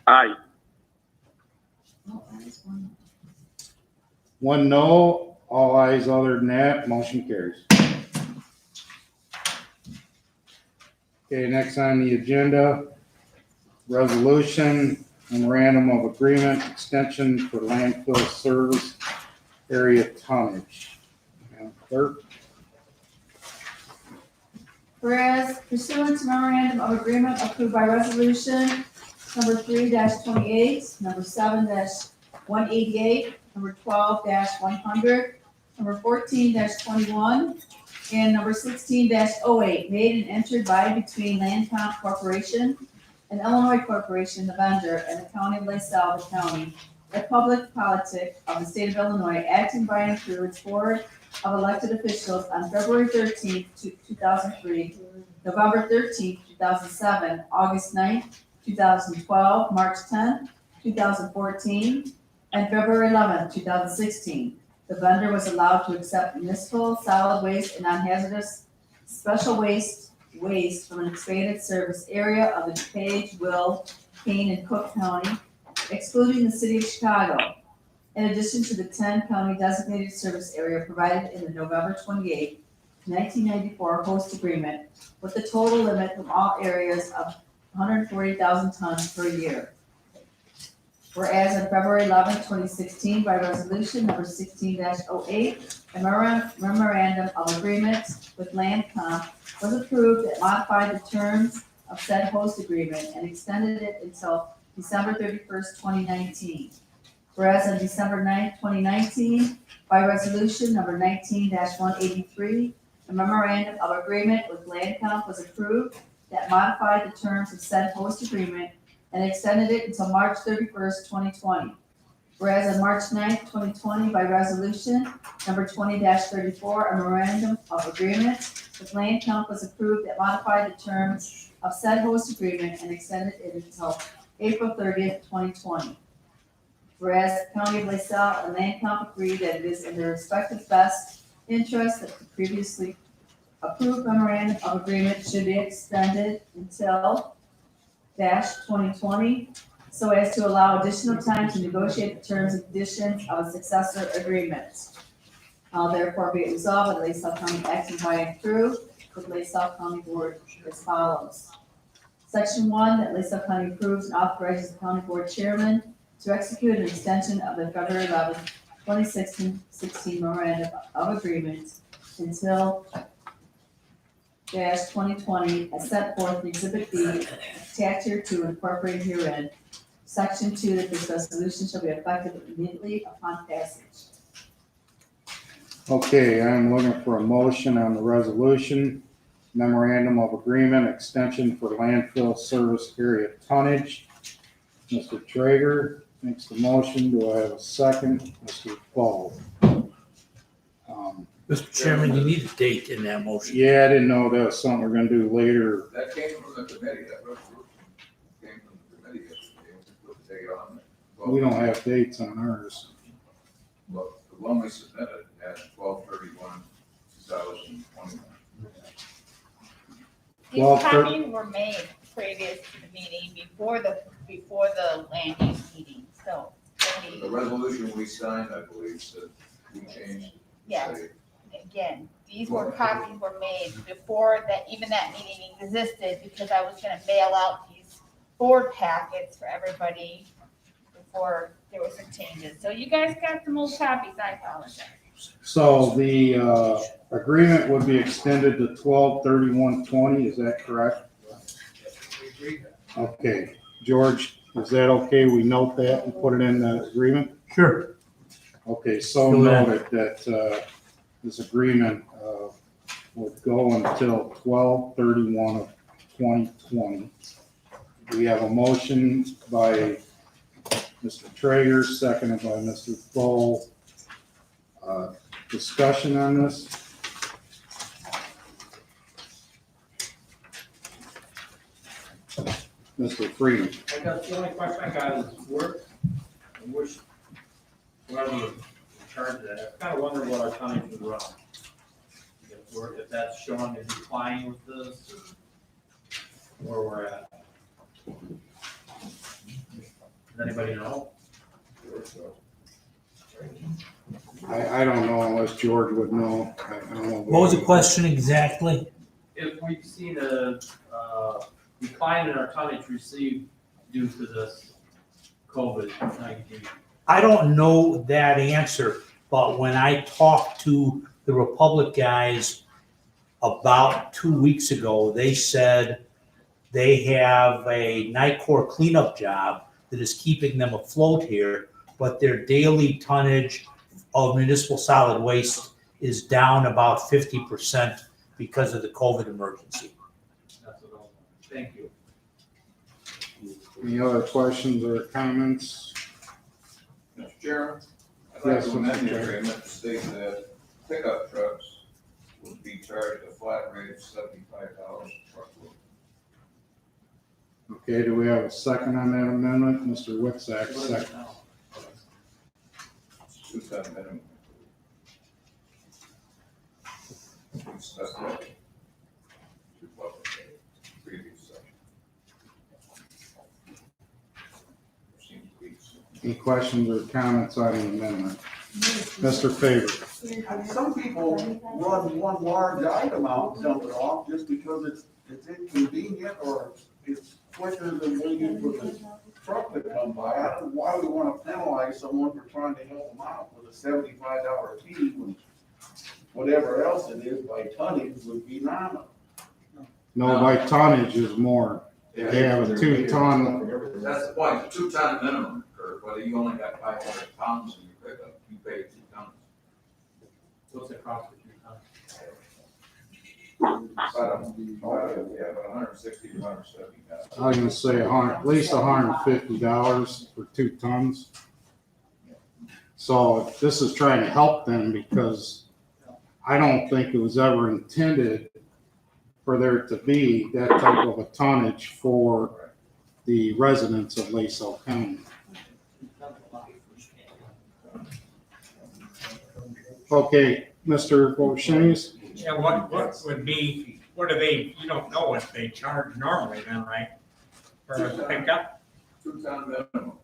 Speaker 13: Aye.
Speaker 2: One no, all ayes other than that, motion carries. Okay, next on the agenda, resolution, memorandum of agreement, extension for landfill service area tonnage. Madam Clerk?
Speaker 4: Whereas pursuant to memorandum of agreement approved by resolution number 3-28, number 7-188, number 12-100, number 14-21, and number 16-08, made and entered by and between Landcom Corporation and Illinois Corporation, the vendor, and the County of LaSalle, the county, a public politic of the state of Illinois, acting by and through its board of elected officials on February 13th, 2003, November 13th, 2007, August 9th, 2012, March 10th, 2014, and February 11th, 2016. The vendor was allowed to accept municipal solid waste and non-hazardous special waste from an expanded service area of the DuPage, Will, Kane, and Cook County, excluding the city of Chicago, in addition to the 10 county designated service area provided in the November 28, 1994 host agreement, with a total limit from all areas of 140,000 tons per year. Whereas on February 11, 2016, by resolution number 16-08, a memorandum of agreement with Landcom was approved that modified the terms of said host agreement and extended it until December 31st, 2019. Whereas on December 9th, 2019, by resolution number 19-183, a memorandum of agreement with Landcom was approved that modified the terms of said host agreement and extended it until March 31st, 2020. Whereas on March 9th, 2020, by resolution number 20-34, a memorandum of agreement with Landcom was approved that modified the terms of said host agreement and extended it until April 30th, 2020. Whereas the County of LaSalle and Landcom agree that it is in their respective best interest that the previously approved memorandum of agreement should be extended until 2020, so as to allow additional time to negotiate the terms and conditions of a successor agreement. Now therefore be it resolved that LaSalle County acting by and through the LaSalle County Board as follows. Section 1, that LaSalle County approves and authorizes the County Board Chairman to execute an extension of the February 11, 2016 memorandum of agreement until 2020 as set forth in Exhibit B, attached here to incorporated herein. Section 2, that this resolution shall be effective immediately upon passage.
Speaker 2: Okay, I'm looking for a motion on the resolution, memorandum of agreement, extension for landfill service area tonnage. Mr. Traeger makes the motion. Do I have a second? Mr. Fall.
Speaker 12: Mr. Chairman, you need a date in that motion.
Speaker 2: Yeah, I didn't know that was something we're gonna do later.
Speaker 10: That came from the committee, that resolution came from the committee yesterday, we put the date on it.
Speaker 2: We don't have dates on ours.
Speaker 10: Well, the one we submitted had 12/31/2021.
Speaker 2: Well,
Speaker 1: These copies were made previous to the meeting, before the land use meeting, so.
Speaker 10: The resolution we signed, I believe, said we changed.
Speaker 1: Yes, again, these copies were made before that, even that meeting existed, because I was gonna mail out these board packets for everybody before there were some changes. So you guys got some old copies, I apologize.
Speaker 2: So the agreement would be extended to 12/31/20, is that correct? Okay, George, is that okay? We note that and put it in the agreement?
Speaker 12: Sure.
Speaker 2: Okay, so
Speaker 12: Go ahead.
Speaker 2: noted that this agreement would go until 12/31/2020. We have a motion by Mr. Traeger, seconded by Mr. Fall. Discussion on this? Mr. Freeman.
Speaker 9: I guess the only question I got is I wish whoever was in charge of that, I kind of wonder what our tonnage would run. If that's showing a decline with this, or where we're at. Does anybody know?
Speaker 2: I don't know unless George would know. I don't know.
Speaker 12: What was the question exactly?
Speaker 9: If we've seen a decline in our tonnage received due to this COVID-19.
Speaker 12: I don't know that answer, but when I talked to the Republic guys about 2 weeks ago, they said they have a NICOR cleanup job that is keeping them afloat here, but their daily tonnage of municipal solid waste is down about 50% because of the COVID emergency.
Speaker 9: That's what I was, thank you.
Speaker 2: Any other questions or comments?
Speaker 10: Mr. Chairman, I'd like
Speaker 2: Yes,
Speaker 10: to
Speaker 2: Mr.
Speaker 10: amend the
Speaker 2: Chair.
Speaker 10: agreement to state that pickup trucks would be charged a flat rate of $75 per truckload.
Speaker 2: Okay, do we have a second on that amendment? Mr. Whitsack,
Speaker 9: What is it
Speaker 2: second.
Speaker 9: now?
Speaker 10: 2-ton minimum. That's right. To what the previous section. Seems to be some-
Speaker 2: Any questions or comments on the amendment? Mr. Faber.
Speaker 10: Some people run one large item out and dump it off just because it's inconvenient or it's quicker than waiting for the truck to come by. I don't know why we want to penalize someone for trying to help them out with a $75 fee when whatever else it is by tonnage would be nominal.
Speaker 2: No, by tonnage is more. They have a 2-ton.
Speaker 10: That's the point, the 2-ton minimum, Kurt, whether you only got 500 pounds in your pickup, you pay 2 tons.
Speaker 9: What's the cost for 2 tons?
Speaker 10: About 160 to 170.
Speaker 2: I was gonna say at least $150 for 2 tons. So this is trying to help them because I don't think it was ever intended for there to be that type of a tonnage for the residents of LaSalle County. Okay, Mr. Boshanes?
Speaker 11: Yeah, what would be, what do they, you don't know what they charge normally then, right? For a pickup,
Speaker 10: 2-ton minimum.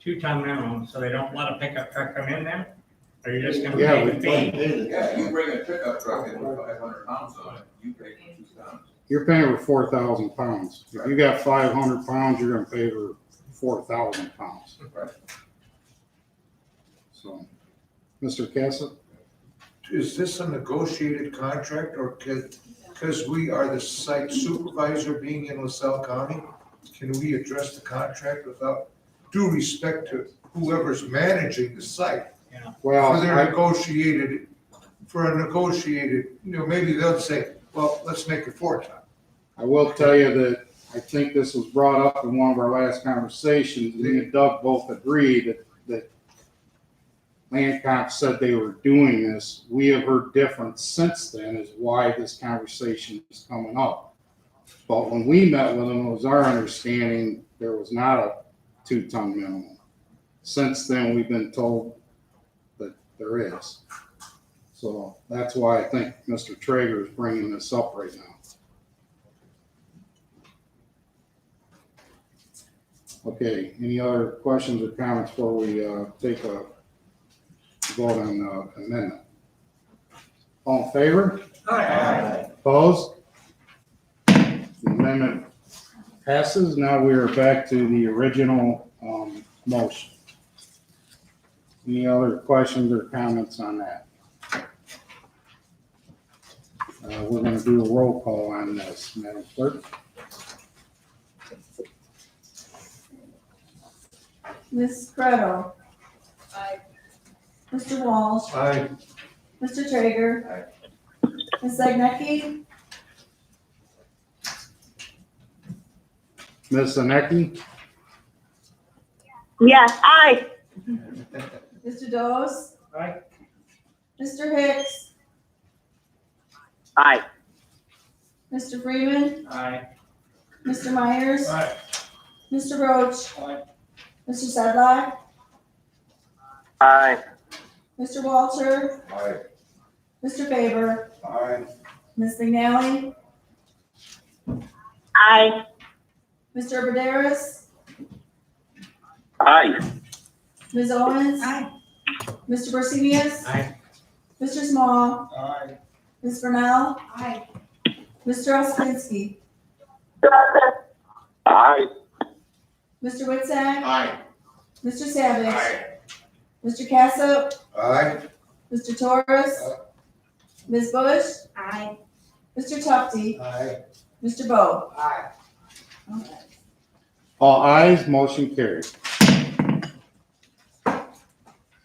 Speaker 11: 2-ton minimum, so they don't let a pickup truck come in then? Or you're just gonna
Speaker 2: Yeah,
Speaker 11: pay the fee?
Speaker 10: Yeah, you bring a pickup truck in with 500 pounds on it, you pay for 2 tons.
Speaker 2: You're paying for 4,000 pounds. If you got 500 pounds, you're gonna pay for 4,000 pounds.
Speaker 10: Right.
Speaker 2: So, Mr. Castle?
Speaker 8: Is this a negotiated contract or because we are the site supervisor being in LaSalle County, can we address the contract without due respect to whoever's managing the site?
Speaker 2: Well,
Speaker 8: For a negotiated, maybe they'll say, well, let's make it 4 times.
Speaker 2: I will tell you that I think this was brought up in one of our last conversations. Me and Doug both agreed that Lancock said they were doing this. We have heard different since then is why this conversation is coming up. But when we met with them, it was our understanding there was not a 2-ton minimum. Since then, we've been told that there is. So that's why I think Mr. Traeger is bringing this up right now. Okay, any other questions or comments before we take a vote on the amendment? All in favor?
Speaker 3: Aye.
Speaker 2: Opposed? The amendment passes. Now we are back to the original motion. Any other questions or comments on that? We're going to do a roll call on this, Madam Clerk.
Speaker 4: Ms. Credo.
Speaker 1: Aye.
Speaker 4: Mr. Walsh.
Speaker 8: Aye.
Speaker 4: Mr. Traeger. Ms. Zagnecki.
Speaker 2: Ms. Zanecki?
Speaker 13: Yes, aye.
Speaker 4: Mr. Dose.
Speaker 11: Aye.
Speaker 4: Mr. Hicks.
Speaker 13: Aye.
Speaker 4: Mr. Freeman.
Speaker 11: Aye.
Speaker 4: Mr. Myers.
Speaker 11: Aye.
Speaker 4: Mr. Roach.
Speaker 11: Aye.
Speaker 4: Mr. Sedlock.
Speaker 13: Aye.
Speaker 4: Mr. Walter.
Speaker 8: Aye.
Speaker 4: Mr. Faber.
Speaker 8: Aye.
Speaker 4: Ms. McNally.
Speaker 13: Aye.
Speaker 4: Mr. Urbanderas.
Speaker 13: Aye.
Speaker 4: Ms. Owens.
Speaker 22: Aye.
Speaker 4: Mr. Barsenius.
Speaker 11: Aye.
Speaker 4: Mr. Small.
Speaker 8: Aye.
Speaker 4: Ms. Bernal.
Speaker 22: Aye.
Speaker 4: Mr. Ospinski.
Speaker 13: Aye.
Speaker 4: Mr. Whitsack.
Speaker 8: Aye.
Speaker 4: Mr. Savage. Mr. Cassup.
Speaker 8: Aye.
Speaker 4: Mr. Torres. Ms. Bush.
Speaker 22: Aye.
Speaker 4: Mr. Tufti.
Speaker 8: Aye.
Speaker 4: Mr. Bo.
Speaker 8: Aye.
Speaker 4: Okay.
Speaker 2: All ayes, motion carried.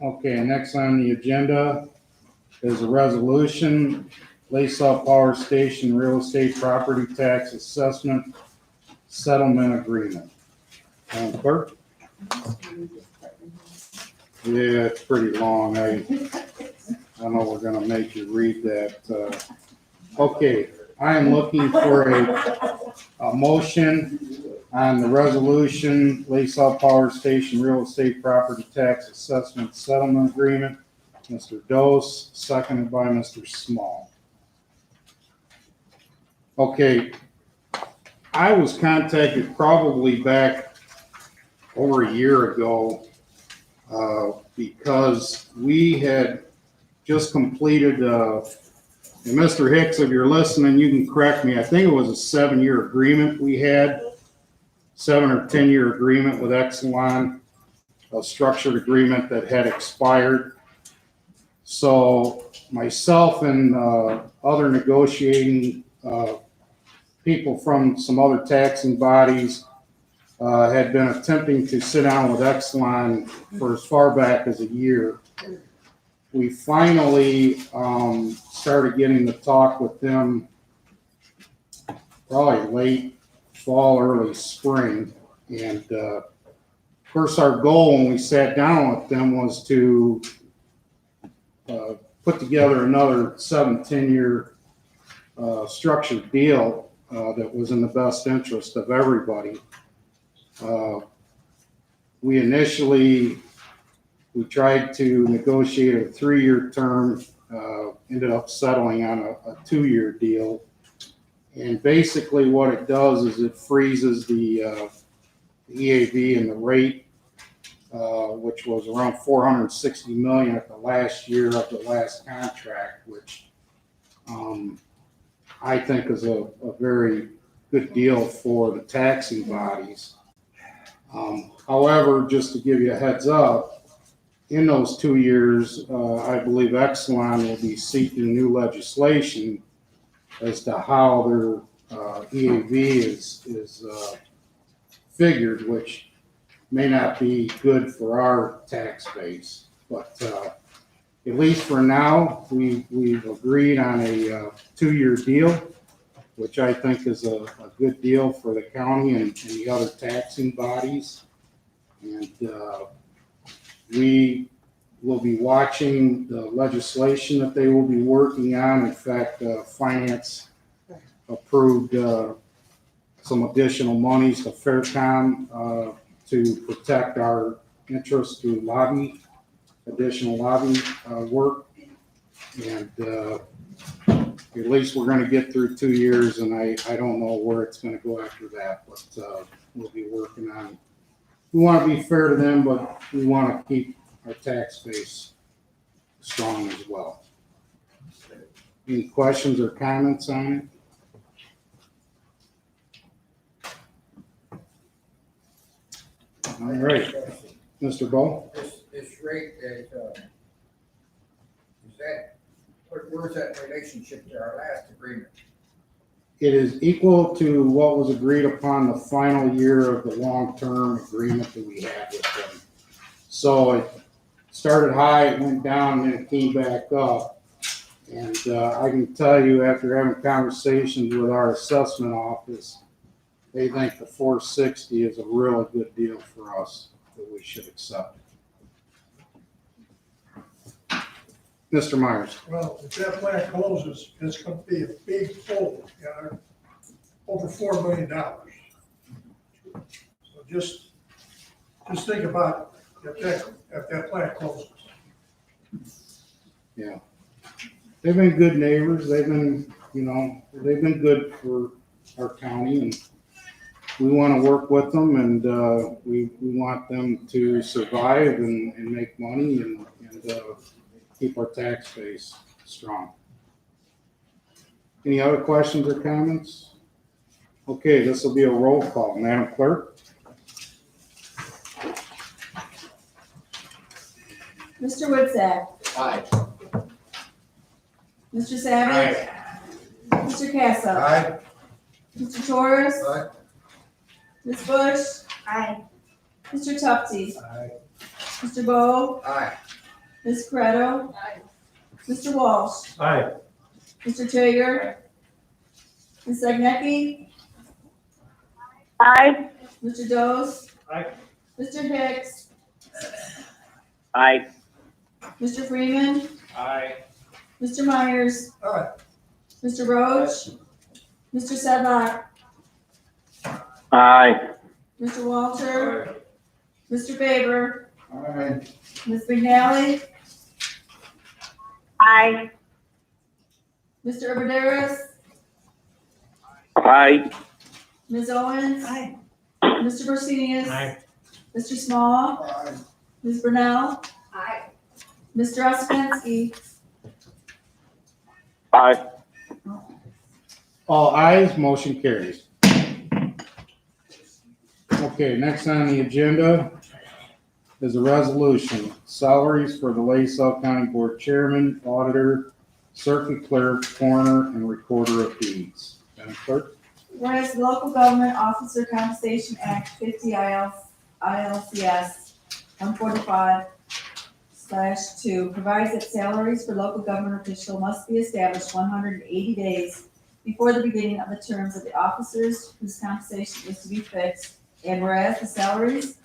Speaker 2: Okay, next on the agenda is a resolution, LaSalle Power Station Real Estate Property Tax Assessment Settlement Agreement. Madam Clerk? Yeah, it's pretty long. I know we're gonna make you read that. Okay, I am looking for a motion on the resolution, LaSalle Power Station Real Estate Property Tax Assessment Settlement Agreement. Mr. Dose, seconded by Mr. Small. Okay, I was contacted probably back over a year ago because we had just completed, and Mr. Hicks, if you're listening, you can correct me, I think it was a 7-year agreement we had, 7 or 10-year agreement with Exelon, a structured agreement that had expired. So myself and other negotiating people from some other taxing bodies had been attempting to sit down with Exelon for as far back as a year. We finally started getting to talk with them probably late fall, early spring. And of course, our goal when we sat down with them was to put together another 7-10-year structured deal that was in the best interest of everybody. We tried to negotiate a 3-year term, ended up settling on a 2-year deal. And basically what it does is it freezes the EAV and the rate, which was around $460 million at the last year of the last contract, which I think is a very good deal for the taxing bodies. However, just to give you a heads up, in those 2 years, I believe Exelon will be seeking new legislation as to how their EAV is figured, which may not be good for our tax base. But at least for now, we've agreed on a 2-year deal, which I think is a good deal for the county and the other taxing bodies. And we will be watching the legislation that they will be working on. In fact, Finance approved some additional monies to Faircom to protect our interests through additional lobby work. And at least we're going to get through 2 years, and I don't know where it's going to go after that, but we'll be working on it. We want to be fair to them, but we want to keep our tax base strong as well. Any questions or comments on it? All right, Mr. Bo?
Speaker 7: This rate is that, where's that relationship to our last agreement?
Speaker 2: It is equal to what was agreed upon the final year of the long-term agreement that we had with them. So it started high, it went down, and then it came back up. And I can tell you, after having conversations with our assessment office, they think the 460 is a really good deal for us that we should accept. Mr. Myers.
Speaker 19: Well, if that plant closes, it's gonna be a big hole, over $4 million. So just think about if that plant closes.
Speaker 2: Yeah. They've been good neighbors. They've been good for our county, and we want to work with them, and we want them to survive and make money and keep our tax base strong. Any other questions or comments? Okay, this will be a roll call. Madam Clerk?
Speaker 4: Mr. Woodzak.
Speaker 7: Aye.
Speaker 4: Mr. Savage. Mr. Casa.
Speaker 8: Aye.
Speaker 4: Mr. Torres.
Speaker 8: Aye.
Speaker 4: Ms. Bush.
Speaker 20: Aye.
Speaker 4: Mr. Tufti.
Speaker 8: Aye.
Speaker 4: Mr. Bo.
Speaker 7: Aye.
Speaker 4: Ms. Corretto. Mr. Walsh.
Speaker 15: Aye.
Speaker 4: Mr. Traeger. Ms. Agnecky.
Speaker 13: Aye.
Speaker 4: Mr. Dose.
Speaker 11: Aye.
Speaker 4: Mr. Hicks.
Speaker 13: Aye.
Speaker 4: Mr. Freeman.
Speaker 11: Aye.
Speaker 4: Mr. Myers.
Speaker 19: Aye.
Speaker 4: Mr. Roach. Mr. Sedlock.
Speaker 13: Aye.
Speaker 4: Mr. Walter. Mr. Faber.
Speaker 8: Aye.
Speaker 4: Ms. McNally.
Speaker 13: Aye.
Speaker 4: Mr. Urbanderas.
Speaker 13: Aye.
Speaker 4: Ms. Owens.
Speaker 22: Aye.
Speaker 4: Mr. Bursinius.
Speaker 11: Aye.
Speaker 4: Mr. Small.
Speaker 8: Aye.
Speaker 4: Ms. Brunel.
Speaker 22: Aye.
Speaker 4: Mr. Ospensky.
Speaker 13: Aye.
Speaker 2: All ayes, motion carries. Okay, next on the agenda is a resolution, salaries for the LaSalle County Board Chairman, Auditor, Circuit Clerk, Coroner, and Recorder of Deeds. Madam Clerk?
Speaker 4: Whereas the Local Government Officer Compensation Act 50 ILCS 145/2 provides that salaries for local government officials must be established 180 days before the beginning of the terms of the officers whose compensation is to be fixed. And whereas the salaries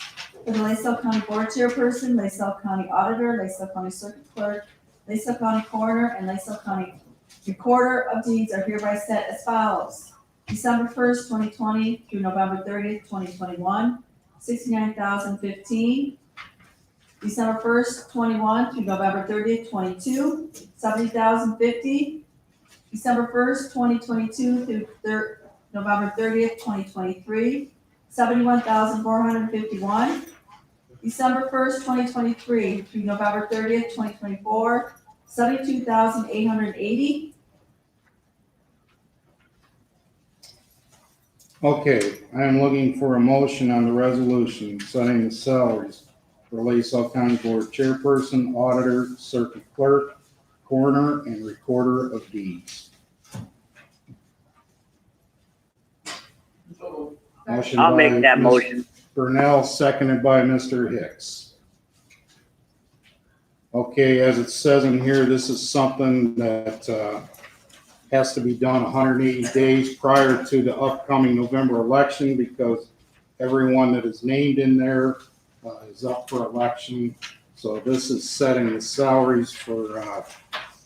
Speaker 4: for the LaSalle County Board Chairperson, LaSalle County Auditor, LaSalle County Circuit Clerk, LaSalle County Coroner, and LaSalle County Recorder of Deeds are hereby set as follows. December 1st, 2020 through November 30th, 2021, $69,015. December 1st, 21 through November 30th, 22, $70,050. December 1st, 2022 through November 30th, 2023, $71,451. December 1st, 2023 through November 30th, 2024, $72,880.
Speaker 2: Okay, I am looking for a motion on the resolution setting the salaries for LaSalle County Board Chairperson, Auditor, Circuit Clerk, Coroner, and Recorder of Deeds. Motion
Speaker 13: I'll
Speaker 2: by
Speaker 13: make that
Speaker 2: Ms.
Speaker 13: motion.
Speaker 2: Burnell, seconded by Mr. Hicks. Okay, as it says in here, this is something that has to be done 180 days prior to the upcoming November election because everyone that is named in there is up for election. So this is setting the salaries for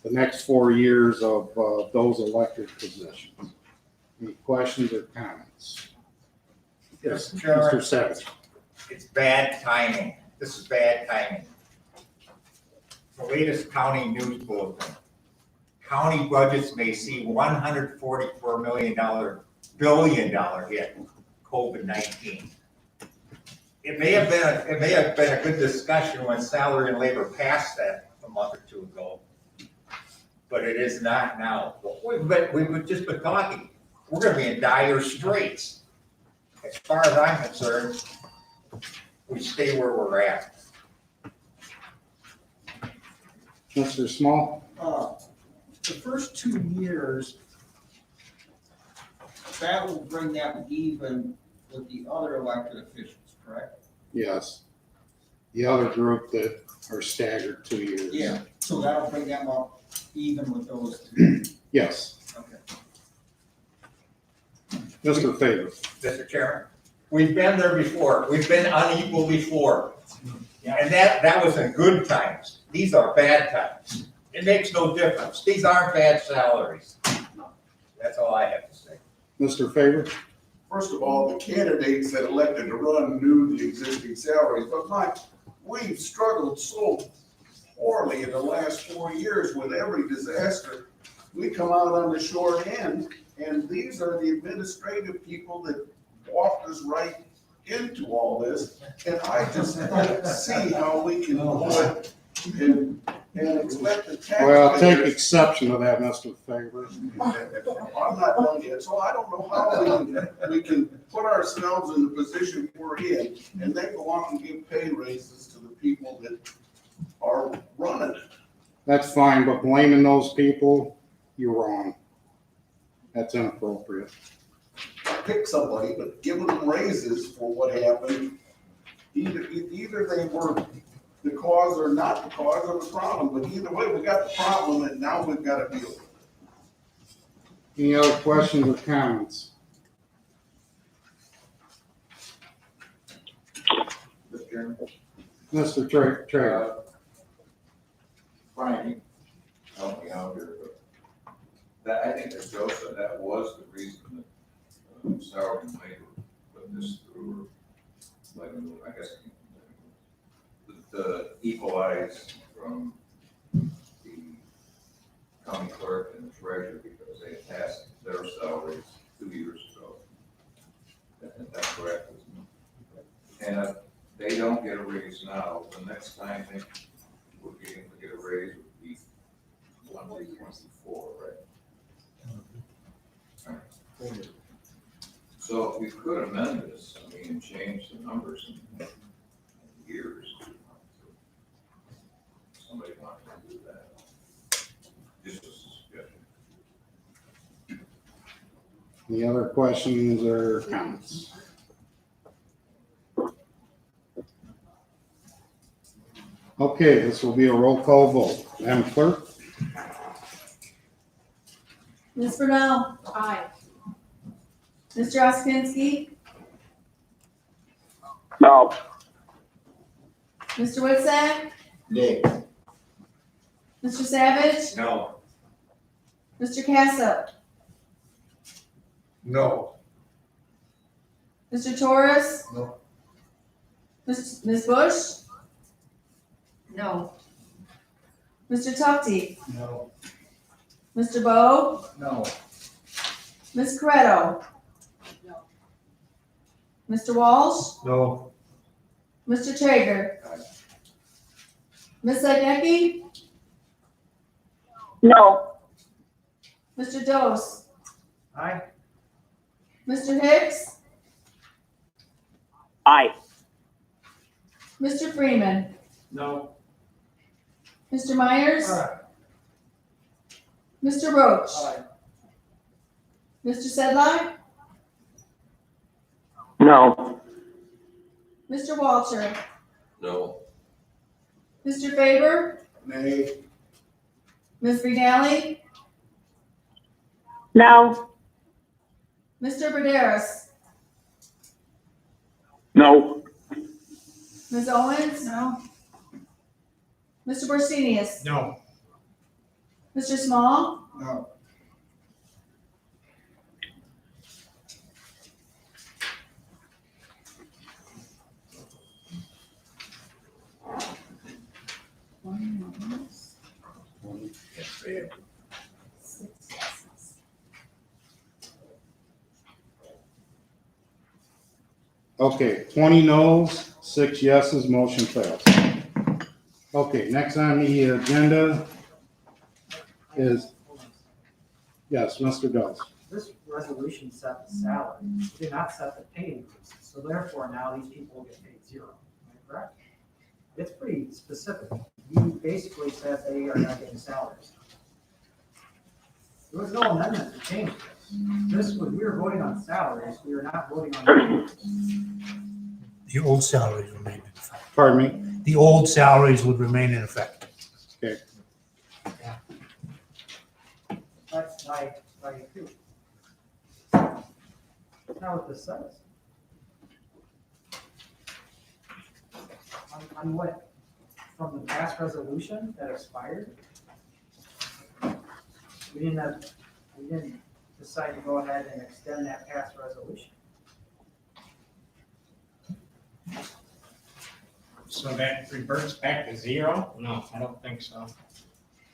Speaker 2: the next 4 years of those elected positions. Any questions or comments? Yes, Mr. Savage.
Speaker 14: It's bad timing. This is bad timing. The latest county news bulletin. County budgets may see $144 billion hit COVID-19. It may have been a good discussion when Salary and Labor passed that a month or two ago, but it is not now. We've just been talking. We're going to be in dire straits. As far as I'm concerned, we stay where we're at.
Speaker 2: Mr. Small?
Speaker 7: The first 2 years, that will bring them even with the other elected officials, correct?
Speaker 2: Yes. The other group that are staggered 2 years.
Speaker 7: Yeah, so that'll bring them up even with those two.
Speaker 2: Yes.
Speaker 7: Okay.
Speaker 2: Mr. Favor?
Speaker 14: Mr. Chairman, we've been there before. We've been unequal before. And that was in good times. These are bad times. It makes no difference. These aren't bad salaries. That's all I have to say.
Speaker 2: Mr. Favor?
Speaker 10: First of all, the candidates that elected to run knew the existing salaries, but we've struggled so poorly in the last 4 years with every disaster. We come out on the short end, and these are the administrative people that walked us right into all this, and I just don't see how we can do it and expect the taxpayers.
Speaker 2: Well, take exception to that, Mr. Favor.
Speaker 10: I'm not done yet, so I don't know how we can put ourselves in the position we're in and then go on and give pay raises to the people that are running it.
Speaker 2: That's fine, but blaming those people, you're wrong. That's inappropriate.
Speaker 10: Pick somebody, but giving them raises for what happened, either they were the cause or not the cause of the problem, but either way, we got the problem and now we've got to deal with it.
Speaker 2: Any other questions or comments?
Speaker 18: Mr. Chairman?
Speaker 2: Mr. Trader?
Speaker 18: Brian, help me out here, but that, I think as Joe said, that was the reason that Salary and Labor put this through, like, I guess, the equalize from the county clerk and the treasurer because they passed their salaries 2 years ago. That's correct, isn't it? And if they don't get a raise now, the next time they would be able to get a raise would be 2024, right? So if we could amend this, I mean, and change the numbers in years. Somebody wanted to do that. Just a suggestion.
Speaker 2: Any other questions or comments? Okay, this will be a roll call vote. Madam Clerk?
Speaker 4: Ms. Burnell? Aye. Mr. Ospinski?
Speaker 13: No.
Speaker 4: Mr. Woodside?
Speaker 14: Nay.
Speaker 4: Mr. Savage?
Speaker 14: No.
Speaker 4: Mr. Cassup?
Speaker 8: No.
Speaker 4: Mr. Torres?
Speaker 8: No.
Speaker 4: Ms. Bush?
Speaker 22: No.
Speaker 4: Mr. Tufti?
Speaker 8: No.
Speaker 4: Mr. Bo?
Speaker 7: No.
Speaker 4: Ms. Corretto?
Speaker 22: No.
Speaker 4: Mr. Walsh?
Speaker 8: No.
Speaker 4: Mr. Traeger? Ms. Zagecki?
Speaker 13: No.
Speaker 4: Mr. Dose?
Speaker 7: Aye.
Speaker 4: Mr. Hicks?
Speaker 13: Aye.
Speaker 4: Mr. Freeman,
Speaker 9: No.
Speaker 4: Mr. Myers,
Speaker 21: Aye.
Speaker 4: Mr. Roach,
Speaker 21: Aye.
Speaker 4: Mr. Sedlock,
Speaker 13: No.
Speaker 4: Mr. Walter,
Speaker 18: No.
Speaker 4: Mr. Faber,
Speaker 8: Nay.
Speaker 4: Ms. Vignali,
Speaker 13: No.
Speaker 4: Mr. Braderis,
Speaker 13: No.
Speaker 4: Ms. Owens? No. Mr. Barsenius?
Speaker 11: No.
Speaker 4: Mr. Small?
Speaker 8: No.
Speaker 2: Okay, 20 noes, 6 yeses, motion fails. Okay, next on the agenda is, yes, Mr. Dawes.
Speaker 21: This resolution set the salary, it did not set the pay increases, so therefore now these people will get paid zero, am I correct? It's pretty specific, you basically said they are not getting salaries. There was no amendment to change this, we were voting on salaries, we were not voting on pay increases.
Speaker 12: The old salaries remain in effect.
Speaker 2: Pardon me?
Speaker 12: The old salaries would remain in effect.
Speaker 2: Okay,
Speaker 21: That's my opinion. That's not what this says. On what, from the past resolution that expired? We didn't decide to go ahead and extend that past resolution.
Speaker 11: So that reverts back to zero? No, I don't think so.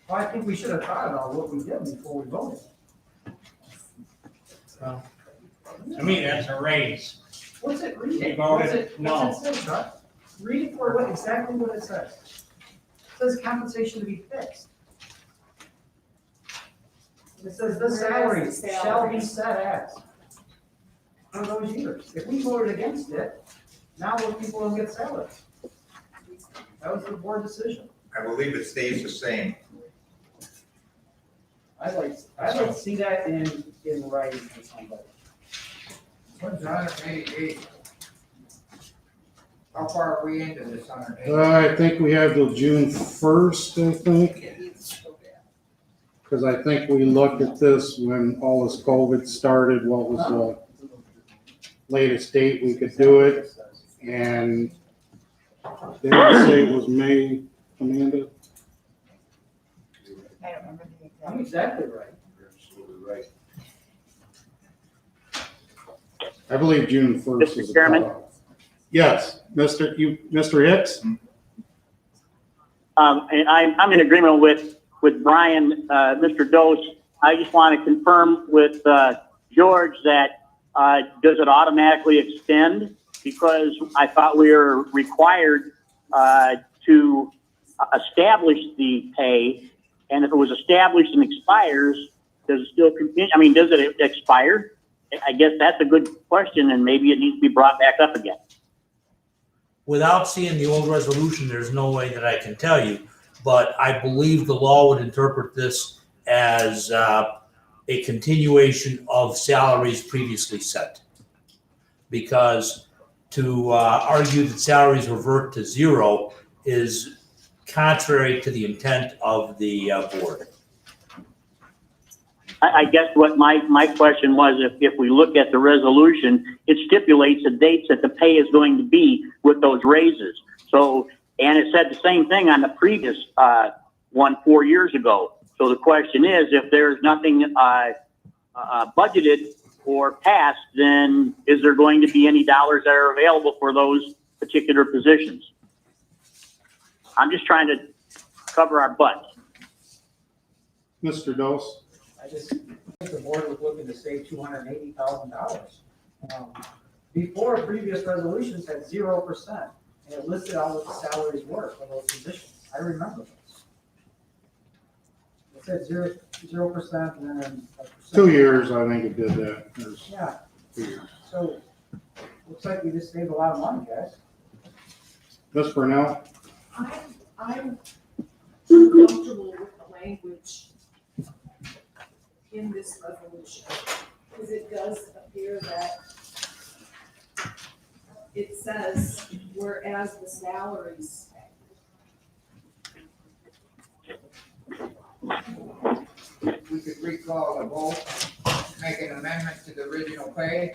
Speaker 21: Well, I think we should have thought about what we did before we voted.
Speaker 11: So, to me, that's a raise.
Speaker 21: What's it reading?
Speaker 11: We voted
Speaker 21: What's it say, Chuck? Read it for exactly what it says. It says compensation to be fixed. It says the salary shall be set as for those years. If we voted against it, now those people don't get salaries. That was the board decision.
Speaker 14: I believe it stays the same.
Speaker 21: I'd like to see that in writing from somebody.
Speaker 7: When's 188? How far are we into this 188?
Speaker 2: I think we have till June 1st, I think. Because I think we looked at this when all this COVID started, what was the latest date we could do it, and they would say it was May, Amanda?
Speaker 1: I don't remember the exact.
Speaker 21: I'm exactly right.
Speaker 8: You're absolutely right.
Speaker 2: I believe June 1st is
Speaker 13: Mr.
Speaker 2: the
Speaker 13: Chairman?
Speaker 2: cutoff. Yes, Mr. Hicks?
Speaker 13: And I'm in agreement with Brian, Mr. Dose. I just want to confirm with George that does it automatically extend? Because I thought we were required to establish the pay, and if it was established and expires, does it still continue? I mean, does it expire? I guess that's a good question, and maybe it needs to be brought back up again.
Speaker 12: Without seeing the old resolution, there's no way that I can tell you, but I believe the law would interpret this as a continuation of salaries previously set. Because to argue that salaries revert to zero is contrary to the intent of the board.
Speaker 13: I guess what my question was, if we look at the resolution, it stipulates the dates that the pay is going to be with those raises. So, and it said the same thing on the previous one 4 years ago. So the question is, if there's nothing budgeted or passed, then is there going to be any dollars that are available for those particular positions? I'm just trying to cover our butts.
Speaker 2: Mr. Dose?
Speaker 21: I just think the board was looking to save $280,000. Before, previous resolutions had 0%, and it listed out what the salaries were for those positions. I remember those. It said 0%, and then a percent.
Speaker 2: 2 years, I think it did that.
Speaker 21: Yeah,
Speaker 2: 2 years.
Speaker 21: so looks like we just saved a lot of money, guys.
Speaker 2: Ms. Brunel?
Speaker 5: I'm uncomfortable with the language in this resolution, because it does appear that it says, whereas the salaries.
Speaker 16: We could recall the vote, make an amendment to the original pay,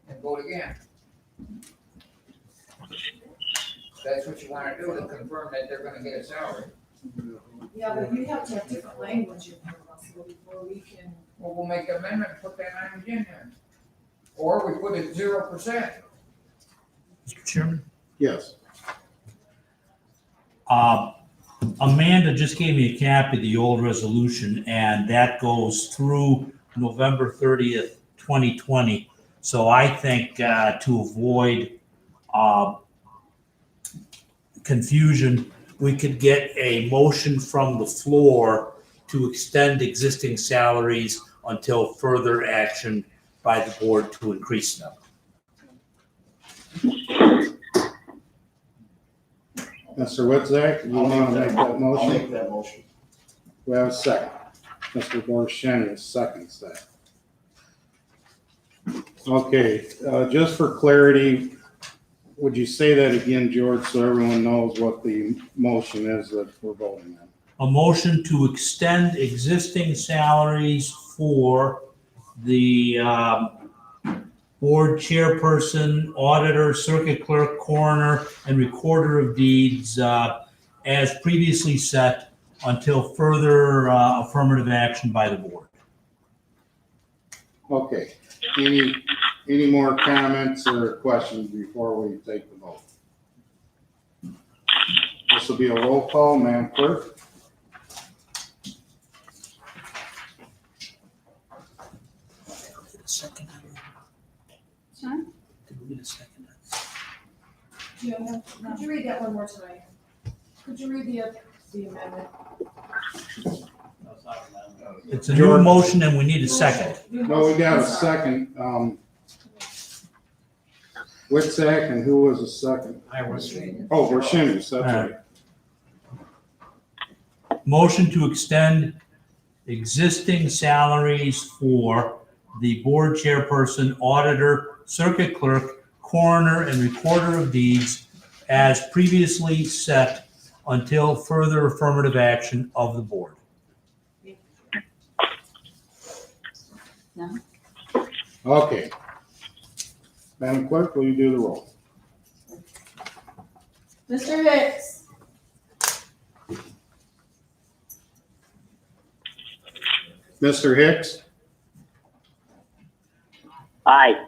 Speaker 16: and vote again. That's what you wanna do, to confirm that they're gonna get a salary.
Speaker 5: Yeah, but you have to have different language in here, Russell, before we can.
Speaker 16: Well, we'll make an amendment and put that language in there. Or we put it 0%.
Speaker 12: Mr. Chairman?
Speaker 2: Yes.
Speaker 12: Amanda just gave me a copy of the old resolution, and that goes through November 30th, 2020. So I think to avoid confusion, we could get a motion from the floor to extend existing salaries until further action by the board to increase them.
Speaker 2: Mr. Witczak, you want to make that motion?
Speaker 10: I'll make that motion.
Speaker 2: We have a second. Mr. Borshenius seconds that. Okay, just for clarity, would you say that again, George, so everyone knows what the motion is that we're voting on?
Speaker 12: A motion to extend existing salaries for the board chairperson, auditor, circuit clerk, coroner, and recorder of deeds as previously set until further affirmative action by the board.
Speaker 2: Okay, any more comments or questions before we take the vote? This will be a roll call, Madam Clerk.
Speaker 12: Second.
Speaker 4: Sean?
Speaker 12: Could we get a second?
Speaker 5: Could you read that one more time? Could you read the amendment?
Speaker 12: It's a new motion and we need a second.
Speaker 2: No, we got a second. Witczak, and who was the second?
Speaker 21: I was.
Speaker 2: Oh, Borshenius, that's right.
Speaker 12: Motion to extend existing salaries for the board chairperson, auditor, circuit clerk, coroner, and recorder of deeds as previously set until further affirmative action of the board.
Speaker 4: No?
Speaker 2: Okay. Madam Clerk, will you do the roll?
Speaker 4: Mr. Hicks?
Speaker 2: Mr. Hicks?
Speaker 13: Aye.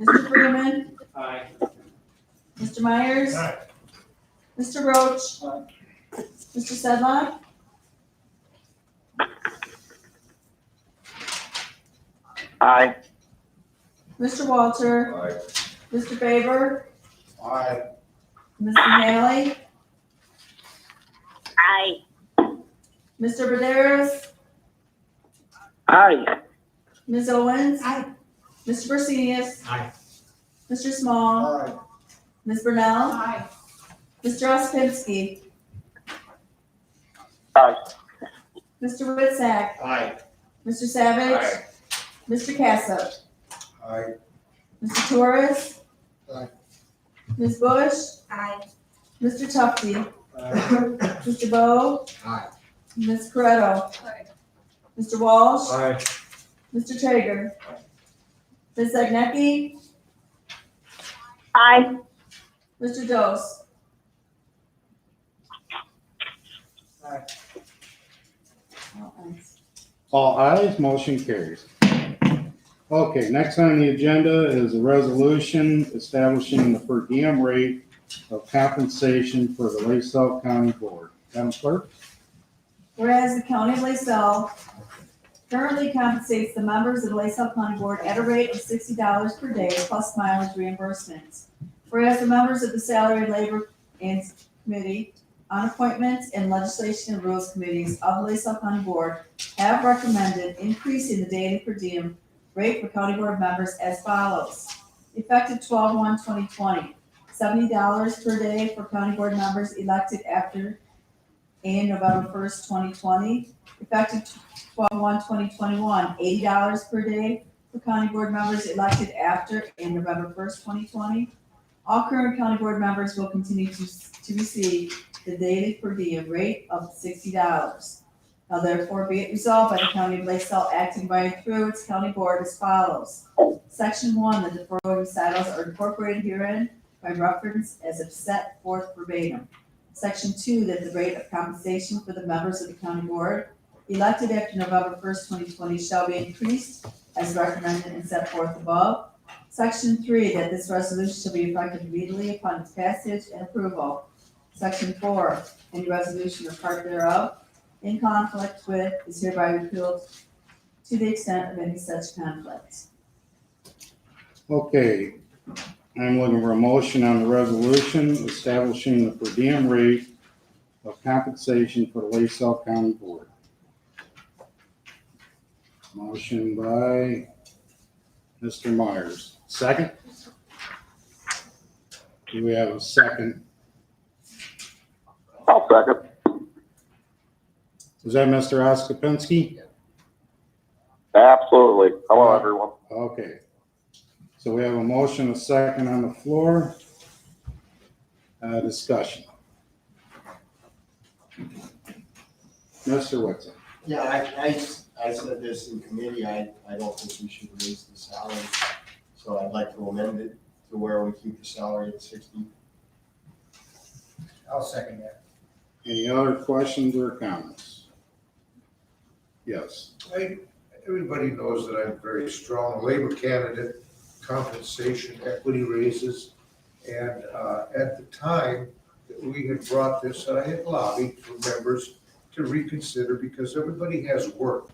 Speaker 4: Mr. Freeman?
Speaker 9: Aye.
Speaker 4: Mr. Myers?
Speaker 21: Aye.
Speaker 4: Mr. Roach? Mr. Sedlock?
Speaker 13: Aye.
Speaker 4: Mr. Walter?
Speaker 18: Aye.
Speaker 4: Mr. Faber?
Speaker 10: Aye.
Speaker 4: Mr. Haley?
Speaker 13: Aye.
Speaker 4: Mr. Banderas?
Speaker 13: Aye.
Speaker 4: Ms. Owens? Aye. Mr. Bersenius?
Speaker 21: Aye.
Speaker 4: Mr. Small?
Speaker 8: Aye.
Speaker 4: Ms. Brunel?
Speaker 5: Aye.
Speaker 4: Mr. Ospinski?
Speaker 13: Aye.
Speaker 4: Mr. Witczak?
Speaker 10: Aye.
Speaker 4: Mr. Savage?
Speaker 16: Aye.
Speaker 4: Mr. Cassup?
Speaker 8: Aye.
Speaker 4: Mr. Torres?
Speaker 8: Aye.
Speaker 4: Ms. Bush?
Speaker 22: Aye.
Speaker 4: Mr. Tufti? Mr. Bo?
Speaker 8: Aye.
Speaker 4: Ms. Corretto?
Speaker 5: Aye.
Speaker 4: Mr. Walsh?
Speaker 15: Aye.
Speaker 4: Mr. Traeger? Ms. Zagnecki?
Speaker 13: Aye.
Speaker 4: Mr. Dose?
Speaker 21: Aye.
Speaker 2: All ayes, motion carries. Okay, next on the agenda is a resolution establishing the per diem rate of compensation for the LaSalle County Board. Madam Clerk?
Speaker 4: Whereas the County of LaSalle currently compensates the members of the LaSalle County Board at a rate of $60 per day plus mileage reimbursements. Whereas the members of the Salary, Labor, and Committee on Appointments and Legislation and Rules Committees of the LaSalle County Board have recommended increasing the daily per diem rate for county board members as follows. Effective 12/1/2020, $70 per day for county board members elected after and November 1st, 2020. Effective 12/1/2021, $80 per day for county board members elected after and November 1st, 2020. All current county board members will continue to receive the daily per diem rate of $60. Now therefore be it resolved by the County of LaSalle acting by and through its county board as follows. Section 1, the deferral recitals are incorporated herein by reference as if set forth verbatim. Section 2, that the rate of compensation for the members of the county board elected after November 1st, 2020 shall be increased as recommended and set forth above. Section 3, that this resolution shall be effective immediately upon its passage and approval. Section 4, any resolution or part thereof in conflict with is hereby repealed to the extent of any such conflict.
Speaker 2: Okay, I'm looking for a motion on the resolution establishing the per diem rate of compensation for the LaSalle County Board. Motion by Mr. Myers. Second? Do we have a second?
Speaker 13: I'll second.
Speaker 2: Is that Mr. Oskopinski?
Speaker 13: Absolutely. Hello, everyone.
Speaker 2: Okay. So we have a motion, a second on the floor. Discussion. Mr. Whitson.
Speaker 6: Yeah, I said this in committee, I don't think we should raise the salary. So I'd like to amend it to where we keep the salary at 60.
Speaker 16: I'll second that.
Speaker 2: Any other questions or comments? Yes.
Speaker 8: Everybody knows that I'm a very strong labor candidate, compensation, equity raises. And at the time that we had brought this, and I had lobbied for members to reconsider because everybody has work.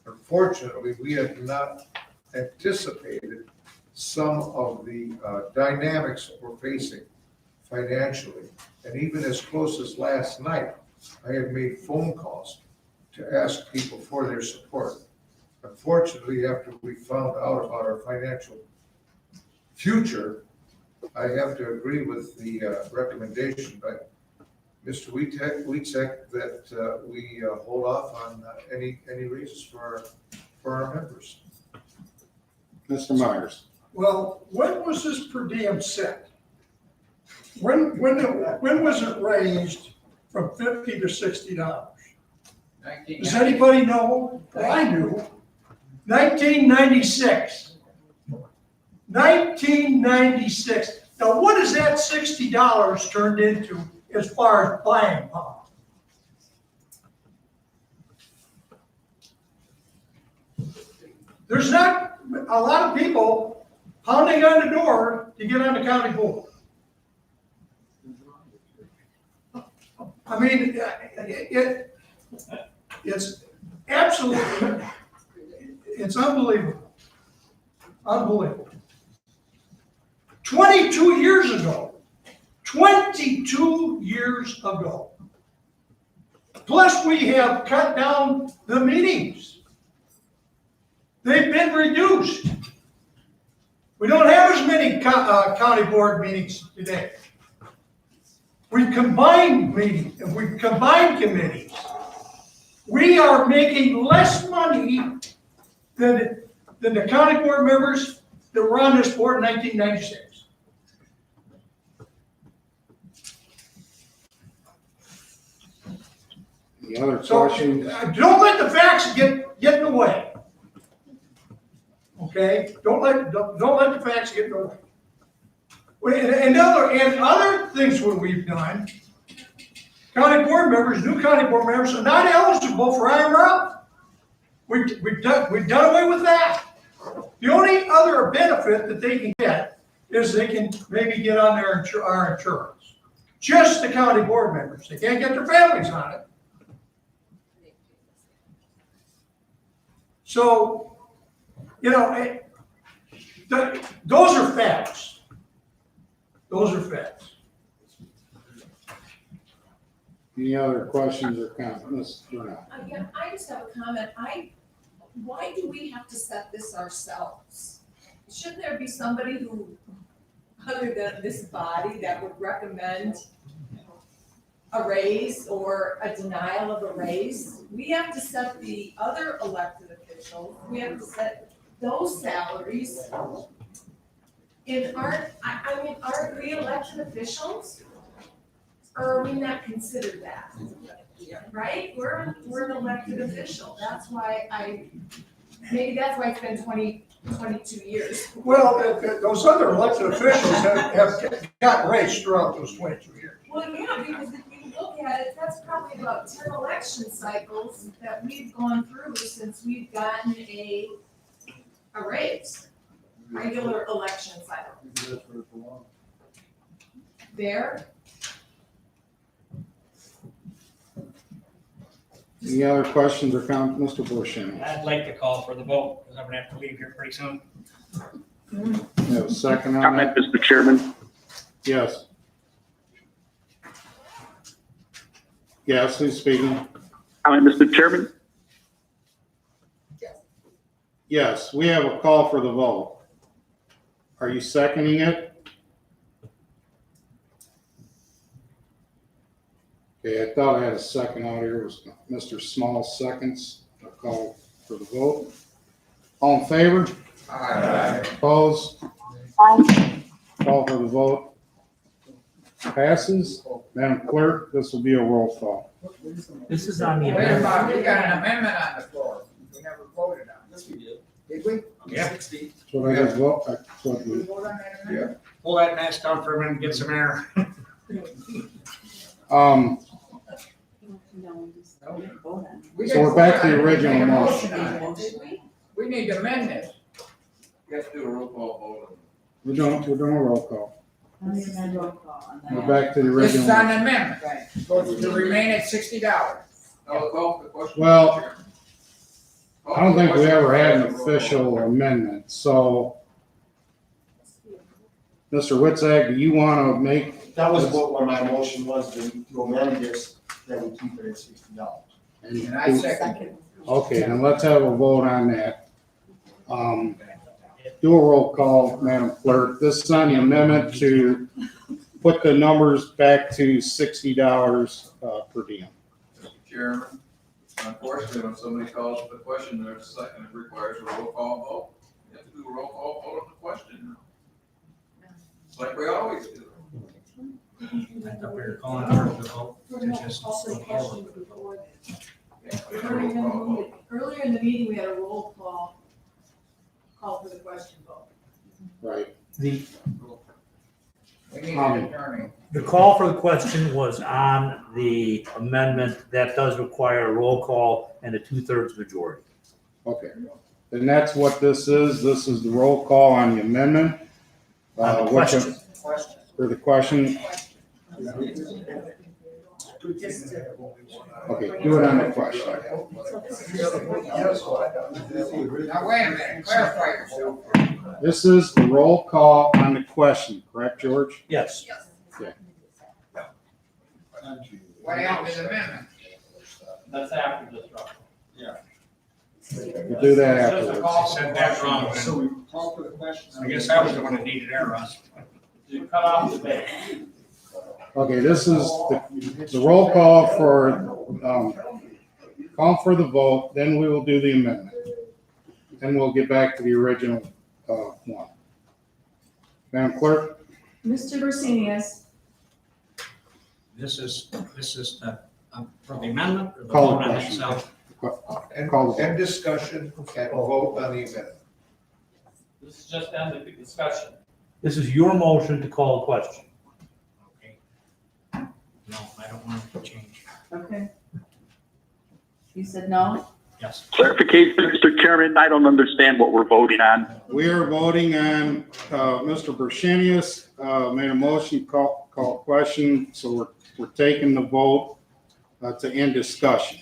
Speaker 8: Unfortunately, we had not anticipated some of the dynamics that we're facing financially. And even as close as last night, I had made phone calls to ask people for their support. Unfortunately, after we found out about our financial future, I have to agree with the recommendation by Mr. Wietzek that we hold off on any raises for our members.
Speaker 2: Mr. Myers.
Speaker 19: Well, when was this per diem set? When was it raised from $50 to $60? Does anybody know? Well, I do. 1996. 1996. Now, what has that $60 turned into as far as buying power? There's not a lot of people pounding on the door to get on the county board. I mean, it's absolutely, it's unbelievable. Unbelievable. 22 years ago, 22 years ago. Plus, we have cut down the meetings. They've been reduced. We don't have as many county board meetings today. We've combined meetings and we've combined committees. We are making less money than the county board members that were on this board in 1996.
Speaker 2: Any other
Speaker 19: So
Speaker 2: questions?
Speaker 19: don't let the facts get in the way. Okay, don't let the facts get in the way. And other things what we've done, county board members, new county board members are not eligible for IMRF. We've done away with that. The only other benefit that they can get is they can maybe get on our insurance. Just the county board members. They can't get their families on it. So, you know, those are facts. Those are facts.
Speaker 2: Any other questions or comments? Ms. Burnett?
Speaker 17: Yeah, I just have a comment. Why do we have to set this ourselves? Shouldn't there be somebody who
Speaker 22: other than this body that would recommend a raise or a denial of a raise. We have to set the other elected officials, we have to set those salaries. And aren't we elected officials? Or are we not considered that? Right? We're an elected official. That's why maybe that's why it's been 22 years.
Speaker 19: Well, those other elected officials have got raised throughout those 22 years.
Speaker 22: Well, yeah, because if you look at it, that's probably about 10 election cycles that we've gone through since we've gotten a raise, regular election cycle. There,
Speaker 2: Any other questions or comments, Mr. Bushin?
Speaker 11: I'd like to call for the vote, because I'm gonna have to leave here pretty soon.
Speaker 2: You have a second on
Speaker 13: Comment,
Speaker 2: that?
Speaker 13: Mr. Chairman.
Speaker 2: Yes. Yes, who's speaking?
Speaker 13: Comment, Mr. Chairman.
Speaker 2: Yes, we have a call for the vote. Are you seconding it? Okay, I thought I had a second out here. It was Mr. Small seconds. A call for the vote. All in favor?
Speaker 16: Aye.
Speaker 2: Opposed? Call for the vote. Passes. Madam Clerk, this will be a roll call.
Speaker 12: This is on the
Speaker 16: Wait a
Speaker 12: amendment.
Speaker 16: minute, we got an amendment on the floor. We never voted on it.
Speaker 7: Yes, we did.
Speaker 16: Did we?
Speaker 11: Yeah.
Speaker 2: So I just vote.
Speaker 16: Did we vote on that amendment?
Speaker 11: Pull that mask down for a minute and get some air.
Speaker 16: We
Speaker 2: So
Speaker 16: didn't
Speaker 2: we're back to
Speaker 16: vote
Speaker 2: the
Speaker 16: on it. We
Speaker 2: original
Speaker 16: made a
Speaker 2: motion.
Speaker 16: on it. Did we? We need to amend this.
Speaker 18: You have to do a roll call vote.
Speaker 2: We're doing a roll call.
Speaker 4: On the amendment roll call on that.
Speaker 2: We're back to the
Speaker 16: This
Speaker 2: original.
Speaker 16: is on
Speaker 2: motion.
Speaker 16: the amendment. Right. So to remain at $60.
Speaker 18: No, call for the question.
Speaker 2: Well,
Speaker 18: Chairman. Call
Speaker 2: I don't
Speaker 18: for the
Speaker 2: think we
Speaker 18: question.
Speaker 2: ever had an
Speaker 18: Roll call
Speaker 2: official
Speaker 18: vote.
Speaker 2: amendment, so. Mr. Witzag, do you want to make?
Speaker 6: That was what my motion was, to amend this, that we keep it at $60.
Speaker 16: And I second.
Speaker 2: Okay, then let's have a vote on that. Do a roll call, Madam Clerk. This is on the amendment to put the numbers back to $60 per diem.
Speaker 18: Mr. Chairman, unfortunately, when somebody calls for the question, there's a second, it requires a roll call vote. You have to do a roll call vote on the question. It's like we always do.
Speaker 11: I thought we were calling for the vote. to just
Speaker 22: Also,
Speaker 11: go
Speaker 22: question
Speaker 11: forward.
Speaker 22: before that.
Speaker 18: Yeah, we have a roll call vote.
Speaker 22: Earlier in the meeting, we had a roll call for the question vote.
Speaker 2: Right.
Speaker 12: The,
Speaker 16: We need an attorney.
Speaker 12: the call for the question was on the amendment that does require a roll call and a 2/3 majority.
Speaker 2: Okay. Then that's what this is. This is the roll call on the amendment.
Speaker 12: On the
Speaker 2: which-
Speaker 12: question.
Speaker 2: For the question. Okay, do it on the question.
Speaker 16: Now, wait a minute, clarify yourself.
Speaker 2: This is the roll call on the question, correct, George?
Speaker 12: Yes.
Speaker 2: Okay.
Speaker 16: What happened to the amendment?
Speaker 9: That's after the structure.
Speaker 2: We'll do that
Speaker 11: I
Speaker 2: afterwards.
Speaker 11: said that wrong.
Speaker 7: So we call for the question.
Speaker 11: I guess I was the one that needed air, Russ.
Speaker 9: You cut off the bait.
Speaker 2: Okay, this is the roll call call for the vote, then we will do the amendment. Then we'll get back to the original one. Madam Clerk?
Speaker 4: Mr. Bersenius,
Speaker 11: This is the, for the amendment or the
Speaker 2: Call the
Speaker 11: vote on
Speaker 2: question.
Speaker 11: itself?
Speaker 8: And,
Speaker 2: Call the
Speaker 8: and discussion and vote on the amendment.
Speaker 9: This is just end the discussion.
Speaker 12: This is your motion to call a question.
Speaker 11: Okay. No, I don't want it to change.
Speaker 4: okay. You said no?
Speaker 11: Yes.
Speaker 13: Clarification, Mr. Chairman, I don't understand what we're voting on.
Speaker 2: We are voting on, Mr. Bersenius made a motion, call question, so we're taking the vote to end discussion.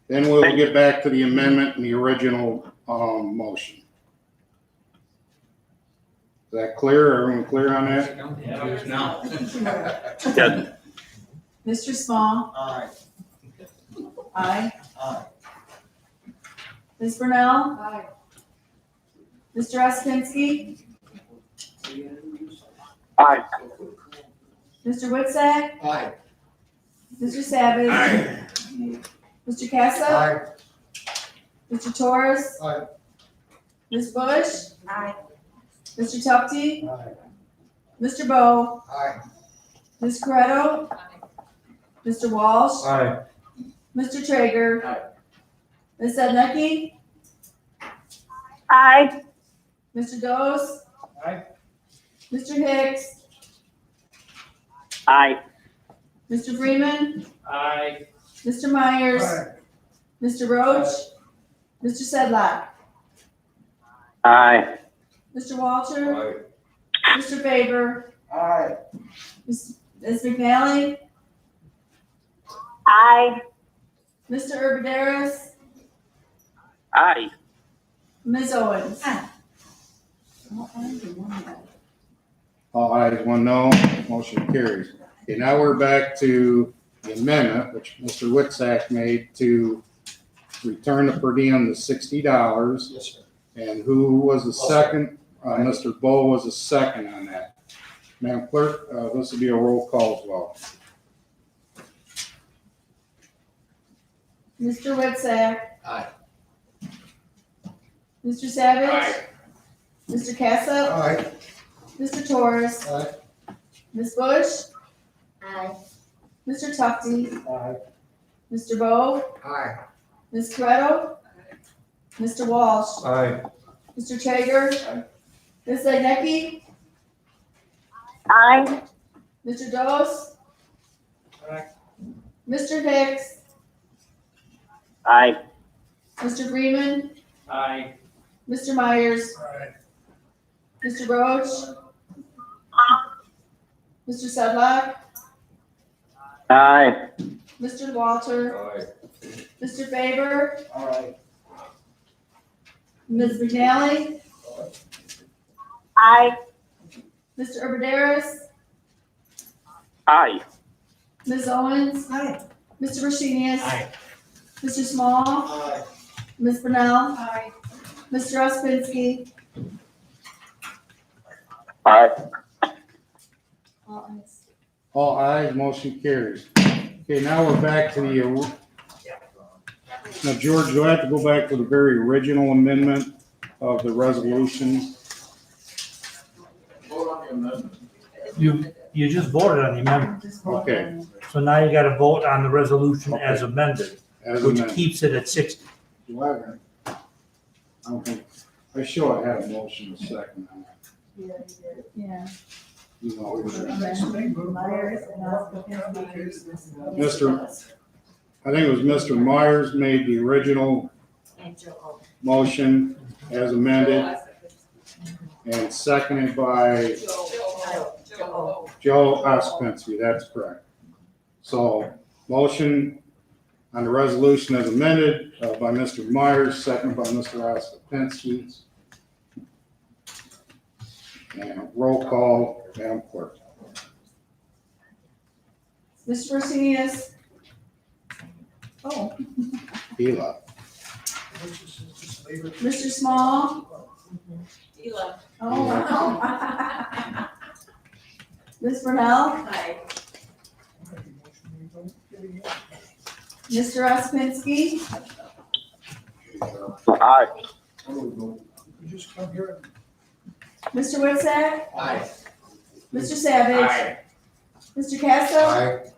Speaker 2: Then we'll get back to the amendment and the original motion. Is that clear? Everyone clear on that?
Speaker 11: Yeah, now.
Speaker 13: Yes.
Speaker 4: Mr. Small?
Speaker 7: Aye.
Speaker 4: Aye.
Speaker 7: Aye.
Speaker 4: Ms. Brunel?
Speaker 22: Aye.
Speaker 4: Mr. Ospinski?
Speaker 13: Aye.
Speaker 4: Mr. Woodside,
Speaker 8: Aye.
Speaker 4: Mr. Savage, Mr. Casa, Mr. Torres,
Speaker 8: Aye.
Speaker 4: Ms. Bush,
Speaker 22: Aye.
Speaker 4: Mr. Tufti, Mr. Bo,
Speaker 8: Aye.
Speaker 4: Ms. Corretto, Mr. Walsh,
Speaker 15: Aye.
Speaker 4: Mr. Traeger,
Speaker 8: Aye.
Speaker 4: Ms. Sednecke,
Speaker 13: Aye.
Speaker 4: Mr. Dose,
Speaker 21: Aye.
Speaker 4: Mr. Hicks,
Speaker 13: Aye.
Speaker 4: Mr. Freeman,
Speaker 9: Aye.
Speaker 4: Mr. Myers,
Speaker 8: Aye.
Speaker 4: Mr. Roach, Mr. Sedlock,
Speaker 13: Aye.
Speaker 4: Mr. Walter, Mr. Faber,
Speaker 8: Aye.
Speaker 4: Ms. McNally,
Speaker 13: Aye.
Speaker 4: Mr. Urbanderas,
Speaker 13: Aye.
Speaker 4: Ms. Owens.
Speaker 22: Aye.
Speaker 2: All ayes, one no, motion carries. Okay, now we're back to the amendment, which Mr. Witsack made to return the per diem to $60.
Speaker 8: Yes, sir.
Speaker 2: And who was the second? Mr. Bo was the second on that. Madam Clerk, this will be a roll call as well.
Speaker 4: Mr. Witsack.
Speaker 8: Aye.
Speaker 4: Mr. Savage. Mr. Casa.
Speaker 8: Aye.
Speaker 4: Mr. Torres.
Speaker 8: Aye.
Speaker 4: Ms. Bush.
Speaker 22: Aye.
Speaker 4: Mr. Tufti.
Speaker 8: Aye.
Speaker 4: Mr. Bo.
Speaker 8: Aye.
Speaker 4: Ms. Corretto. Mr. Walsh.
Speaker 15: Aye.
Speaker 4: Mr. Traeger.
Speaker 8: Aye.
Speaker 4: Ms. Sednecke.
Speaker 13: Aye.
Speaker 4: Mr. Dose.
Speaker 21: Aye.
Speaker 4: Mr. Hicks.
Speaker 13: Aye.
Speaker 4: Mr. Freeman.
Speaker 9: Aye.
Speaker 4: Mr. Myers.
Speaker 19: Aye.
Speaker 4: Mr. Roach. Mr. Sedlock.
Speaker 13: Aye.
Speaker 4: Mr. Walter.
Speaker 8: Aye.
Speaker 4: Mr. Faber.
Speaker 8: Aye.
Speaker 4: Ms. McNally.
Speaker 13: Aye.
Speaker 4: Mr. Urbanderas.
Speaker 13: Aye.
Speaker 4: Ms. Owens.
Speaker 22: Aye.
Speaker 4: Mr. Rashenius.
Speaker 21: Aye.
Speaker 4: Mr. Small.
Speaker 8: Aye.
Speaker 4: Ms. Brunel.
Speaker 22: Aye.
Speaker 4: Mr. Ospinski.
Speaker 13: Aye.
Speaker 2: All ayes, motion carries. Okay, now we're back to the, now George, do I have to go back to the very original amendment of the resolution?
Speaker 10: Vote on the amendment.
Speaker 12: You just voted on the amendment,
Speaker 2: Okay,
Speaker 12: so now you gotta vote on the resolution as amended,
Speaker 2: as
Speaker 12: which
Speaker 2: amended.
Speaker 12: keeps it at 60.
Speaker 2: Do I have- I don't think, I sure I had a motion a second on that.
Speaker 4: Yeah.
Speaker 2: You know, it was-
Speaker 4: Myers and
Speaker 2: Mr. I think it was Mr. Myers made the original motion as amended and seconded by Joe Ospinski, that's correct. So, motion on the resolution as amended by Mr. Myers, seconded by Mr. Ospinski. And roll call, Madam Clerk.
Speaker 4: Mr. Rashenius. Oh.
Speaker 2: He left.
Speaker 4: Mr. Small.
Speaker 22: Ela.
Speaker 4: Oh, wow. Ms. Brunel.
Speaker 22: Aye.
Speaker 4: Mr. Ospinski.
Speaker 13: Aye.
Speaker 19: Just come here.
Speaker 4: Mr. Witsack.
Speaker 8: Aye.
Speaker 4: Mr. Savage. Mr. Casa.
Speaker 8: Aye.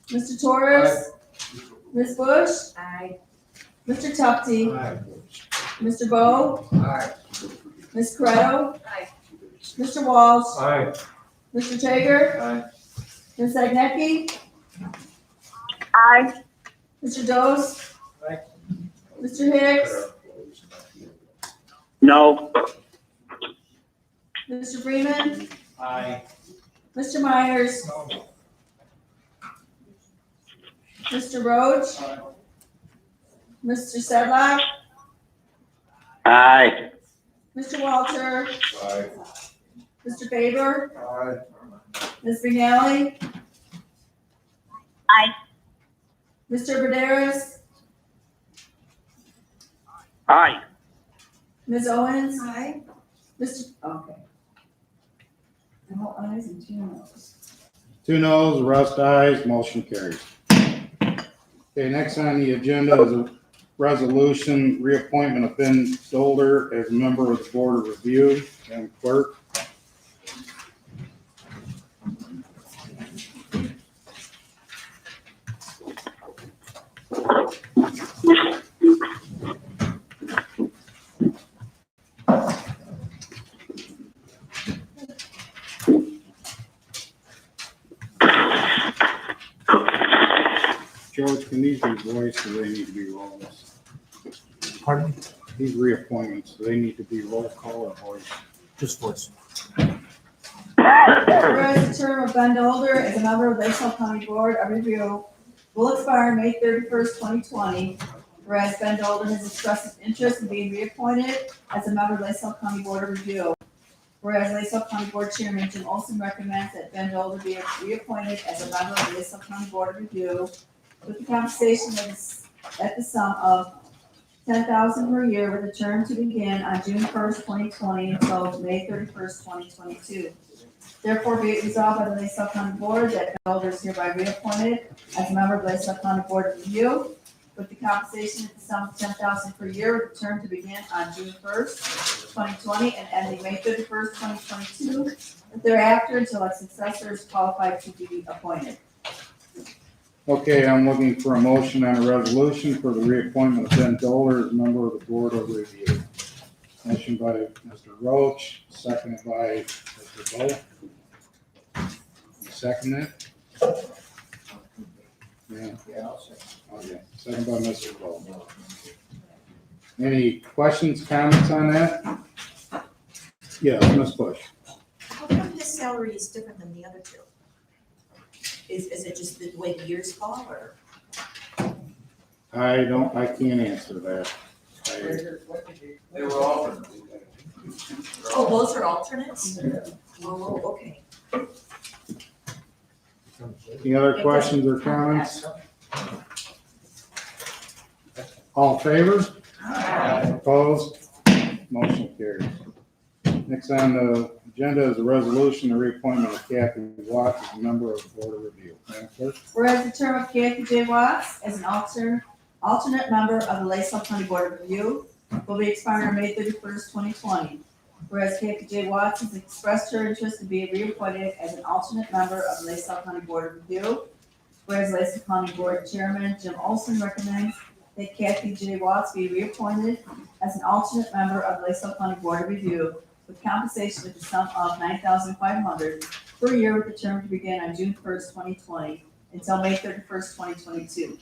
Speaker 4: Mr. Torres. Ms. Bush.
Speaker 22: Aye.
Speaker 4: Mr. Tufti.
Speaker 8: Aye.
Speaker 4: Mr. Bo.
Speaker 8: Aye.
Speaker 4: Ms. Corretto.
Speaker 22: Aye.
Speaker 4: Mr. Walsh.
Speaker 15: Aye.
Speaker 4: Mr. Traeger.
Speaker 8: Aye.
Speaker 4: Ms. Sednecke.
Speaker 13: Aye.
Speaker 4: Mr. Dose.
Speaker 21: Aye.
Speaker 4: Mr. Hicks.
Speaker 13: No.
Speaker 4: Mr. Freeman.
Speaker 9: Aye.
Speaker 4: Mr. Myers. Mr. Roach. Mr. Sedlock.
Speaker 13: Aye.
Speaker 4: Mr. Walter.
Speaker 8: Aye.
Speaker 4: Mr. Faber.
Speaker 8: Aye.
Speaker 4: Ms. McNally.
Speaker 13: Aye.
Speaker 4: Mr. Urbanderas.
Speaker 13: Aye.
Speaker 4: Ms. Owens.
Speaker 22: Aye.
Speaker 4: Mr. Okay. All ayes and 2 noes.
Speaker 2: 2 noes, the rest ayes, motion carries. Okay, next on the agenda is a resolution reappointment of Ben Dolder as a member of the Board of Review. Madam Clerk. George, can these be voiced or they need to be roll?
Speaker 12: Pardon me?
Speaker 2: These reappointments, do they need to be roll call or voice?
Speaker 12: Just voice.
Speaker 4: Whereas the term of Ben Dolder as a member of the LaSalle County Board of Review will expire May 31st, 2020. Whereas Ben Dolder has expressed his interest in being reappointed as a member of the LaSalle County Board of Review. Whereas LaSalle County Board Chairman Jim Olson recommends that Ben Dolder be reappointed as a member of the LaSalle County Board of Review with the compensation at the sum of $10,000 per year with a term to begin on June 1st, 2020 until May 31st, 2022. Therefore, be it resolved by the LaSalle County Board that Ben Dolder is hereby reappointed as a member of the LaSalle County Board of Review with the compensation at the sum of $10,000 per year with a term to begin on June 1st, 2020 and ending May 31st, 2022, and thereafter until a successor is qualified to be appointed.
Speaker 2: Okay, I'm looking for a motion on a resolution for the reappointment of Ben Dolder as a member of the Board of Review. Motion by Mr. Roach, seconded by Mr. Bo. Second it? Yeah. Okay, second by Mr. Bo. Any questions, comments on that? Yes, Ms. Bush.
Speaker 3: How come his salary is different than the other two? Is it just the way the years fall, or?
Speaker 2: I can't answer that.
Speaker 18: They were alternates.
Speaker 3: Oh, those are alternates? Oh, okay.
Speaker 2: Any other questions or comments? All in favor? Opposed? Motion carries. Next on the agenda is a resolution to reappointment of Kathy Watts as a member of the Board of Review. Madam Clerk?
Speaker 4: Whereas the term of Kathy J. Watts as an alternate member of the LaSalle County Board of Review will be expiring on May 31st, 2020. Whereas Kathy J. Watts has expressed her interest in being reappointed as an alternate member of the LaSalle County Board of Review. Whereas LaSalle County Board Chairman Jim Olson recommends that Kathy J. Watts be reappointed as an alternate member of the LaSalle County Board of Review with compensation at the sum of $9,500 per year with the term to begin on June 1st, 2020 until May 31st, 2022.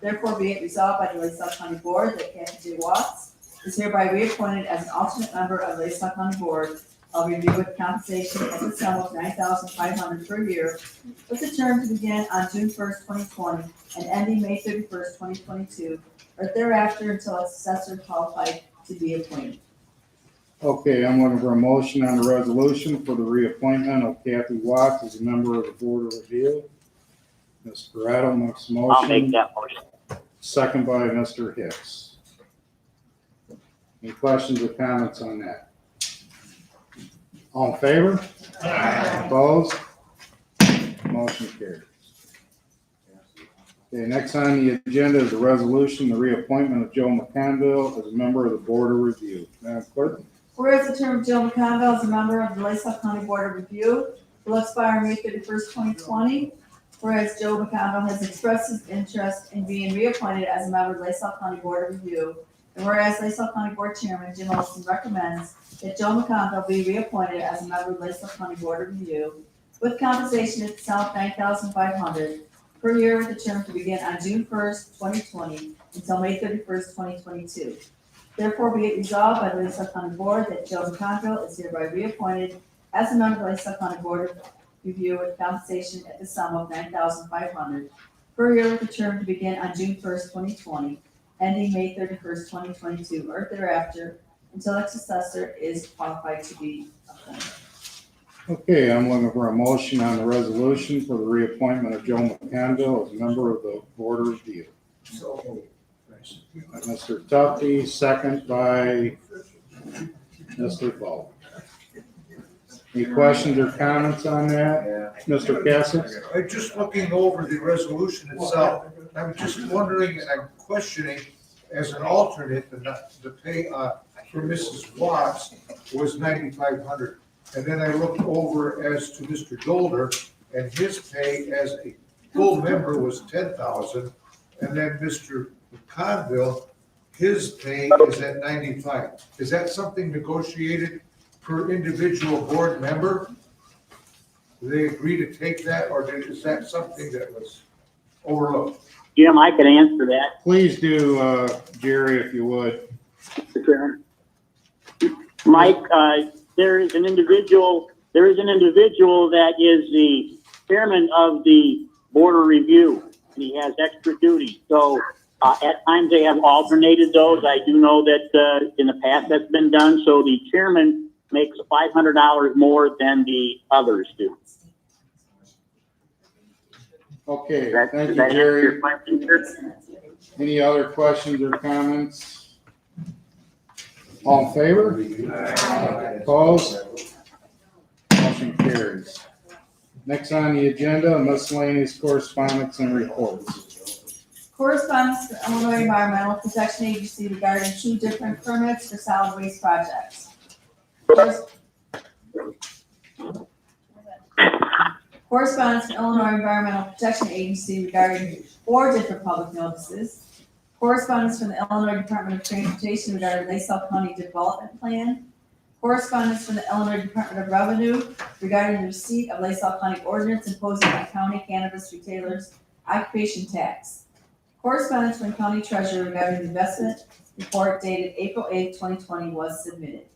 Speaker 4: Therefore, be it resolved by the LaSalle County Board that Kathy J. Watts is hereby reappointed as an alternate member of the LaSalle County Board of Review with compensation at the sum of $9,500 per year with the term to begin on June 1st, 2020 and ending May 31st, 2022, or thereafter until a successor qualified to be appointed.
Speaker 2: Okay, I'm looking for a motion on the resolution for the reappointment of Kathy Watts as a member of the Board of Review. Ms. Corrado makes a motion.
Speaker 13: I'll make that motion.
Speaker 2: Second by Mr. Hicks. Any questions or comments on that? All in favor? Opposed? Motion carries. Okay, next on the agenda is a resolution, the reappointment of Joe McConville as a member of the Board of Review. Madam Clerk?
Speaker 4: Whereas the term of Joe McConville as a member of the LaSalle County Board of Review will expire May 31st, 2020. Whereas Joe McConville has expressed his interest in being reappointed as a member of the LaSalle County Board of Review. And whereas LaSalle County Board Chairman Jim Olson recommends that Joe McConville be reappointed as a member of the LaSalle County Board of Review with compensation at the sum of $9,500 per year with the term to begin on June 1st, 2020 until May 31st, 2022. Therefore, be it resolved by the LaSalle County Board that Joe McConville is hereby reappointed as a member of the LaSalle County Board of Review with compensation at the sum of $9,500 per year with the term to begin on June 1st, 2020, ending May 31st, 2022, or thereafter until a successor is qualified to be appointed.
Speaker 2: Okay, I'm looking for a motion on the resolution for the reappointment of Joe McConville as a member of the Board of Review. Mr. Tuffy, second by Mr. Bo. Any questions or comments on that, Mr. Cassis?
Speaker 8: I'm just looking over the resolution itself. I'm just wondering, and I'm questioning, as an alternate, the pay, for Mrs. Watts was $9,500. And then I looked over as to Mr. Dolder, and his pay as a full member was $10,000. And then Mr. Conville, his pay is at $95,000. Is that something negotiated per individual board member? Do they agree to take that, or is that something that was overlooked?
Speaker 13: Jim, I can answer that.
Speaker 2: Please do, Jerry, if you would.
Speaker 13: Mr. Chairman. Mike, there is an individual that is the chairman of the Board of Review. He has extra duty. So at times they have alternated those. I do know that in the past that's been done. So the chairman makes $500 more than the others do.
Speaker 2: Okay, thank you, Jerry. Any other questions or comments? All in favor? Opposed? Motion carries. Next on the agenda, miscellaneous correspondence and reports.
Speaker 4: Correspondence to Illinois Environmental Protection Agency regarding 2 different permits for solid waste projects. Correspondence to Illinois Environmental Protection Agency regarding 4 different public notices. Correspondence from the Illinois Department of Transportation regarding LaSalle County Development Plan. Correspondence from the Illinois Department of Revenue regarding the receipt of LaSalle County ordinance imposing on county cannabis retailers occupation tax. Correspondence from the county treasurer regarding the investment report dated April 8, 2020 was submitted.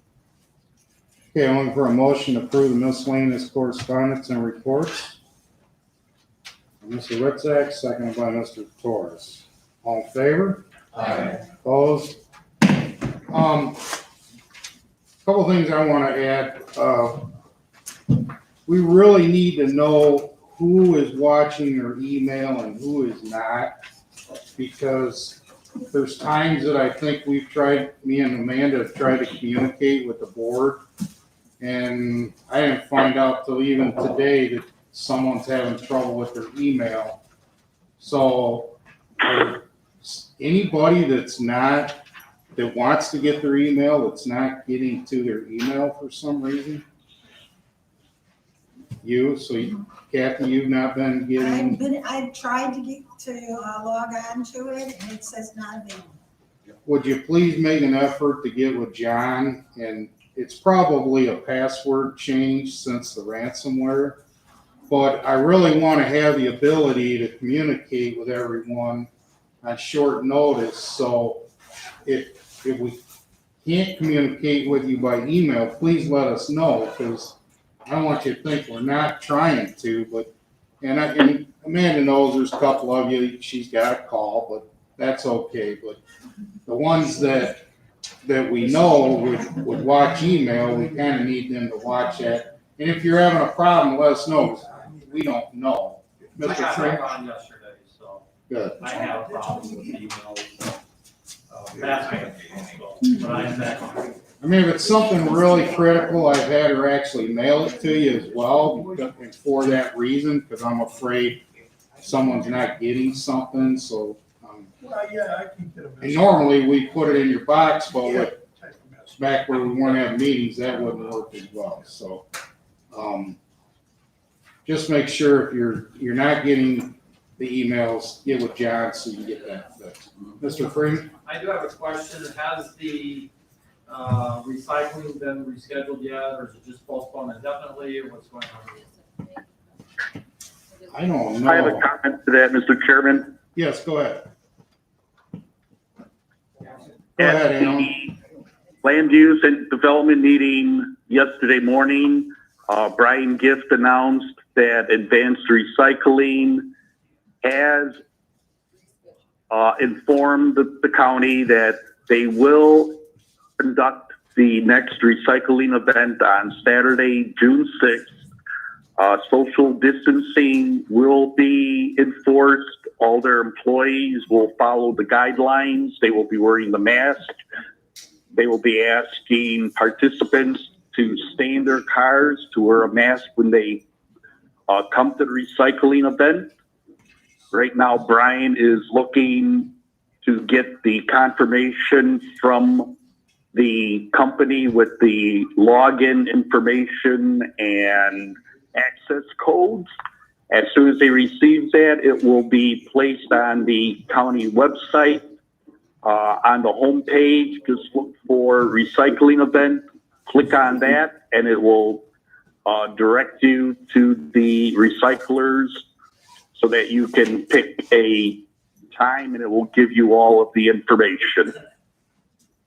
Speaker 2: Okay, I'm looking for a motion to approve the miscellaneous correspondence and reports. Mr. Ritzak, seconded by Mr. Torres. All in favor?
Speaker 16: Aye.
Speaker 2: Opposed? Couple things I want to add. We really need to know who is watching their email and who is not, because there's times that I think me and Amanda have tried to communicate with the board, and I didn't find out till even today that someone's having trouble with their email. So anybody that wants to get their email, that's not getting to their email for some reason? Kathy, you've not been getting?
Speaker 14: I've tried to get to log on to it, and it says not available.
Speaker 2: Would you please make an effort to get with John? And it's probably a password change since the ransomware, but I really want to have the ability to communicate with everyone on short notice. So if we can't communicate with you by email, please let us know, because I don't want you to think we're not trying to, and Amanda knows there's a couple of you, she's got a call, but that's okay. But the ones that we know would watch email, we kind of need them to watch that. And if you're having a problem, let us know. We don't know.
Speaker 9: I
Speaker 2: Mr.
Speaker 9: got
Speaker 2: Frank?
Speaker 9: back on yesterday, so
Speaker 2: Good.
Speaker 9: I have problems with emails. That's but I'm back on.
Speaker 2: I mean, if it's something really critical, I've had her actually mail it to you as well, and for that reason, because I'm afraid someone's not getting something, so.
Speaker 19: Well, yeah, I can get a
Speaker 2: And
Speaker 19: message.
Speaker 2: normally we put it in your box, but back where we weren't having meetings, that wouldn't work as well, so. Just make sure if you're not getting the emails, get with John so you can get that fixed. Mr. Freeman?
Speaker 9: I do have a question. Has the recycling been rescheduled yet, or is it just postponed indefinitely, or what's going on?
Speaker 2: I don't know.
Speaker 13: I have a comment to that, Mr. Chairman.
Speaker 2: Yes, go ahead.
Speaker 13: At the land use and development meeting yesterday morning, Brian Gift announced that Advanced Recycling has informed the county that they will conduct the next recycling event on Saturday, June 6th. Social distancing will be enforced. All their employees will follow the guidelines. They will be wearing the mask. They will be asking participants to stay in their cars, to wear a mask when they come to the recycling event. Right now, Brian is looking to get the confirmation from the company with the login information and access codes. As soon as they receive that, it will be placed on the county website. On the homepage, just look for recycling event, click on that, and it will direct you to the recyclers so that you can pick a time and it will give you all of the information. Is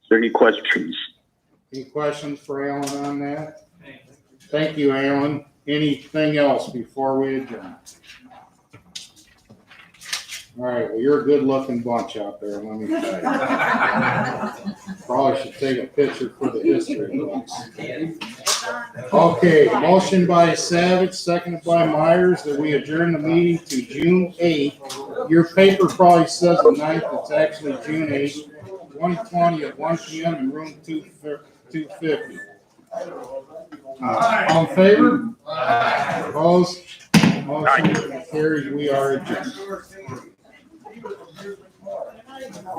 Speaker 13: there any questions?
Speaker 2: Any questions for Alan on that? Thank you, Alan. Anything else before we adjourn? All right, well, you're a good-looking bunch out there, let me tell you. Probably should take a picture for the history books. Okay, motion by Savage, seconded by Myers, that we adjourn the meeting to June 8th. Your paper probably says the 9th, it's actually June 8th, 2020 at 1 p.m. in room 250. All in favor? Opposed? Motion carries. We are adjourned.